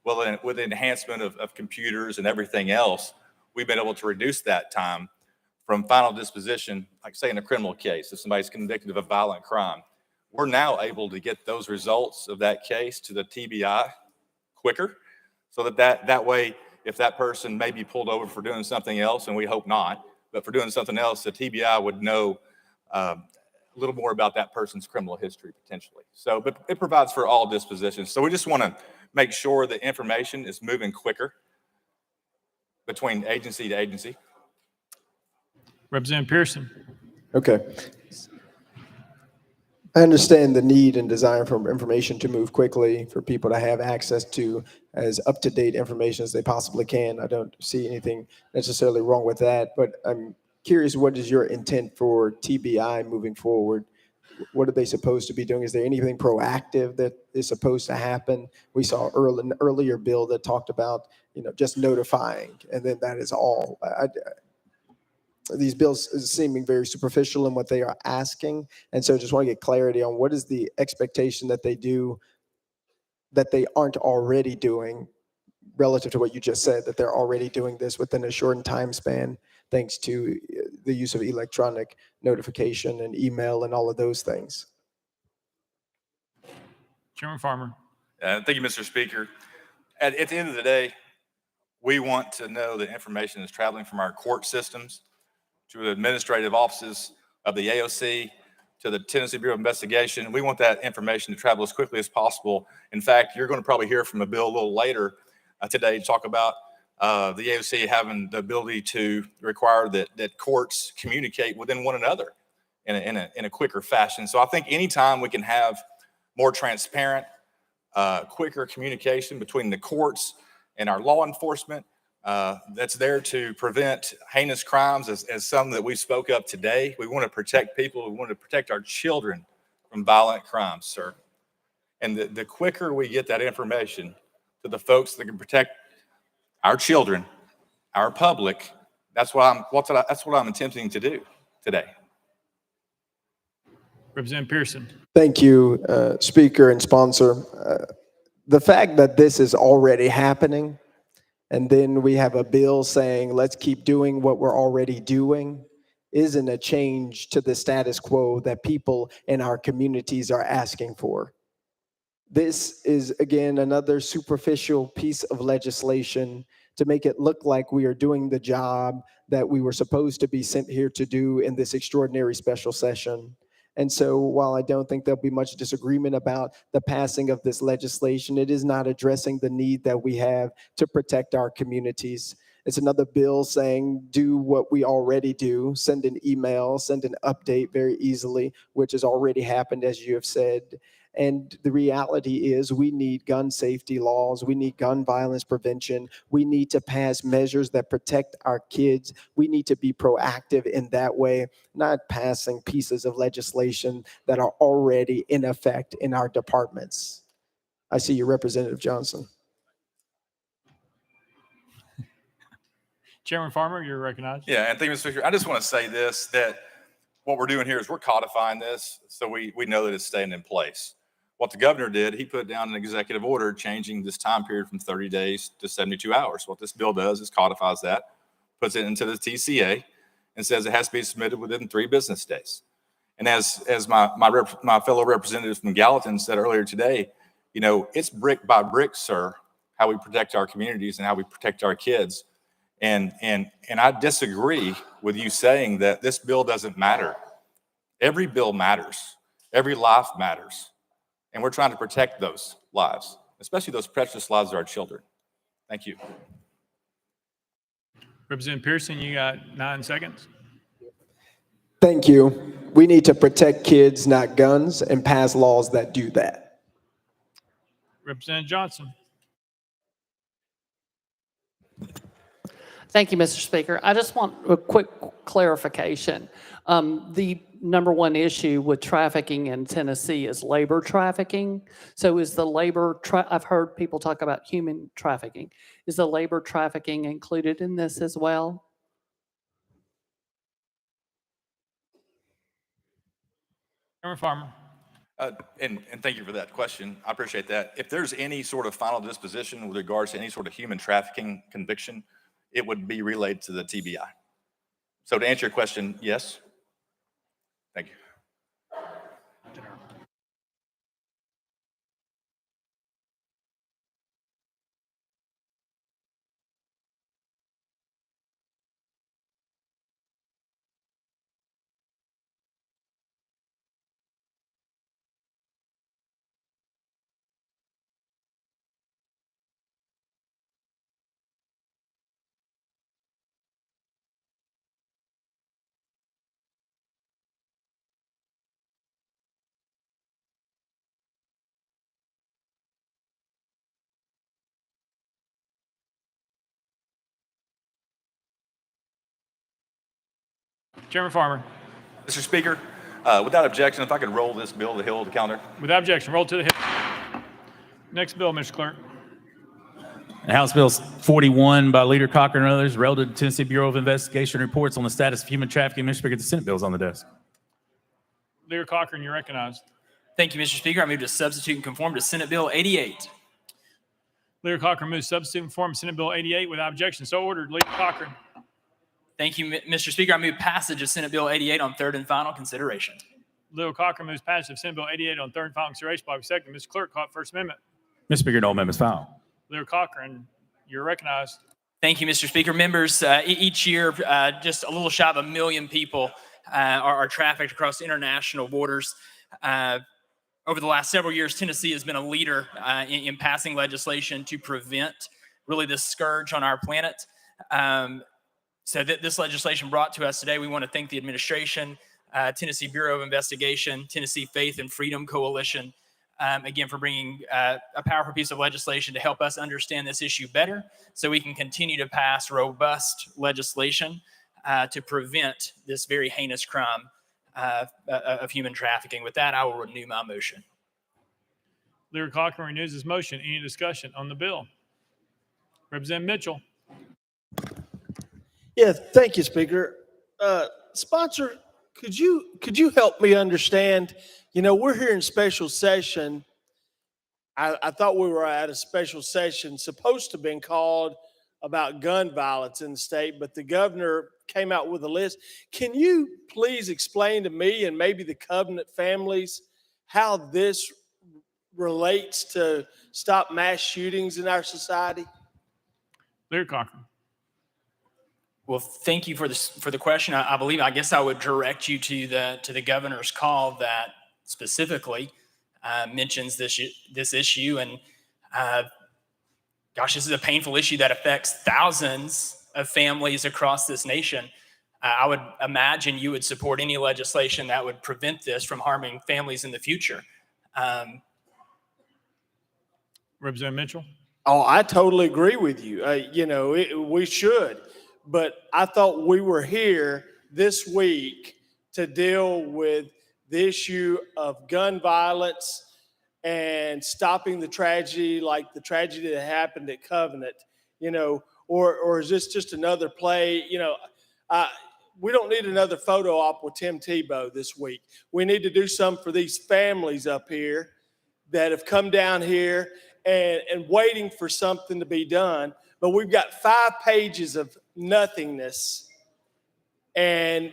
Well, with the enhancement of computers and everything else, we've been able to reduce that time from final disposition, like say in a criminal case, if somebody's convicted of a violent crime. We're now able to get those results of that case to the TBI quicker, so that way, if that person may be pulled over for doing something else, and we hope not, but for doing something else, the TBI would know a little more about that person's criminal history potentially. So, but it provides for all dispositions. So we just want to make sure that information is moving quicker between agency to agency. Representative Pearson. Okay. I understand the need and desire for information to move quickly, for people to have access to as up-to-date information as they possibly can. I don't see anything necessarily wrong with that, but I'm curious, what is your intent for TBI moving forward? What are they supposed to be doing? Is there anything proactive that is supposed to happen? We saw an earlier bill that talked about, just notifying, and then that is all. These bills are seeming very superficial in what they are asking. And so just want to get clarity on what is the expectation that they do that they aren't already doing relative to what you just said, that they're already doing this within a shortened time span, thanks to the use of electronic notification and email and all of those things. Chairman Farmer. Thank you, Mr. Speaker. At the end of the day, we want to know the information is traveling from our court systems to the administrative offices of the AOC, to the Tennessee Bureau of Investigation. We want that information to travel as quickly as possible. In fact, you're going to probably hear from a bill a little later today to talk about the AOC having the ability to require that courts communicate within one another in a quicker fashion. So I think anytime we can have more transparent, quicker communication between the courts and our law enforcement, that's there to prevent heinous crimes as some that we spoke of today. We want to protect people. We want to protect our children from violent crimes, sir. And the quicker we get that information to the folks that can protect our children, our public, that's what I'm attempting to do today. Representative Pearson. Thank you, Speaker and sponsor. The fact that this is already happening, and then we have a bill saying, let's keep doing what we're already doing, isn't a change to the status quo that people in our communities are asking for. This is, again, another superficial piece of legislation to make it look like we are doing the job that we were supposed to be sent here to do in this extraordinary special session. And so while I don't think there'll be much disagreement about the passing of this legislation, it is not addressing the need that we have to protect our communities. It's another bill saying do what we already do, send an email, send an update very easily, which has already happened, as you have said. And the reality is we need gun safety laws. We need gun violence prevention. We need to pass measures that protect our kids. We need to be proactive in that way, not passing pieces of legislation that are already in effect in our departments. I see you, Representative Johnson. Chairman Farmer, you're recognized. Yeah, and thank you, Mr. Speaker. I just want to say this, that what we're doing here is we're codifying this so we know that it's staying in place. What the governor did, he put down an executive order changing this time period from 30 days to 72 hours. What this bill does is codifies that, puts it into the TCA, and says it has to be submitted within 3 business days. And as my fellow representative from Gallatin said earlier today, you know, it's brick by brick, sir, how we protect our communities and how we protect our kids. And I disagree with you saying that this bill doesn't matter. Every bill matters. Every life matters. And we're trying to protect those lives, especially those precious lives of our children. Thank you. Representative Pearson, you got 9 seconds. Thank you. We need to protect kids, not guns, and pass laws that do that. Representative Johnson. Thank you, Mr. Speaker. I just want a quick clarification. The number one issue with trafficking in Tennessee is labor trafficking. So is the labor, I've heard people talk about human trafficking. Is the labor trafficking included in this as well? Chairman Farmer. And thank you for that question. I appreciate that. If there's any sort of final disposition with regards to any sort of human trafficking conviction, it would be relayed to the TBI. So to answer your question, yes. Thank you. Chairman Farmer. Mr. Speaker, without objection, if I could roll this bill to the hill of the calendar. Without objection, roll to the hill. Next bill, Mr. Clerk. And House Bill 41 by Leader Cochran and others, relative to Tennessee Bureau of Investigation reports on the status of human trafficking. Mr. Speaker, the Senate bill is on the desk. Leader Cochran, you're recognized. Thank you, Mr. Speaker. I move to substitute and conform to Senate Bill 88. Leader Cochran moves substitute and conform to Senate Bill 88 without objection. So ordered. Leader Cochran. Thank you, Mr. Speaker. I move passage of Senate Bill 88 on third and final consideration. Leader Cochran moves passage of Senate Bill 88 on third and final consideration. By second. Mr. Clerk, call First Amendment. Mr. Speaker, no amendments filed. Leader Cochran, you're recognized. Thank you, Mr. Speaker. Members, each year, just a little shy of 1 million people are trafficked across international borders. Over the last several years, Tennessee has been a leader in passing legislation to prevent really this scourge on our planet. So this legislation brought to us today, we want to thank the administration, Tennessee Bureau of Investigation, Tennessee Faith and Freedom Coalition, again, for bringing a powerful piece of legislation to help us understand this issue better so we can continue to pass robust legislation to prevent this very heinous crime of human trafficking. With that, I will renew my motion. Leader Cochran renews his motion. Any discussion on the bill? Representative Mitchell. Yeah, thank you, Speaker. Sponsor, could you help me understand? You know, we're here in special session. I thought we were at a special session supposed to have been called about gun violence in the state, but the governor came out with a list. Can you please explain to me and maybe the Covenant families how this relates to stop mass shootings in our society? Leader Cochran. Well, thank you for the question. I guess I would direct you to the governor's call that specifically mentions this issue. And gosh, this is a painful issue that affects thousands of families across this nation. I would imagine you would support any legislation that would prevent this from harming families in the future. Representative Mitchell. Oh, I totally agree with you. We should. But I thought we were here this week to deal with the issue of gun violence and stopping the tragedy, like the tragedy that happened at Covenant, or is this just another play? We don't need another photo op with Tim Tebow this week. We need to do something for these families up here that have come down here and waiting for something to be done. But we've got 5 pages of nothingness. And,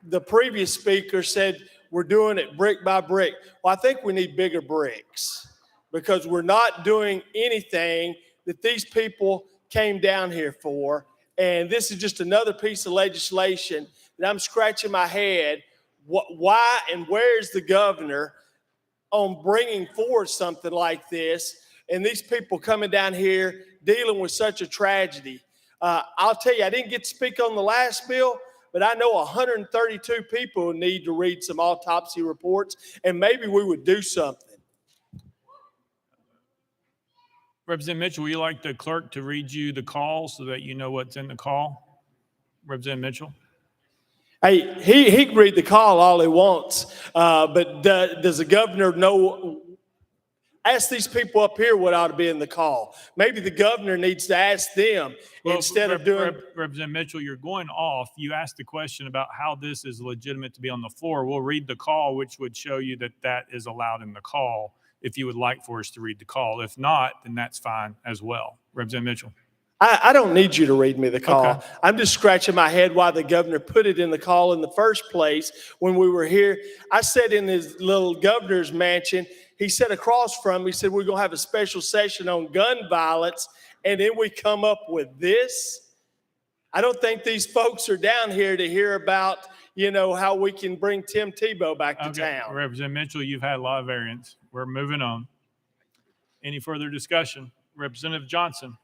the previous speaker said we're doing it brick by brick. Well, I think we need bigger bricks because we're not doing anything that these people came down here for. And this is just another piece of legislation that I'm scratching my head. Why and where's the governor on bringing forward something like this? And these people coming down here dealing with such a tragedy. I'll tell you, I didn't get to speak on the last bill, but I know 132 people need to read some autopsy reports, and maybe we would do something. Representative Mitchell, would you like the clerk to read you the call so that you know what's in the call? Representative Mitchell. Hey, he can read the call all he wants, but does the governor know? Ask these people up here what ought to be in the call. Maybe the governor needs to ask them instead of doing. Representative Mitchell, you're going off. You asked the question about how this is legitimate to be on the floor. We'll read the call, which would show you that that is allowed in the call if you would like for us to read the call. If not, then that's fine as well. Representative Mitchell. I don't need you to read me the call. Okay. I'm just scratching my head why the governor put it in the call in the first place when we were here. I sat in his little governor's mansion. He sat across from me. He said, we're going to have a special session on gun violence. And then we come up with this. I don't think these folks are down here to hear about, how we can bring Tim Tebow back to town. Representative Mitchell, you've had a lot of variance. We're moving on. Any further discussion? Representative Johnson.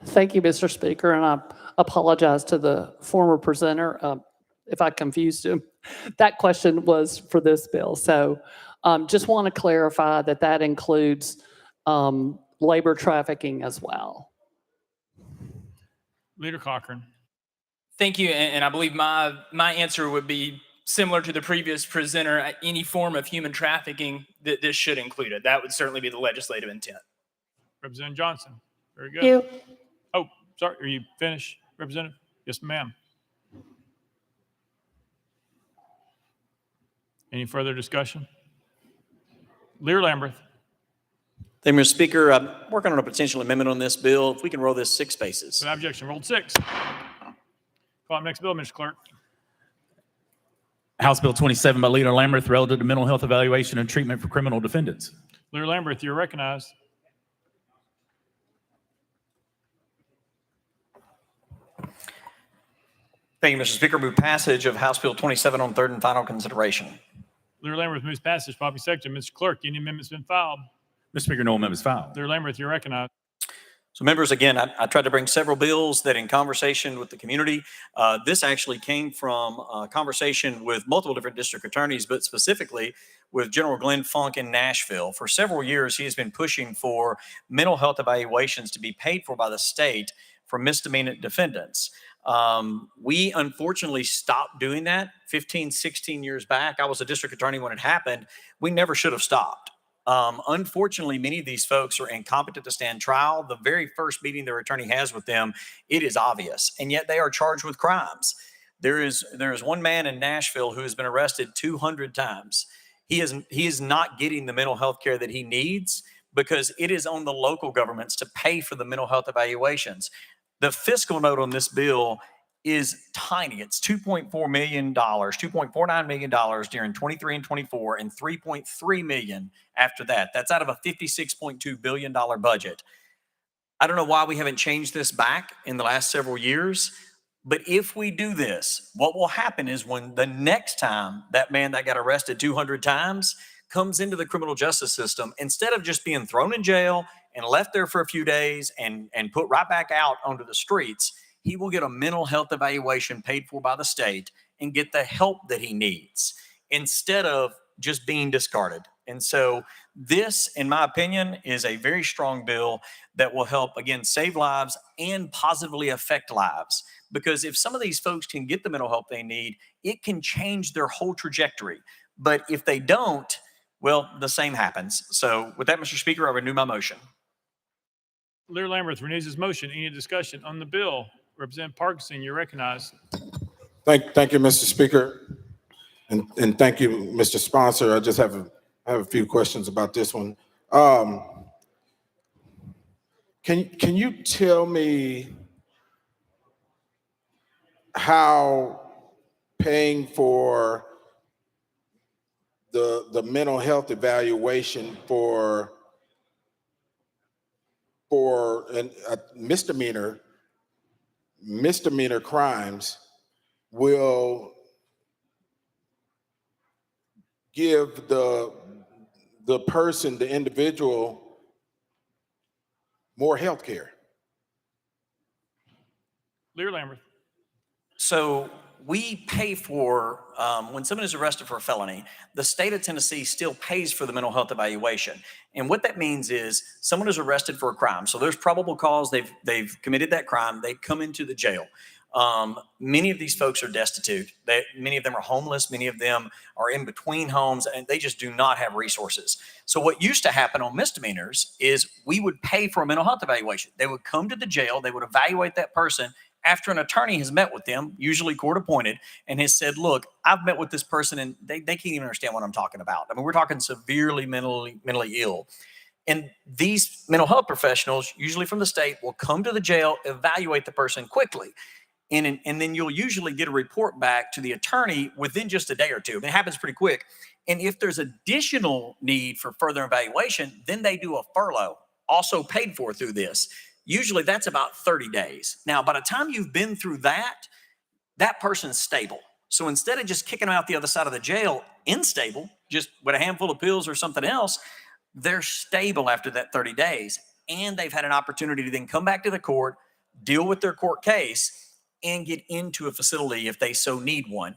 Thank you, Mr. Speaker, and I apologize to the former presenter if I confused him. That question was for this bill. So just want to clarify that includes labor trafficking as well. Leader Cochran. Thank you. And I believe my answer would be similar to the previous presenter. Any form of human trafficking, this should include it. That would certainly be the legislative intent. Representative Johnson. Very good. You. Oh, sorry. Are you finished, Representative? Yes, ma'am. Any further discussion? Leader Lamberth. Thank you, Mr. Speaker. I'm working on a potential amendment on this bill. If we can roll this 6 spaces. Without objection, rolled 6. Call up next bill, Mr. Clerk. House Bill 27 by Leader Lamberth relative to mental health evaluation and treatment for criminal defendants. Leader Lamberth, you're recognized. Thank you, Mr. Speaker. Move passage of House Bill 27 on third and final consideration. Leader Lamberth moves passage. Properly seconded. Mr. Clerk, any amendments been filed? Mr. Speaker, no amendments filed. Leader Lamberth, you're recognized. So members, again, I tried to bring several bills that in conversation with the community, this actually came from a conversation with multiple different district attorneys, but specifically with General Glenn Funk in Nashville. For several years, he has been pushing for mental health evaluations to be paid for by the state for misdemeanor defendants. We unfortunately stopped doing that 15, 16 years back. I was a district attorney when it happened. We never should have stopped. Unfortunately, many of these folks are incompetent to stand trial. The very first meeting their attorney has with them, it is obvious, and yet they are charged with crimes. There is one man in Nashville who has been arrested 200 times. He is not getting the mental health care that he needs because it is on the local governments to pay for the mental health evaluations. The fiscal note on this bill is tiny. It's $2.4 million, $2.49 million during 23 and 24, and $3.3 million after that. That's out of a $56.2 billion budget. I don't know why we haven't changed this back in the last several years, but if we do this, what will happen is when the next time that man that got arrested 200 times comes into the criminal justice system, instead of just being thrown in jail and left there for a few days and put right back out onto the streets, he will get a mental health evaluation paid for by the state and get the help that he needs instead of just being discarded. And so this, in my opinion, is a very strong bill that will help, again, save lives and positively affect lives. Because if some of these folks can get the mental health they need, it can change their whole trajectory. But if they don't, well, the same happens. So with that, Mr. Speaker, I renew my motion. Leader Lamberth renews his motion. Any discussion on the bill? Representative Parkinson, you're recognized. Thank you, Mr. Speaker. And thank you, Mr. Sponsor. I just have a few questions about this one. Can you tell me how paying for the mental health evaluation for a misdemeanor crimes will give the person, the individual, more health care? Leader Lamberth. So we pay for, when someone is arrested for a felony, the state of Tennessee still pays for the mental health evaluation. And what that means is someone is arrested for a crime. So there's probable cause they've committed that crime. They come into the jail. Many of these folks are destitute. Many of them are homeless. Many of them are in between homes, and they just do not have resources. So what used to happen on misdemeanors is we would pay for a mental health evaluation. They would come to the jail. They would evaluate that person after an attorney has met with them, usually court appointed, and has said, look, I've met with this person and they can't even understand what I'm talking about. I mean, we're talking severely mentally ill. And these mental health professionals, usually from the state, will come to the jail, evaluate the person quickly. And then you'll usually get a report back to the attorney within just a day or two. I mean, it happens pretty quick. And if there's additional need for further evaluation, then they do a furlough, also paid for through this. Usually that's about 30 days. Now, by the time you've been through that, that person's stable. So instead of just kicking them out the other side of the jail, unstable, just with a handful of pills or something else, they're stable after that 30 days. And they've had an opportunity to then come back to the court, deal with their court case, and get into a facility if they so need one.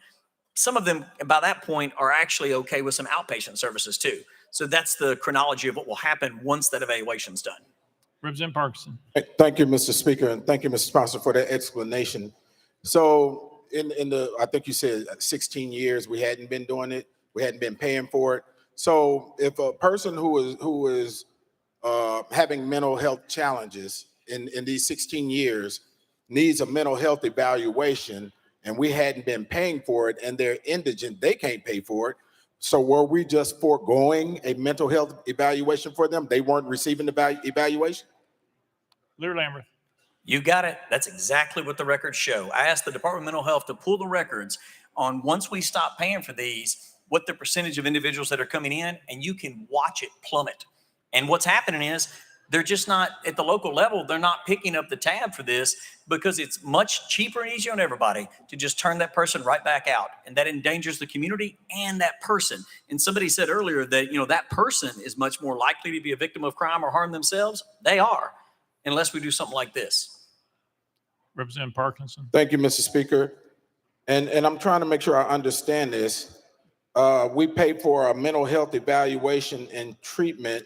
Some of them, by that point, are actually okay with some outpatient services too. So that's the chronology of what will happen once that evaluation's done. Representative Parkinson. Thank you, Mr. Speaker, and thank you, Mr. Sponsor, for that explanation. So I think you said 16 years we hadn't been doing it, we hadn't been paying for it. So if a person who is having mental health challenges in these 16 years needs a mental health evaluation, and we hadn't been paying for it, and they're indigent, they can't pay for it. So were we just foregoing a mental health evaluation for them? They weren't receiving the evaluation? Leader Lamberth. You got it. That's exactly what the records show. I asked the Department of Mental Health to pull the records on once we stop paying for these, what the percentage of individuals that are coming in, and you can watch it plummet. And what's happening is they're just not, at the local level, they're not picking up the tab for this because it's much cheaper and easier on everybody to just turn that person right back out. And that endangers the community and that person. And somebody said earlier that, that person is much more likely to be a victim of crime or harm themselves. They are. unless we do something like this. Representative Parkinson. Thank you, Mr. Speaker. And I'm trying to make sure I understand this. We pay for a mental health evaluation and treatment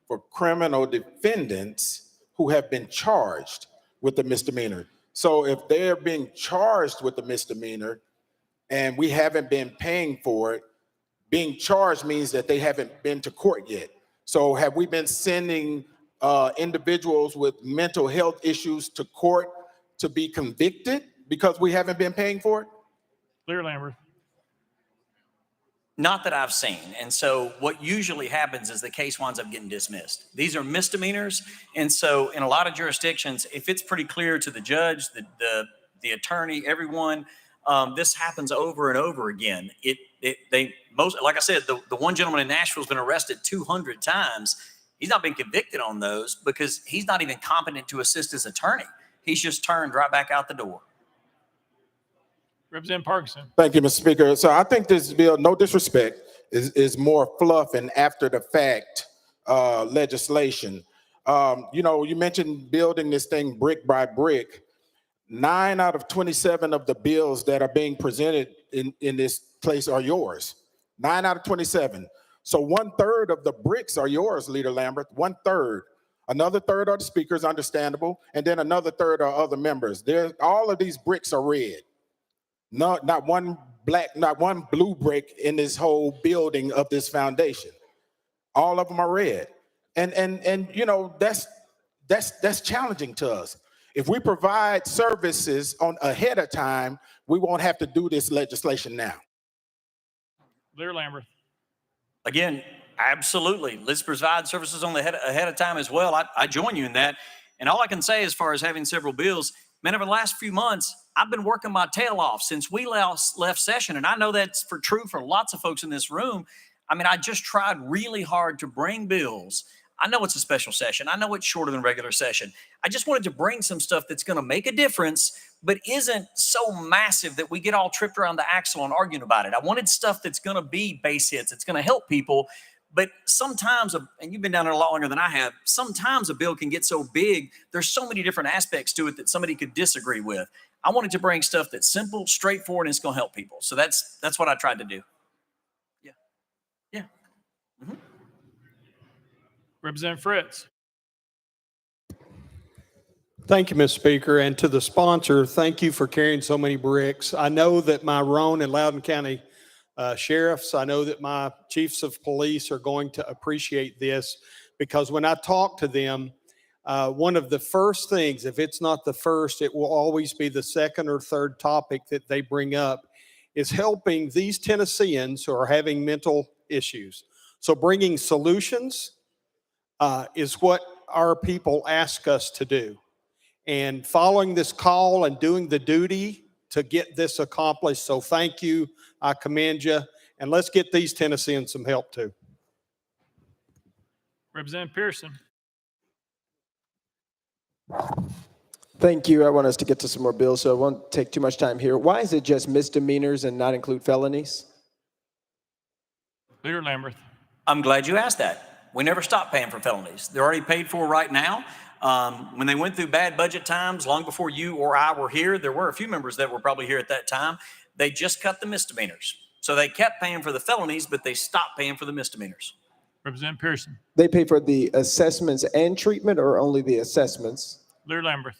for criminal defendants who have been charged with a misdemeanor. So if they're being charged with a misdemeanor and we haven't been paying for it, being charged means that they haven't been to court yet. So have we been sending individuals with mental health issues to court to be convicted because we haven't been paying for it? Leader Lambert. Not that I've seen. And so what usually happens is the case winds up getting dismissed. These are misdemeanors. And so in a lot of jurisdictions, if it's pretty clear to the judge, the attorney, everyone, this happens over and over again. Like I said, the one gentleman in Nashville has been arrested 200 times. He's not been convicted on those because he's not even competent to assist his attorney. He's just turned right back out the door. Representative Parkinson. Thank you, Mr. Speaker. So I think this bill, no disrespect, is more fluff and after the fact legislation. You mentioned building this thing brick by brick. 9 out of 27 of the bills that are being presented in this place are yours. 9 out of 27. So 1/3 of the bricks are yours, Leader Lambert. 1/3. Another third are the speakers, understandable, and then another third are other members. All of these bricks are red. Not one black, not one blue brick in this whole building of this foundation. All of them are red. And that's challenging to us. If we provide services ahead of time, we won't have to do this legislation now. Leader Lambert. Again, absolutely. Let's provide services ahead of time as well. I join you in that. And all I can say as far as having several bills, man, over the last few months, I've been working my tail off since we left session. And I know that's true for lots of folks in this room. I mean, I just tried really hard to bring bills. I know it's a special session. I know it's shorter than regular session. I just wanted to bring some stuff that's going to make a difference, but isn't so massive that we get all tripped around the axle and arguing about it. I wanted stuff that's going to be base hits. It's going to help people. But sometimes, and you've been down there a lot longer than I have, sometimes a bill can get so big, there's so many different aspects to it that somebody could disagree with. I wanted to bring stuff that's simple, straightforward, and it's going to help people. So that's what I tried to do. Yeah. Mm-hmm. Representative Fritz. Thank you, Mr. Speaker. And to the sponsor, thank you for carrying so many bricks. I know that my Roane and Loudoun County sheriffs, I know that my chiefs of police are going to appreciate this, because when I talk to them, one of the first things, if it's not the first, it will always be the second or third topic that they bring up, is helping these Tennesseans who are having mental issues. So bringing solutions is what our people ask us to do. And following this call and doing the duty to get this accomplished. So thank you. I commend you. And let's get these Tennesseans some help too. Representative Pearson. Thank you. I want us to get to some more bills, so I won't take too much time here. Why is it just misdemeanors and not include felonies? Leader Lambert. I'm glad you asked that. We never stopped paying for felonies. They're already paid for right now. When they went through bad budget times, long before you or I were here, there were a few members that were probably here at that time. They just cut the misdemeanors. So they kept paying for the felonies, but they stopped paying for the misdemeanors. Representative Pearson. They pay for the assessments and treatment, or only the assessments? Leader Lambert.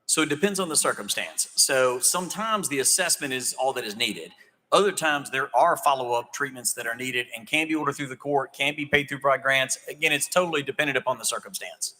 So it depends on the circumstance. So sometimes the assessment is all that is needed. Other times there are follow-up treatments that are needed and can be ordered through the court, can be paid through private grants. Again, it's totally dependent upon the circumstance.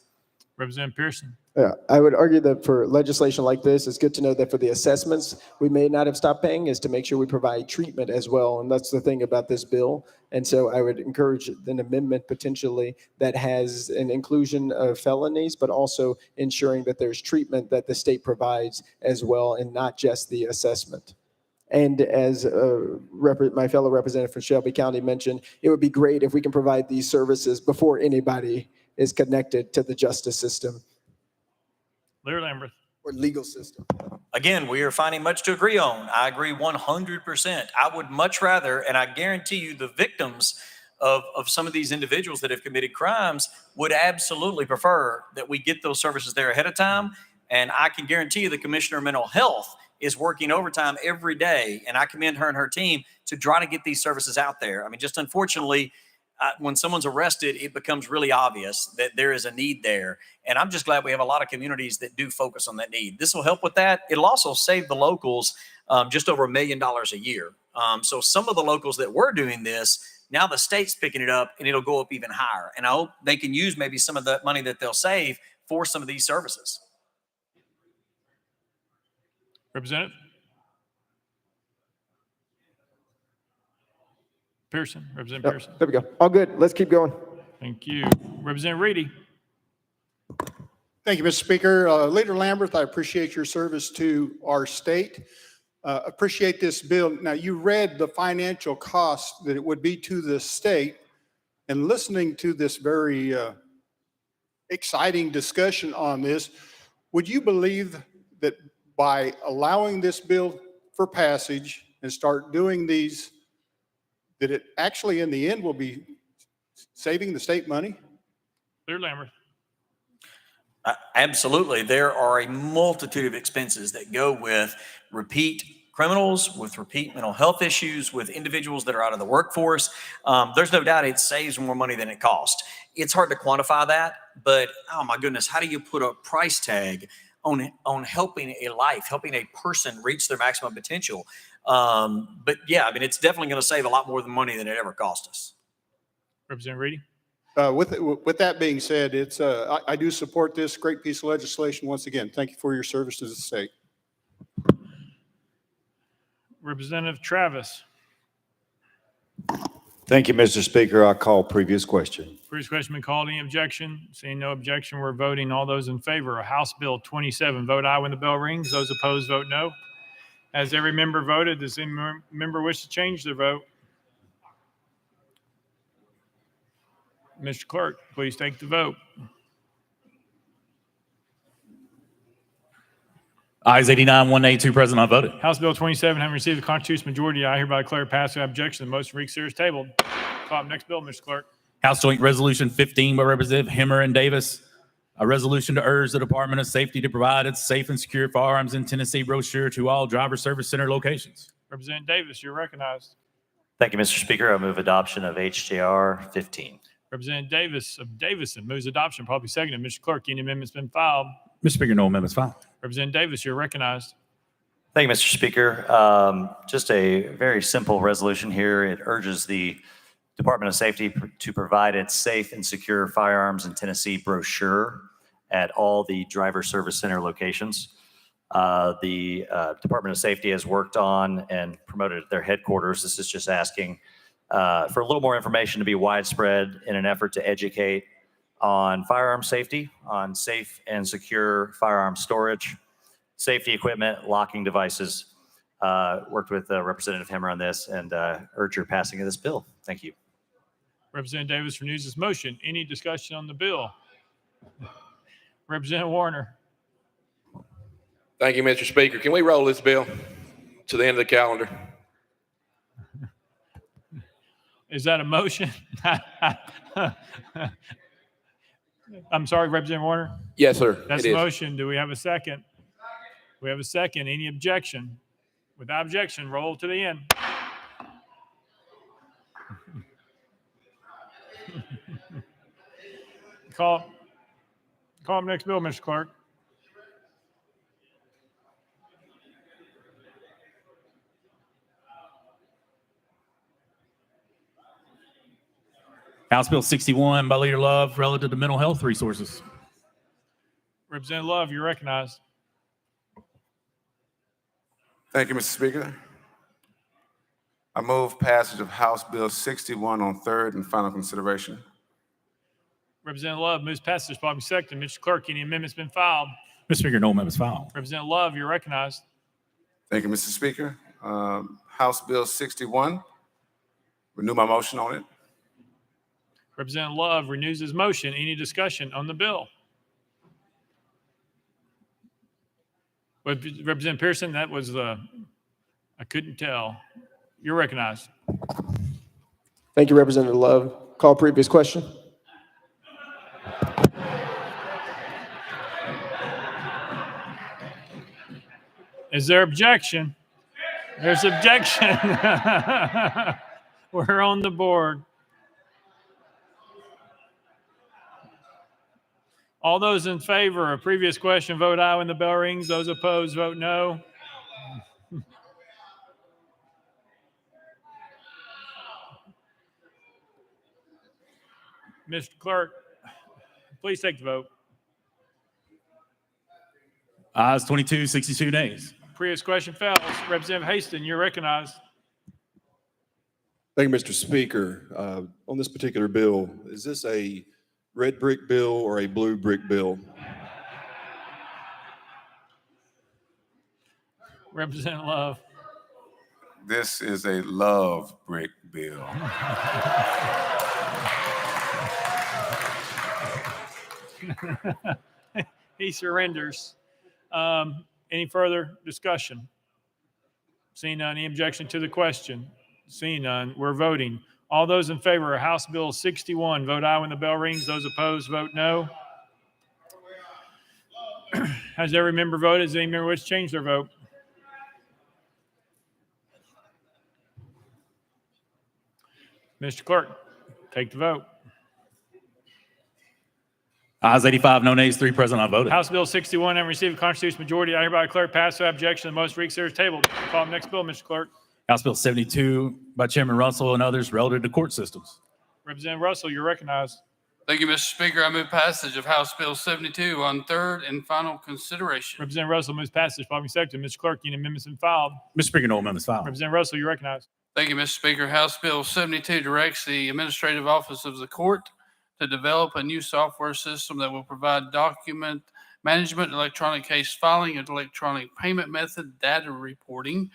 Representative Pearson. Yeah, I would argue that for legislation like this, it's good to know that for the assessments, we may not have stopped paying, is to make sure we provide treatment as well. And that's the thing about this bill. And so I would encourage an amendment potentially that has an inclusion of felonies, but also ensuring that there's treatment that the state provides as well, and not just the assessment. And as my fellow representative from Shelby County mentioned, it would be great if we can provide these services before anybody is connected to the justice system. Leader Lambert. Or legal system. Again, we are finding much to agree on. I agree 100%. I would much rather, and I guarantee you the victims of some of these individuals that have committed crimes would absolutely prefer that we get those services there ahead of time. And I can guarantee you the Commissioner of Mental Health is working overtime every day, and I commend her and her team to try to get these services out there. I mean, just unfortunately, when someone's arrested, it becomes really obvious that there is a need there. And I'm just glad we have a lot of communities that do focus on that need. This will help with that. It'll also save the locals just over $1 million a year. So some of the locals that were doing this, now the state's picking it up and it'll go up even higher. And I hope they can use maybe some of the money that they'll save for some of these services. Representative Pearson, Representative Pearson. There we go. All good. Let's keep going. Thank you. Representative Reedy. Thank you, Mr. Speaker. Leader Lambert, I appreciate your service to our state. Appreciate this bill. Now, you read the financial cost that it would be to the state, and listening to this very exciting discussion on this, would you believe that by allowing this bill for passage and start doing these, that it actually in the end will be saving the state money? Leader Lambert. Absolutely. There are a multitude of expenses that go with repeat criminals, with repeat mental health issues, with individuals that are out of the workforce. There's no doubt it saves more money than it costs. It's hard to quantify that, but oh my goodness, how do you put a price tag on helping a life, helping a person reach their maximum potential? But yeah, I mean, it's definitely going to save a lot more money than it ever cost us. Representative Reedy. With that being said, it's I do support this great piece of legislation once again. Thank you for your service to the state. Representative Travis. Thank you, Mr. Speaker. I call previous question. Previous question been called. Any objection? Seeing no objection, we're voting. All those in favor of House Bill 27, vote aye when the bell rings. Those opposed, vote no. Has every member voted? Does any member wish to change their vote? Mr. Clerk, please take the vote. Ayes 89, 182 present, not voted. House Bill 27, having received the constitutional majority, I hereby declare it passed without objection. The motion to reconsider is tabled. Call up next bill, Mr. Clerk. House Joint Resolution 15 by Representative Hemmer and Davis. A resolution to urge the Department of Safety to provide its safe and secure firearms in Tennessee brochure to all driver service center locations. Representative Davis, you're recognized. Thank you, Mr. Speaker. I move adoption of HJR 15. Representative Davis of Davison moves adoption, probably seconded. Mr. Clerk, any amendments been filed? Mr. Speaker, no amendments filed. Representative Davis, you're recognized. Thank you, Mr. Speaker. Just a very simple resolution here. It urges the Department of Safety to provide its safe and secure firearms in Tennessee brochure at all the driver service center locations. The Department of Safety has worked on and promoted at their headquarters. This is just asking for a little more information to be widespread in an effort to educate on firearm safety, on safe and secure firearm storage, safety equipment, locking devices. Worked with Representative Hemmer on this and urge your passing of this bill. Thank you. Representative Davis renews his motion. Any discussion on the bill? Representative Warner. Thank you, Mr. Speaker. Can we roll this bill to the end of the calendar? Is that a motion? I'm sorry, Representative Warner? Yes, sir. That's it a is. motion. Do we have a second? We have a second. Any objection? Without objection, roll to the end. Call up next bill, Mr. Clerk. House Bill 61 by Leader Love relative to mental health resources. Representative Love, you're recognized. Thank you, Mr. Speaker. I move passage of House Bill 61 on third and final consideration. Representative Love moves passage, probably second. Mr. Clerk, any amendments been filed? Mr. Speaker, no amendments filed. Representative Love, you're recognized. Thank you, Mr. Speaker. House Bill 61, renew my motion on it. Representative Love renews his motion. Any discussion on the bill? Representative Pearson, that was I couldn't tell. You're recognized. Thank you, Representative Love. Call previous question. Is there objection? There's objection. We're on the board. All those in favor of previous question, vote aye when the bell rings. Those opposed, vote no. Mr. Clerk, please take the vote. Ayes 22, 62 nays. Previous question fails. Representative Haston, you're recognized. Thank you, Mr. Speaker. On this particular bill, is this a red brick bill or a blue brick bill? Representative Love. This is a love brick bill. He surrenders. Any further discussion? Seeing none, any objection to the question? Seeing none, we're voting. All those in favor of House Bill 61, vote aye when the bell rings. Those opposed, vote no. Has every member voted? Does any member wish to change their vote? Mr. Clerk, take the vote. Ayes 85, no nays, 3 present, not voted. House Bill 61, having received a constitutional majority, I hereby declare passed without objection. The most reconsidered is tabled. Call the next bill, Mr. Clerk. House Bill 72 by Chairman Russell and others relative to court systems. Representative Russell, you're recognized. Thank you, Mr. Speaker. I move passage of House Bill 72 on third and final consideration. Representative Russell moves passage. Following second, Mr. Clerk, any amendments been filed? Mr. Speaker, no amendments filed. Representative Russell, you're recognized. Thank you, Mr. Speaker. House Bill 72 directs the Administrative Office of the Court to develop a new software system that will provide document management, electronic case filing, and electronic payment method, data reporting,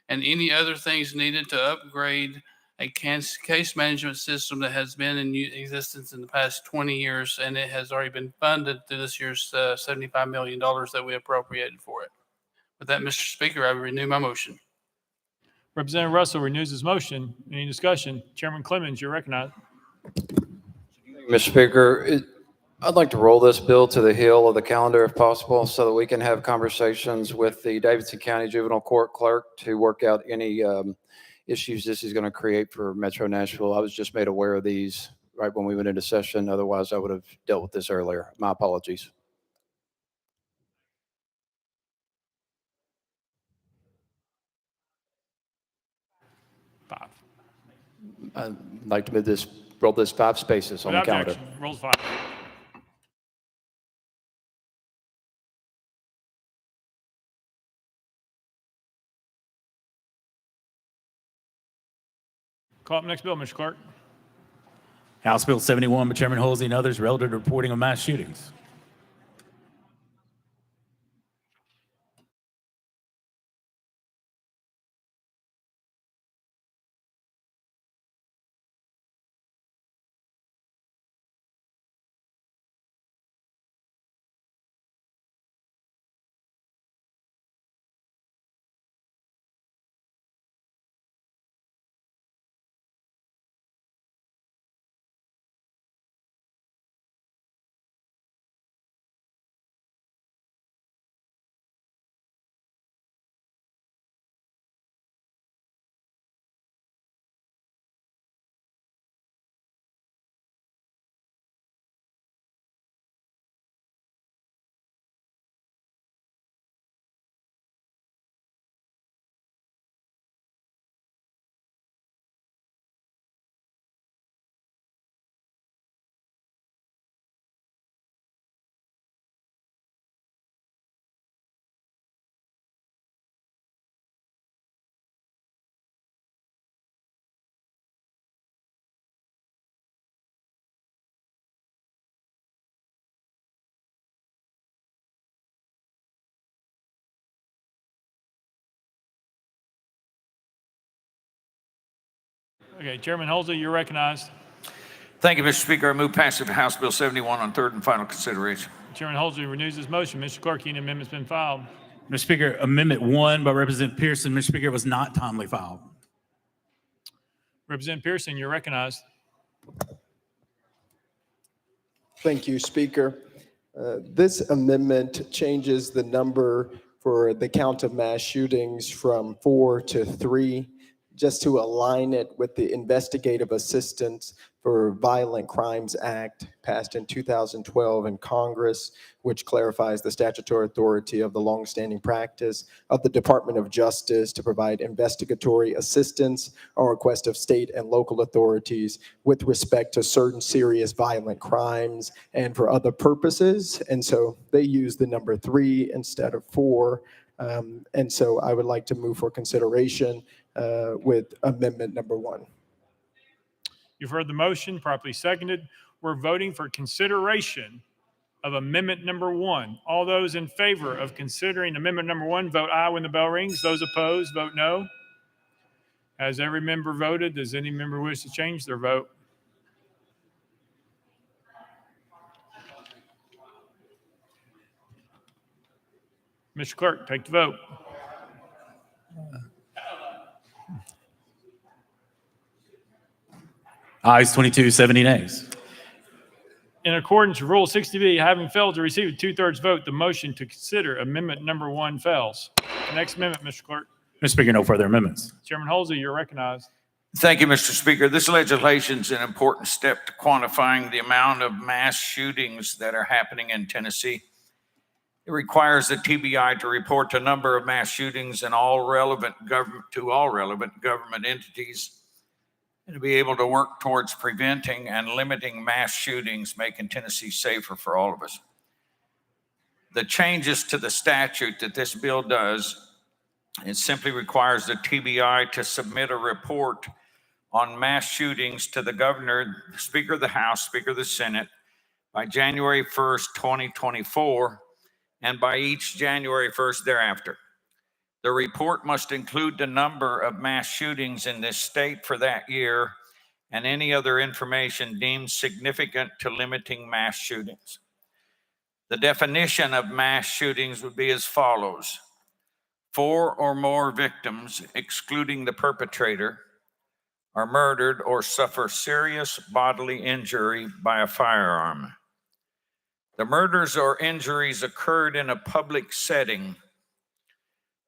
and any other things needed to upgrade a case management system that has been in existence in the past 20 years, and it has already been funded through this year's $75 million that we appropriated for it. With that, Mr. Speaker, I renew my motion. Representative Russell renews his motion. Any discussion? Chairman Clemens, you're recognized. Mr. Speaker, I'd like to roll this bill to the hill of the calendar if possible so that we can have conversations with the Davidson County Juvenile Court Clerk to work out any issues this is going to create for Metro Nashville. I was just made aware of these right when we went into session. Otherwise, I would have dealt with this earlier. My apologies. I'd like to move this, roll this 5 spaces on the Without calendar. objection, rolls 5. Call up next bill, Mr. Clerk. House Bill 71 by Chairman Halsey and others relative to reporting of mass shootings. Okay, Chairman Halsey, you're recognized. Thank you, Mr. Speaker. I move passage of House Bill 71 on third and final consideration. Chairman Halsey renews his motion. Mr. Clerk, any amendments been filed? Mr. Speaker, Amendment 1 by Representative Pearson. Mr. Speaker, it was not timely filed. Representative Pearson, you're recognized. Thank you, Speaker. This amendment changes the number for the count of mass shootings from 4 to 3, just to align it with the Investigative Assistance for Violent Crimes Act passed in 2012 in Congress, which clarifies the statutory authority of the longstanding practice of the Department of Justice to provide investigatory assistance on request of state and local authorities with respect to certain serious violent crimes and for other purposes. And so they use the number 3 instead of 4. And so I would like to move for consideration with amendment number 1. You've heard the motion, properly seconded. We're voting for consideration of amendment number 1. All those in favor of considering amendment number 1, vote aye when the bell rings. Those opposed, vote no. Has every member voted? Does any member wish to change their vote? Mr. Clerk, take the vote. Ayes 22, 70 nays. In accordance with Rule 60B, having failed to receive a 2/3 vote, the motion to consider amendment number 1 fails. Next amendment, Mr. Clerk. Mr. Speaker, no further amendments. Chairman Holsey, you're recognized. Thank you, Mr. Speaker. This legislation is an important step to quantifying the amount of mass shootings that are happening in Tennessee. It requires the TBI to report the number of mass shootings in all relevant government entities, and to be able to work towards preventing and limiting mass shootings, making Tennessee safer for all of us. The changes to the statute that this bill does, it simply requires the TBI to submit a report on mass shootings to the governor, Speaker of the House, Speaker of the Senate by January 1st, 2024, and by each January 1st thereafter. The report must include the number of mass shootings in this state for that year and any other information deemed significant to limiting mass shootings. The definition of mass shootings would be as follows: 4 or more victims, excluding the perpetrator, are murdered or suffer serious bodily injury by a firearm. The murders or injuries occurred in a public setting.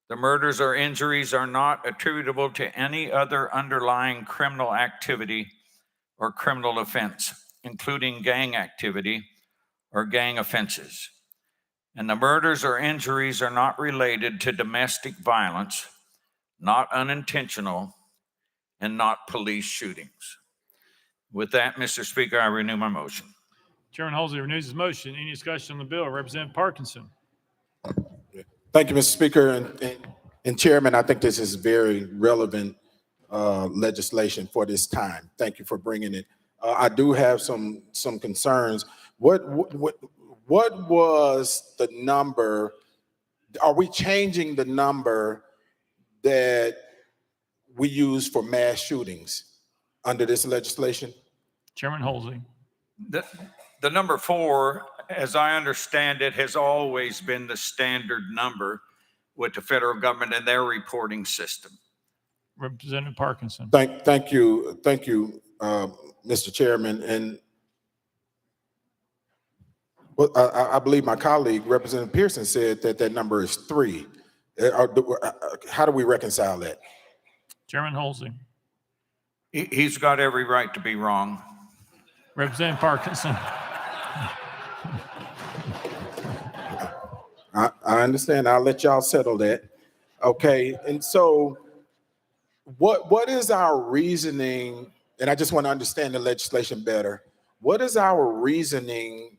The murders or injuries are not attributable to any other underlying criminal activity or criminal offense, including gang activity or gang offenses. And the murders or injuries are not related to domestic violence, not unintentional, and not police shootings. With that, Mr. Speaker, I renew my motion. Chairman Holsey renews his motion. Any discussion on the bill? Representative Parkinson. Thank you, Mr. Speaker. And Chairman, I think this is very relevant legislation for this time. Thank you for bringing it. I do have some concerns. What was the number? Are we changing the number that we use for mass shootings under this legislation? Chairman Holsey. The number 4, as I understand it, has always been the standard number with the federal government and their reporting system. Representative Parkinson. Thank you, Mr. Chairman. And I believe my colleague, Representative Pearson, said that number is 3. How do we reconcile that? Chairman Holsey. He's got every right to be wrong. Representative Parkinson. I understand. I'll let y'all settle that. Okay. And so what is our reasoning? And I just want to understand the legislation better. What is our reasoning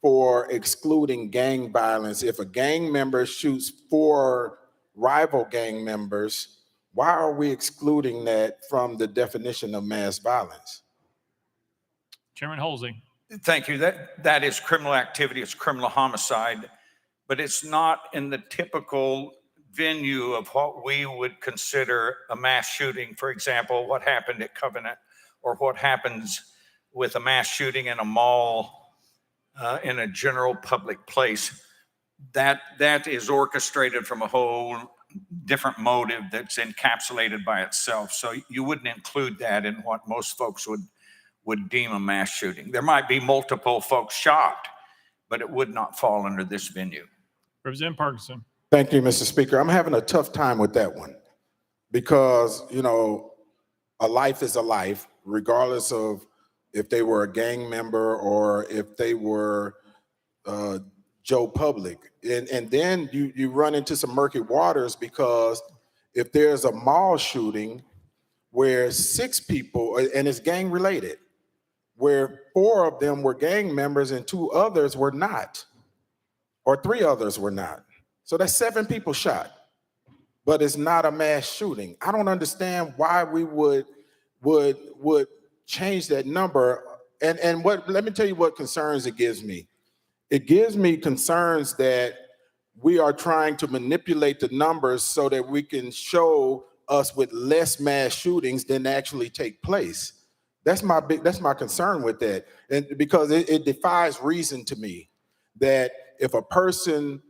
for excluding gang violence? If a gang member shoots 4 rival gang members, why are we excluding that from the definition of mass violence? Chairman Holsey. Thank you. That is criminal activity. It's criminal homicide, but it's not in the typical venue of what we would consider a mass shooting. For example, what happened at Covenant, or what happens with a mass shooting in a mall, in a general public place. That is orchestrated from a whole different motive that's encapsulated by itself. So you wouldn't include that in what most folks would deem a mass shooting. There might be multiple folks shot, but it would not fall under this venue. Representative Parkinson. Thank you, Mr. Speaker. I'm having a tough time with that one because, you know, a life is a life, regardless of if they were a gang member or if they were Joe Public. And then you run into some murky waters because if there's a mall shooting where 6 people, and it's gang related, where 4 of them were gang members and 2 others were not, or 3 others were not. So that's 7 people shot, but it's not a mass shooting. I don't understand why we would change that number. And let me tell you what concerns it gives me. It gives me concerns that we are trying to manipulate the numbers so that we can show us with less mass shootings than actually take place. That's my concern with that. And because it defies reason to me that if a person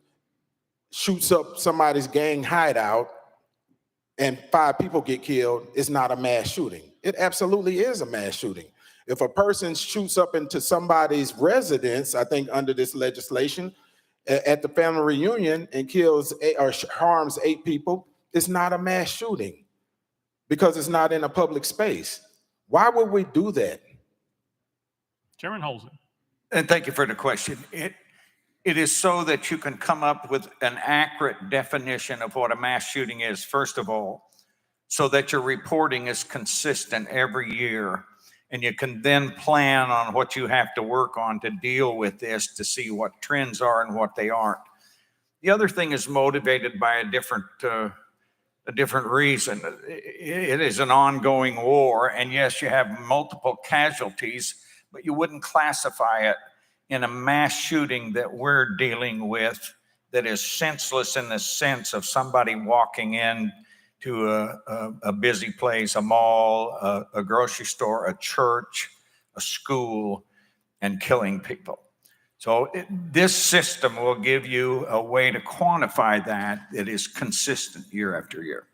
shoots up somebody's gang hideout and 5 people get killed, it's not a mass shooting. It absolutely is a mass shooting. If a person shoots up into somebody's residence, I think under this legislation, at the family reunion and kills or harms 8 people, it's not a mass shooting because it's not in a public space. Why would we do that? Chairman Holsey. And thank you for the question. It is so that you can come up with an accurate definition of what a mass shooting is, first of all, so that your reporting is consistent every year. And you can then plan on what you have to work on to deal with this to see what trends are and what they aren't. The other thing is motivated by a different reason. It is an ongoing war, and yes, you have multiple casualties, but you wouldn't classify it in a mass shooting that we're dealing with that is senseless in the sense of somebody walking in to a busy place, a mall, a grocery store, a church, a school, and killing people. So this system will give you a way to quantify that is consistent year after year.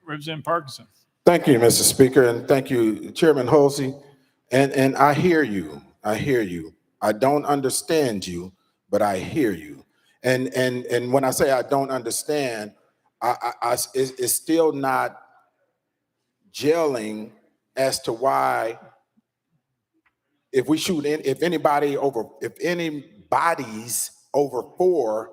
Representative Parkinson. Thank you, Mr. Speaker, and thank you, Chairman Holsey. And I hear you. I hear you. I don't understand you, but I hear you. And when I say I don't understand, it's still not gelling as to why if anybody's over 4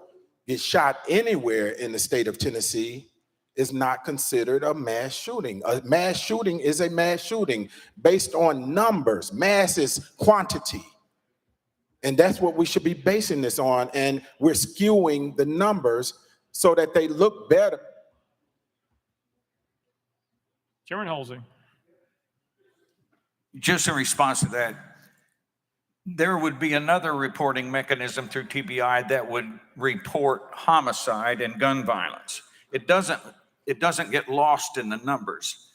get shot anywhere in the state of Tennessee, is not considered a mass shooting. A mass shooting is a mass shooting based on numbers. Mass is quantity. And that's what we should be basing this on. And we're skewing the numbers so that they look better. Chairman Holsey. Just in response to that, there would be another reporting mechanism through TBI that would report homicide and gun violence. It doesn't get lost in the numbers.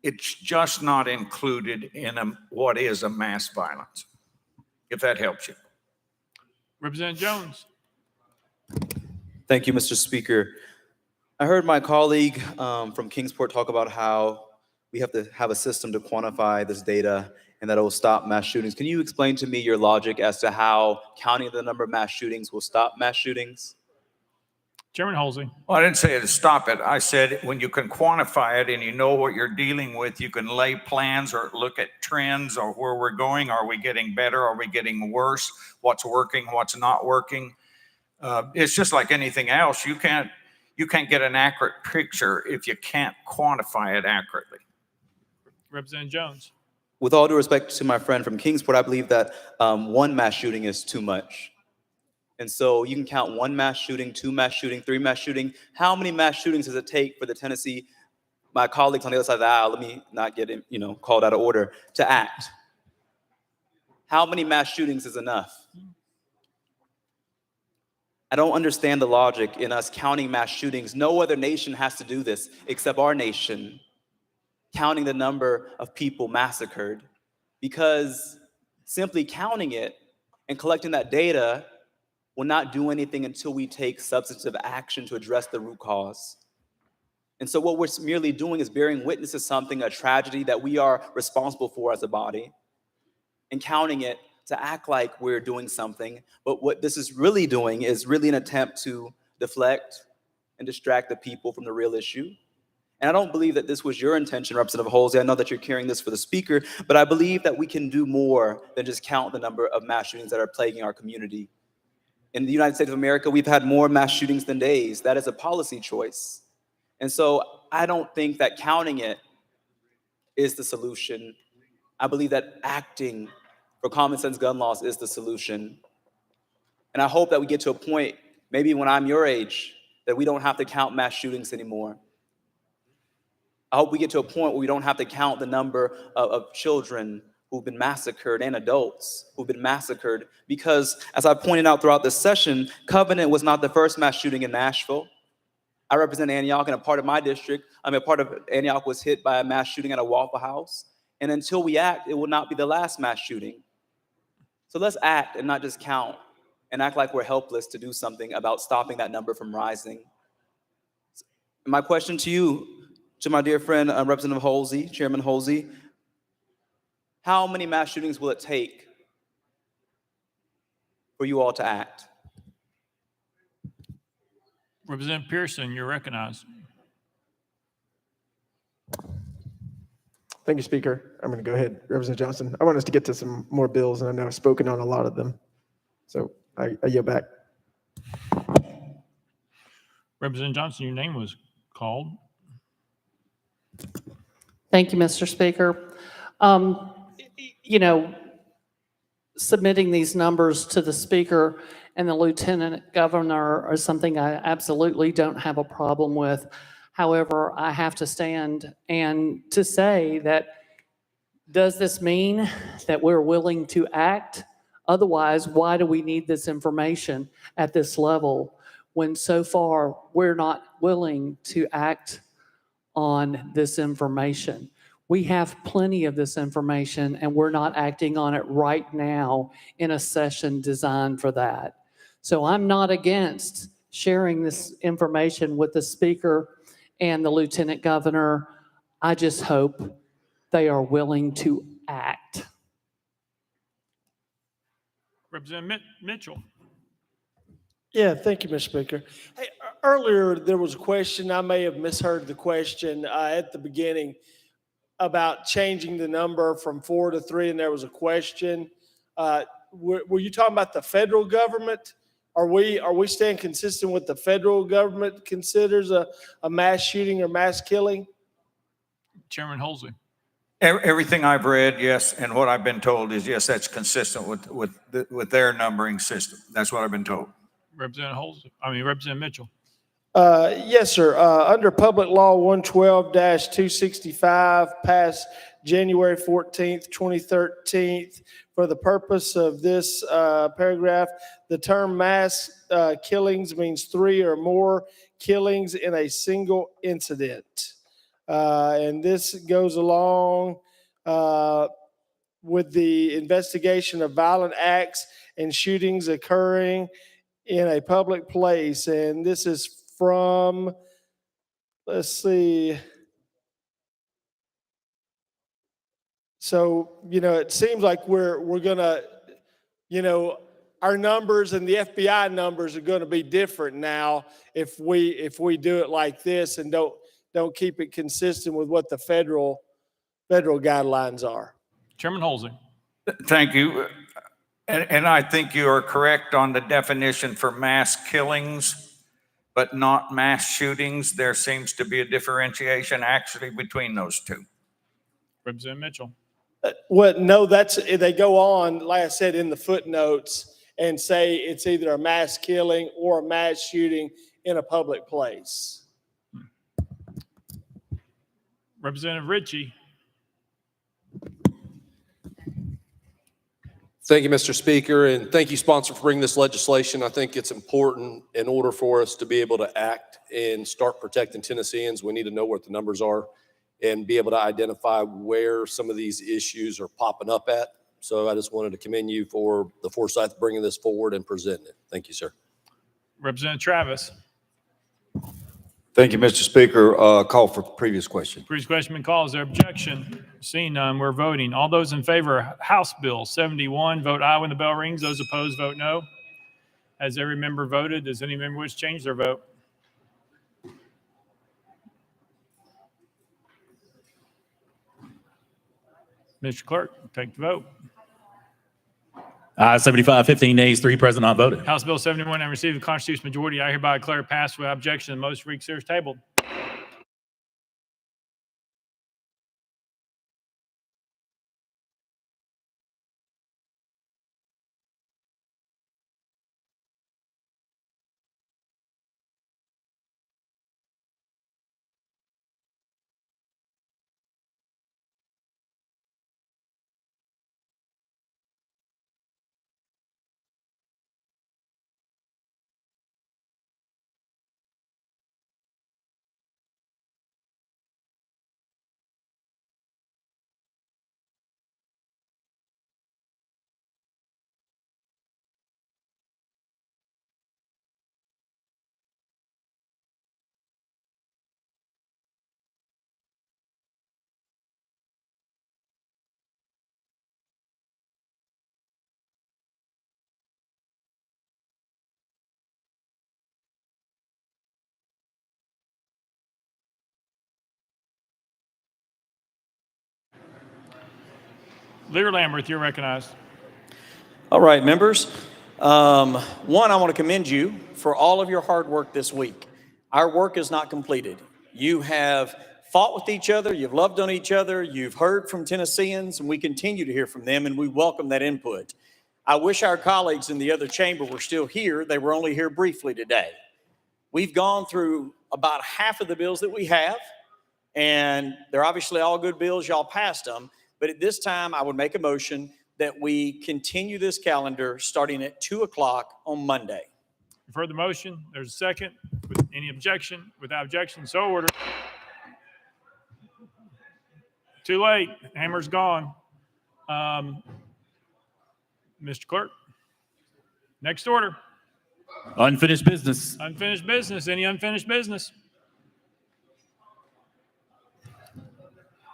It's just not included in what is a mass violence, if that helps you. Representative Jones. Thank you, Mr. Speaker. I heard my colleague from Kingsport talk about how we have to have a system to quantify this data and that it will stop mass shootings. Can you explain to me your logic as to how counting the number of mass shootings will stop mass shootings? Chairman Holsey. Well, I didn't say to stop it. I said when you can quantify it and you know what you're dealing with, you can lay plans or look at trends or where we're going. Are we getting better? Are we getting worse? What's working? What's not working? It's just like anything else. You can't get an accurate picture if you can't quantify it accurately. Representative Jones. With all due respect to my friend from Kingsport, I believe that 1 mass shooting is too much. And so you can count 1 mass shooting, 2 mass shooting, 3 mass shooting. How many mass shootings does it take for the Tennessee, my colleagues on the other side of the aisle, let me not get called out of order, to act? How many mass shootings is enough? I don't understand the logic in us counting mass shootings. No other nation has to do this except our nation, counting the number of people massacred, because simply counting it and collecting that data will not do anything until we take substantive action to address the root cause. And so what we're merely doing is bearing witness to something, a tragedy that we are responsible for as a body, and counting it to act like we're doing something. But what this is really doing is really an attempt to deflect and distract the people from the real issue. And I don't believe that this was your intention, Representative Holsey. I know that you're carrying this for the speaker, but I believe that we can do more than just count the number of mass shootings that are plaguing our community. In the United States of America, we've had more mass shootings than days. That is a policy choice. And so I don't think that counting it is the solution. I believe that acting for common sense gun laws is the solution. And I hope that we get to a point, maybe when I'm your age, that we don't have to count mass shootings anymore. I hope we get to a point where we don't have to count the number of children who've been massacred and adults who've been massacred, because as I pointed out throughout this session, Covenant was not the first mass shooting in Nashville. I represent Antioch, and a part of my district, a part of Antioch was hit by a mass shooting at a Waffle House. And until we act, it will not be the last mass shooting. So let's act and not just count and act like we're helpless to do something about stopping that number from rising. My question to you, to my dear friend, Representative Holsey, Chairman Holsey, how many mass shootings will it take for you all to act? Representative Pearson, you're recognized. Thank you, Speaker. I'm going to go ahead, Representative Johnson. I want us to get to some more bills, and I know I've spoken on a lot of them. So I yield back. Representative Johnson, your name was called. Thank you, Mr. Speaker. Submitting these numbers to the Speaker and the Lieutenant Governor are something I absolutely don't have a problem with. However, I have to stand and to say that, does this mean that we're willing to act? Otherwise, why do we need this information at this level when so far we're not willing to act on this information? We have plenty of this information and we're not acting on it right now in a session designed for that. So I'm not against sharing this information with the Speaker and the Lieutenant Governor. I just hope they are willing to act. Representative Mitchell. Yeah, thank you, Mr. Speaker. Hey, earlier there was a question, I may have misheard the question at the beginning about changing the number from 4 to 3, and there was a question. Were you talking about the federal government? Are we staying consistent with the federal government considers a mass shooting or mass killing? Chairman Holsey. Everything I've read, yes, and what I've been told is, yes, that's consistent with their numbering system. That's what I've been told. Representative Mitchell. Yes, sir. Under Public Law 112-265, passed January 14th, 2013, for the purpose of this paragraph, the term mass killings means 3 or more killings in a single incident. And this goes along with the investigation of violent acts and shootings occurring in a public place. And this is from, let's see. So, it seems like we're going to, our numbers and the FBI numbers are going to be different now if we do it like this and don't keep it consistent with what the federal guidelines are. Chairman Holsey. Thank you. And I think you are correct on the definition for mass killings, but not mass shootings. There seems to be a differentiation actually between those two. Representative Mitchell. Well, no, they go on, like I said, in the footnotes and say it's either a mass killing or a mass shooting in a public place. Representative Ritchie. Thank you, Mr. Speaker, and thank you, sponsor, for bringing this legislation. I think it's important in order for us to be able to act and start protecting Tennesseans. We need to know what the numbers are and be able to identify where some of these issues are popping up at. So I just wanted to commend you for the foresight of bringing this forward and presenting it. Thank you, sir. Representative Travis. Thank you, Mr. Speaker. Call for previous question. Previous question been called. Is there objection? Seeing none, we're voting. All those in favor of House Bill 71, vote aye when the bell rings. Those opposed, vote no. Has every member voted? Does any member wish to change their vote? Mr. Clerk, take the vote. 75, 15 nays, 3 present, not voted. House Bill 71 and received the constitutional majority. I hereby declare it passed without objection. The motion reconsiders tabled. Leader Lamberth, you're recognized. All right, members. One, I want to commend you for all of your hard work this week. Our work is not completed. You have fought with each other, you've loved on each other, you've heard from Tennesseans, and we continue to hear from them, and we welcome that input. I wish our colleagues in the other chamber were still here. They were only here briefly today. We've gone through about half of the bills that we have, and they're obviously all good bills. Y'all passed them. But at this time, I would make a motion that we continue this calendar starting at 2 o'clock on Monday. You've heard the motion. There's a second. With any objection? Without objection, so ordered. Too late. Hammer's gone. Mr. Clerk, next order. Unfinished business. Unfinished business. Any unfinished business?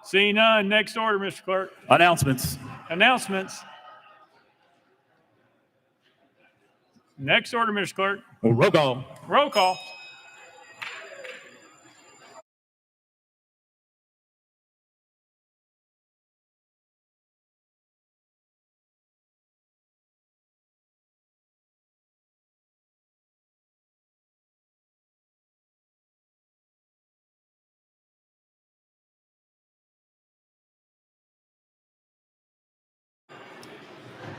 Seeing none, next order, Mr. Clerk. Announcements. Announcements. Next order, Mr. Clerk. Roll call. Roll call.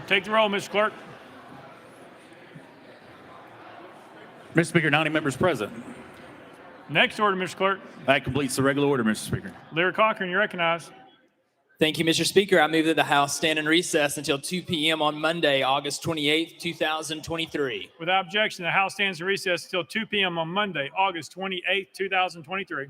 Take the roll, Mr. Clerk. Mr. Speaker, 90 members present. Next order, Mr. Clerk. That completes the regular order, Mr. Speaker. Leader Cochran, you're recognized. Thank you, Mr. Speaker. I move that the House stand in recess until 2 p.m. on Monday, August 28th, 2023. Without objection, the House stands in recess until 2 p.m. on Monday, August 28th, 2023.